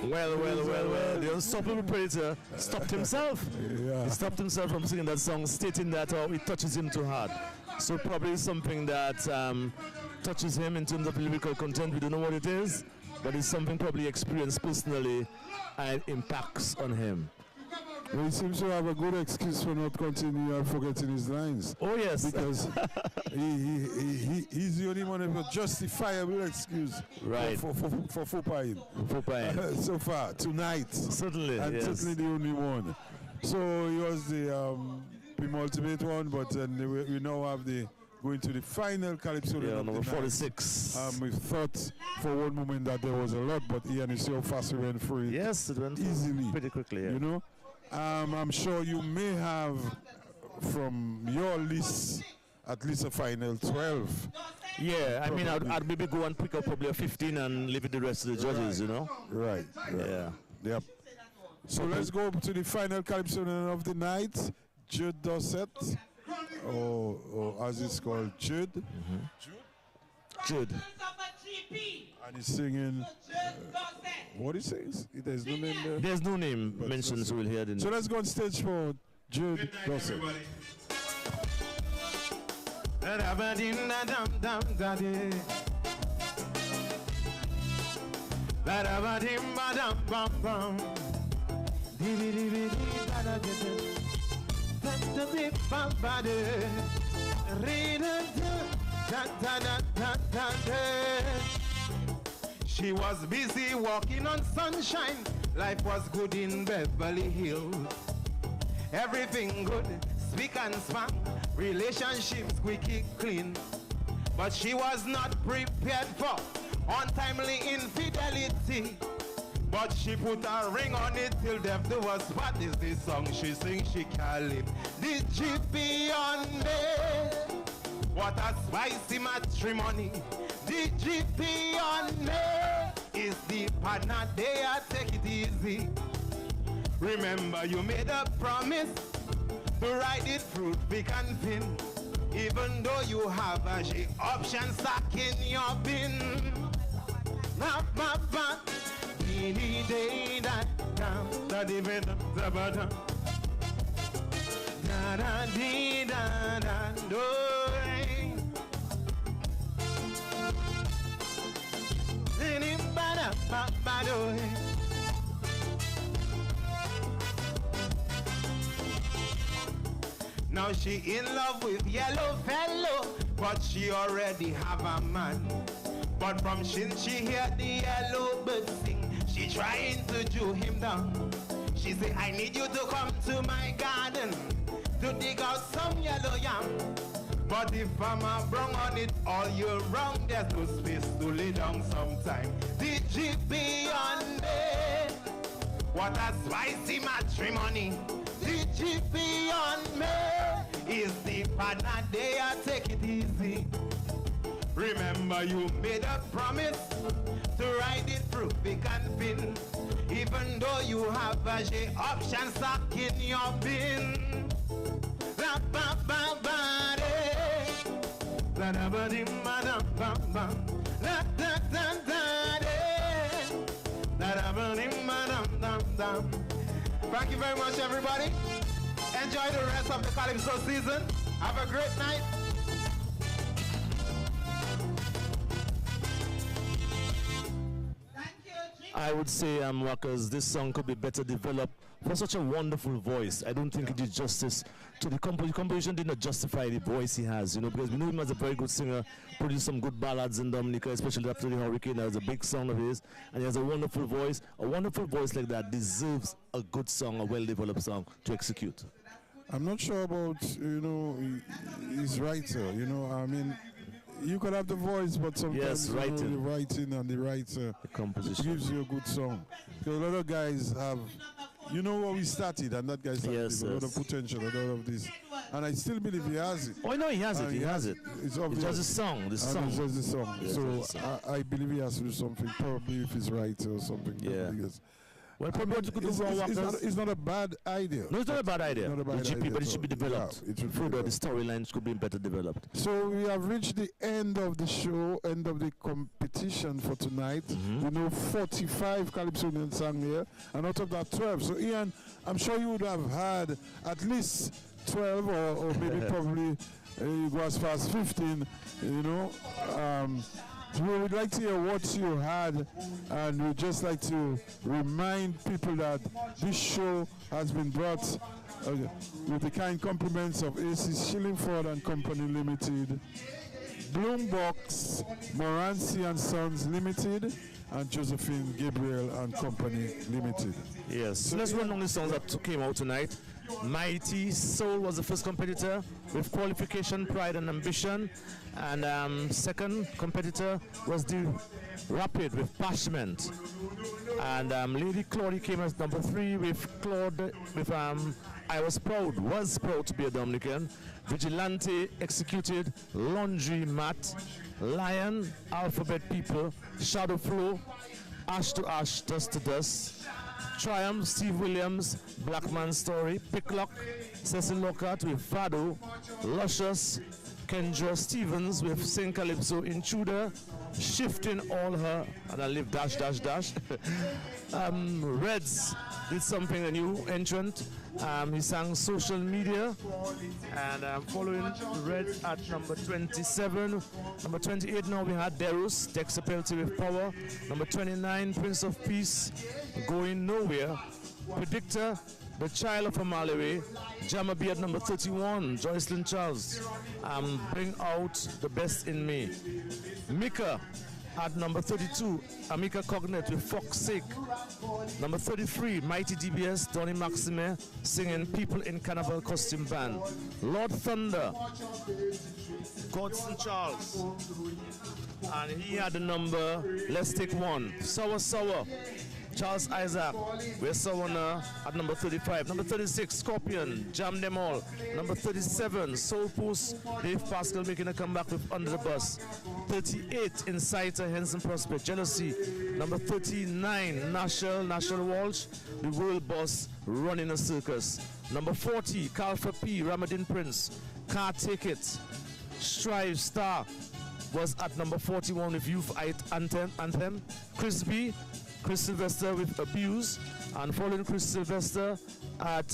Well. The Unstoppable Predator stopped himself. Yeah. He stopped himself from singing that song, stating that it touches him too hard. So probably something that touches him in terms of lyrical content. We don't know what it is, but it's something probably experienced personally and impacts on him. Well, he seems to have a good excuse for not continuing and forgetting his lines. Oh, yes. Because he's the only one with a justifiable excuse for Fupain. So far, tonight. Certainly, and yes. certainly the only one. So he was the penultimate one, but then we now have the going to the final Calypso. Number 46. We thought for one moment that there was a lot, but Ian, you see how fast we went through it. Yes, it went easily, pretty quickly. Yeah. You know, I'm sure you may have from your list at least a final 12. Yeah, I mean, I'd maybe go and pick up probably a 15 and leave it the rest of the judges, you know? Right. Yeah. Yep. So let's go to the final Calypso of the night, Jude Dorset, or as it's called, Jude. Jude. And he's singing, what he sings? There's no name there? There's no name mentioned, so we'll hear the name. So let's go on stage for Jude Dorset. She was busy walking on sunshine. Life was good in Beverly Hills. Everything good, speak and span. Relationships squeaky clean. But she was not prepared for untimely infidelity. But she put a ring on it till death do us. What is this song she sings? She call it the GP on me. What a spicy matrimony. The GP on me is the partner they are. Take it easy. Remember you made a promise to ride it fruit, big and thin. Even though you have a G option stuck in your bin. Now she in love with yellow fellow, but she already have a man. But from since she hear the yellow bird sing, she trying to do him down. She say, I need you to come to my garden to dig out some yellow yam. But if I'm a brown on it all year round, there's no space to lay down sometime. The GP on me, what a spicy matrimony. The GP on me is the partner they are. Take it easy. Remember you made a promise to ride it through thick and thin. Even though you have a J option stuck in your bin. Thank you very much, everybody. Enjoy the rest of the Calypso season. Have a great night. I would say, Rockers, this song could be better developed for such a wonderful voice. I don't think it did justice to the composition. Did not justify the voice he has, you know, because we know him as a very good singer, produced some good ballads in Dominica, especially after the hurricane. That was a big song of his, and he has a wonderful voice. A wonderful voice like that deserves a good song, a well-developed song to execute. I'm not sure about, you know, his writer, you know, I mean, you could have the voice, but sometimes you know, the writing and the writer gives you a good song. Because a lot of guys have, you know, where we started, and that guy started with a lot of potential, a lot of this. And I still believe he has it. Oh, no, he has it. He has it. It's obvious. It's just a song. It's just a song. So I believe he has to do something, probably if he's writer or something. Yeah. Well, probably what you could do it's not a bad idea. No, it's not a bad idea. Not a bad the GP, idea, but it should be developed. Yeah, it should further, the storylines could be better developed. So we have reached the end of the show, end of the competition for tonight. We know 45 Calypsonian songs here, and out of that 12. So Ian, I'm sure you would have had at least 12 or maybe probably you go as far as 15, you know. So we would like to hear what you had, and we'd just like to remind people that this show has been brought with the kind compliments of AC Shillingford and Company Limited, Bloombox, Morancy and Sons Limited, and Josephine Gabriel and Company Limited. Yes, so let's run on the songs that came out tonight. Mighty Soul was the first competitor with Qualification, Pride and Ambition, and second competitor was the Rapid with Passionate, and Lady Claudia came as number 3 with I was proud to be a Dominican. Vigilante executed Laundry Mat, Lion, Alphabet People, Shadow Flow, Ash to Ash, Dust to Dust, Triumph, Steve Williams, Black Man Story, Picklock, Cecil Lockhart with Fado, Luscious, Kendra Stevens with Sing Calypso, Intruder, Shifting All Her, and I live dash dash dash. Reds did something, a new entrant. He sang Social Media, and following Reds at number 27. Number 28 now we had Derus, Dexter Pelty with Power. Number 29, Prince of Peace, Going Nowhere. Predictor, The Child of Amalewe. Jamama B at number 31, Joycelyn Charles, Bring Out the Best in Me. Mika at number 32, Amika Cognate with Fox Sake. Number 33, Mighty DBS, Donny Maxime, singing People in Carnival Costume Band. Lord Thunder, Godson Charles, and he had the number, let's take one, Sour Sour, Charles Isaac, we're Sour at number 35. Number 36, Scorpion, Jam Them All. Number 37, Soul Puss, Dave Pascal making a comeback with Under the Bus. 38, Inciter, Henson Prospect, Jealousy. Number 39, Nashal Walsh, The World Boss, Running a Circus. Number 40, Calfa P, Ramadan Prince, Can't Take It. Strive Star was at number 41 with Youth Anthem. Chris B, Chris Sylvester with Abuse, and following Chris Sylvester at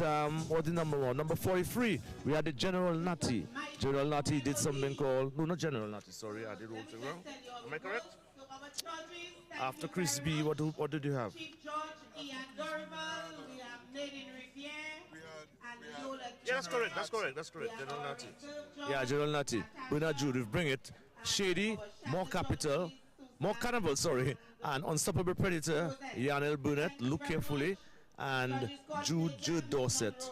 what the number 1? Number 43, we had the General Nati. General Nati did something called, no, not General Nati, sorry, I did one thing wrong. Am I correct? After Chris B, what did you have? Yeah, that's correct. General Nati. Yeah, General Nati. We're not Jude, we bring it. Shady, More Capital, More Carnival, sorry, and Unstoppable Predator, Yanel Burnett, Look Carefully, and Jude Dorset.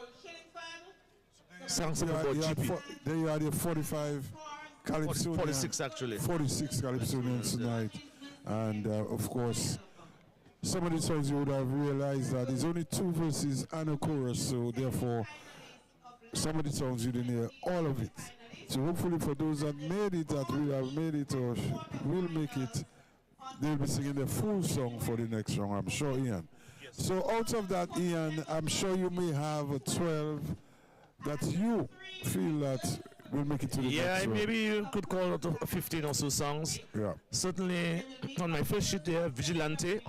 Songs about GP. There you are, the 45 Calypsonians. 46 actually. 46 Calypsonians tonight. And of course, some of the songs you would have realized that there's only 2 verses and a chorus, so therefore, some of the songs you didn't hear all of it. So hopefully for those that made it, that will have made it or will make it, they'll be singing the full song for the next round, I'm sure, Ian. Yes. So out of that, Ian, I'm sure you may have 12 that you feel that will make it to the next round. Yeah, maybe you could call out 15 or so songs. Yeah. Certainly, on my first sheet there, Vigilante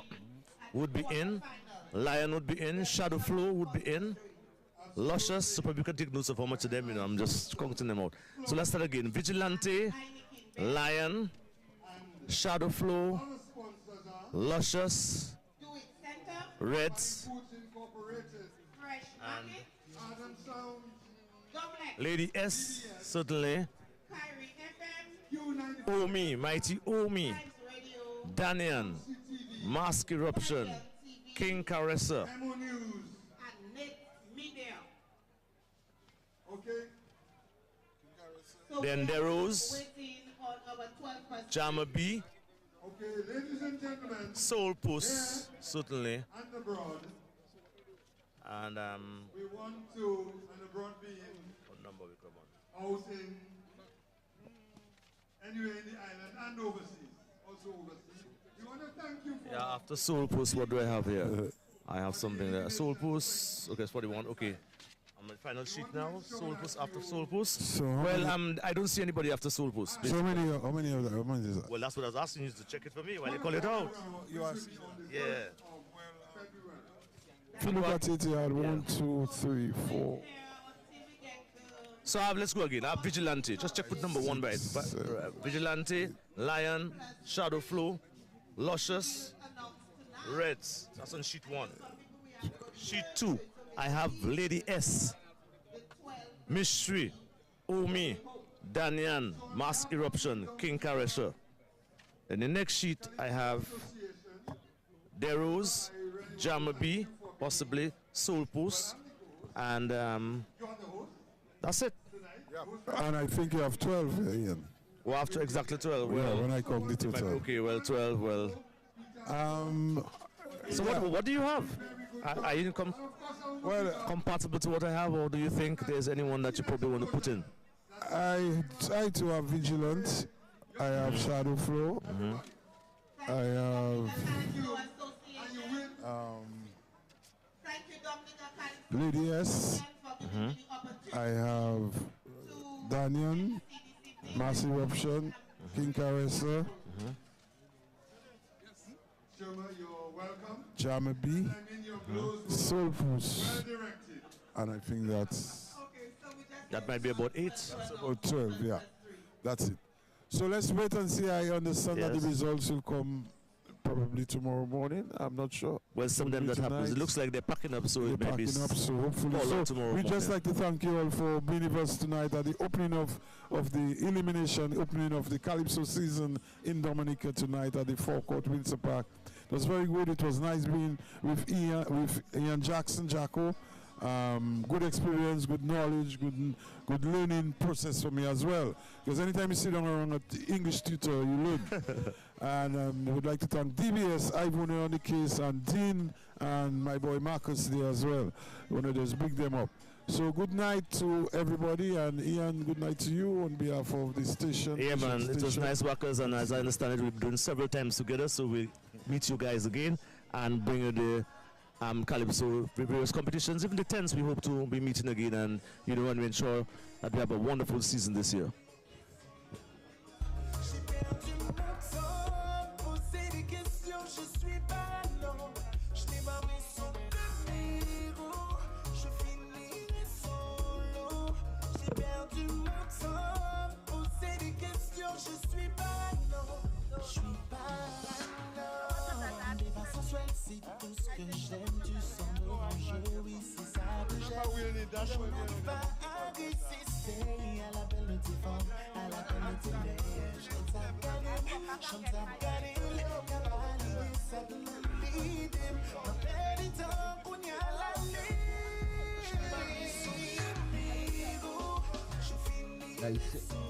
would be in, Lion would be in, Shadow Flow would be in, Luscious, so probably you can take notes of how much of them, I'm just counting them out. So let's start again. Vigilante, Lion, Shadow Flow, Luscious, Reds, and Lady S, certainly, Omi, Mighty Omi, Danian, Mask Eruption, King Caressa. Then there was Jamama B, Soul Puss, certainly, and we want to, and abroad being what number we come on? Out in anywhere in the island and overseas, also overseas. We want to thank you for. Yeah, after Soul Puss, what do I have here? I have something there. Soul Puss, okay, it's 41, okay. I'm on the final sheet now. Soul Puss after Soul Puss. So well, I don't see anybody after Soul Puss. So how many of that? How many is that? Well, that's what I was asking you to check it for me while you call it out. You asked? Yeah. If you look at it, you had 1, 2, 3, 4. So let's go again. I have Vigilante. Just check with number 1 by it. Vigilante, Lion, Shadow Flow, Luscious, Reds. That's on sheet 1. Sheet 2, I have Lady S, Mystery, Omi, Danian, Mass Eruption, King Caressa. In the next sheet, I have Deros, Jamama B, possibly Soul Puss, and that's it. And I think you have 12, Ian. Well, after exactly 12. Yeah, Well, when I come the total. okay, well, 12, well. So what do you have? Are you compatible to what I have, or do you think there's anyone that you probably want to put in? I try to have Vigilant. I have Shadow Flow. I have Lady S. I have Danian, Mass Eruption, King Caressa. Jamama B, Soul Puss, and I think that might be about 8. About 12, yeah. That's it. So let's wait and see. I understand that the results will come probably tomorrow morning. I'm not sure. Well, some of them that happens. It looks like they're packing up, so it may be so hopefully. So tomorrow we morning. just like to thank you all for being with us tonight at the opening of the elimination, the opening of the Calypso season in Dominica tonight at the Forecourt Windsor Park. It was very good. It was nice being with Ian Jackson, Jacko. Good experience, good knowledge, good learning process for me as well. Because anytime you sit down around an English tutor, you learn. And I would like to thank DBS, Ivone on the case, and Dean, and my boy Marcus there as well. One of those big them up. So good night to everybody, and Ian, good night to you on behalf of the station. Yeah, man, it was nice workers, and as I understand it, we've done several times together, so we'll meet you guys again and bring you the Calypso various competitions. Even the 10s, we hope to be meeting again, and and we ensure that we have a wonderful season this year. Si tout ce que j'aime, tu sens me ranger, oui, c'est ça que j'aime. Je n'arrive pas à résister à la belle de tes formes, à la belle de tes lèvres. Je chante à Galim, Cavalier, ça de l'idée. Ma belle est en qu'on y a la ligne. Je finis.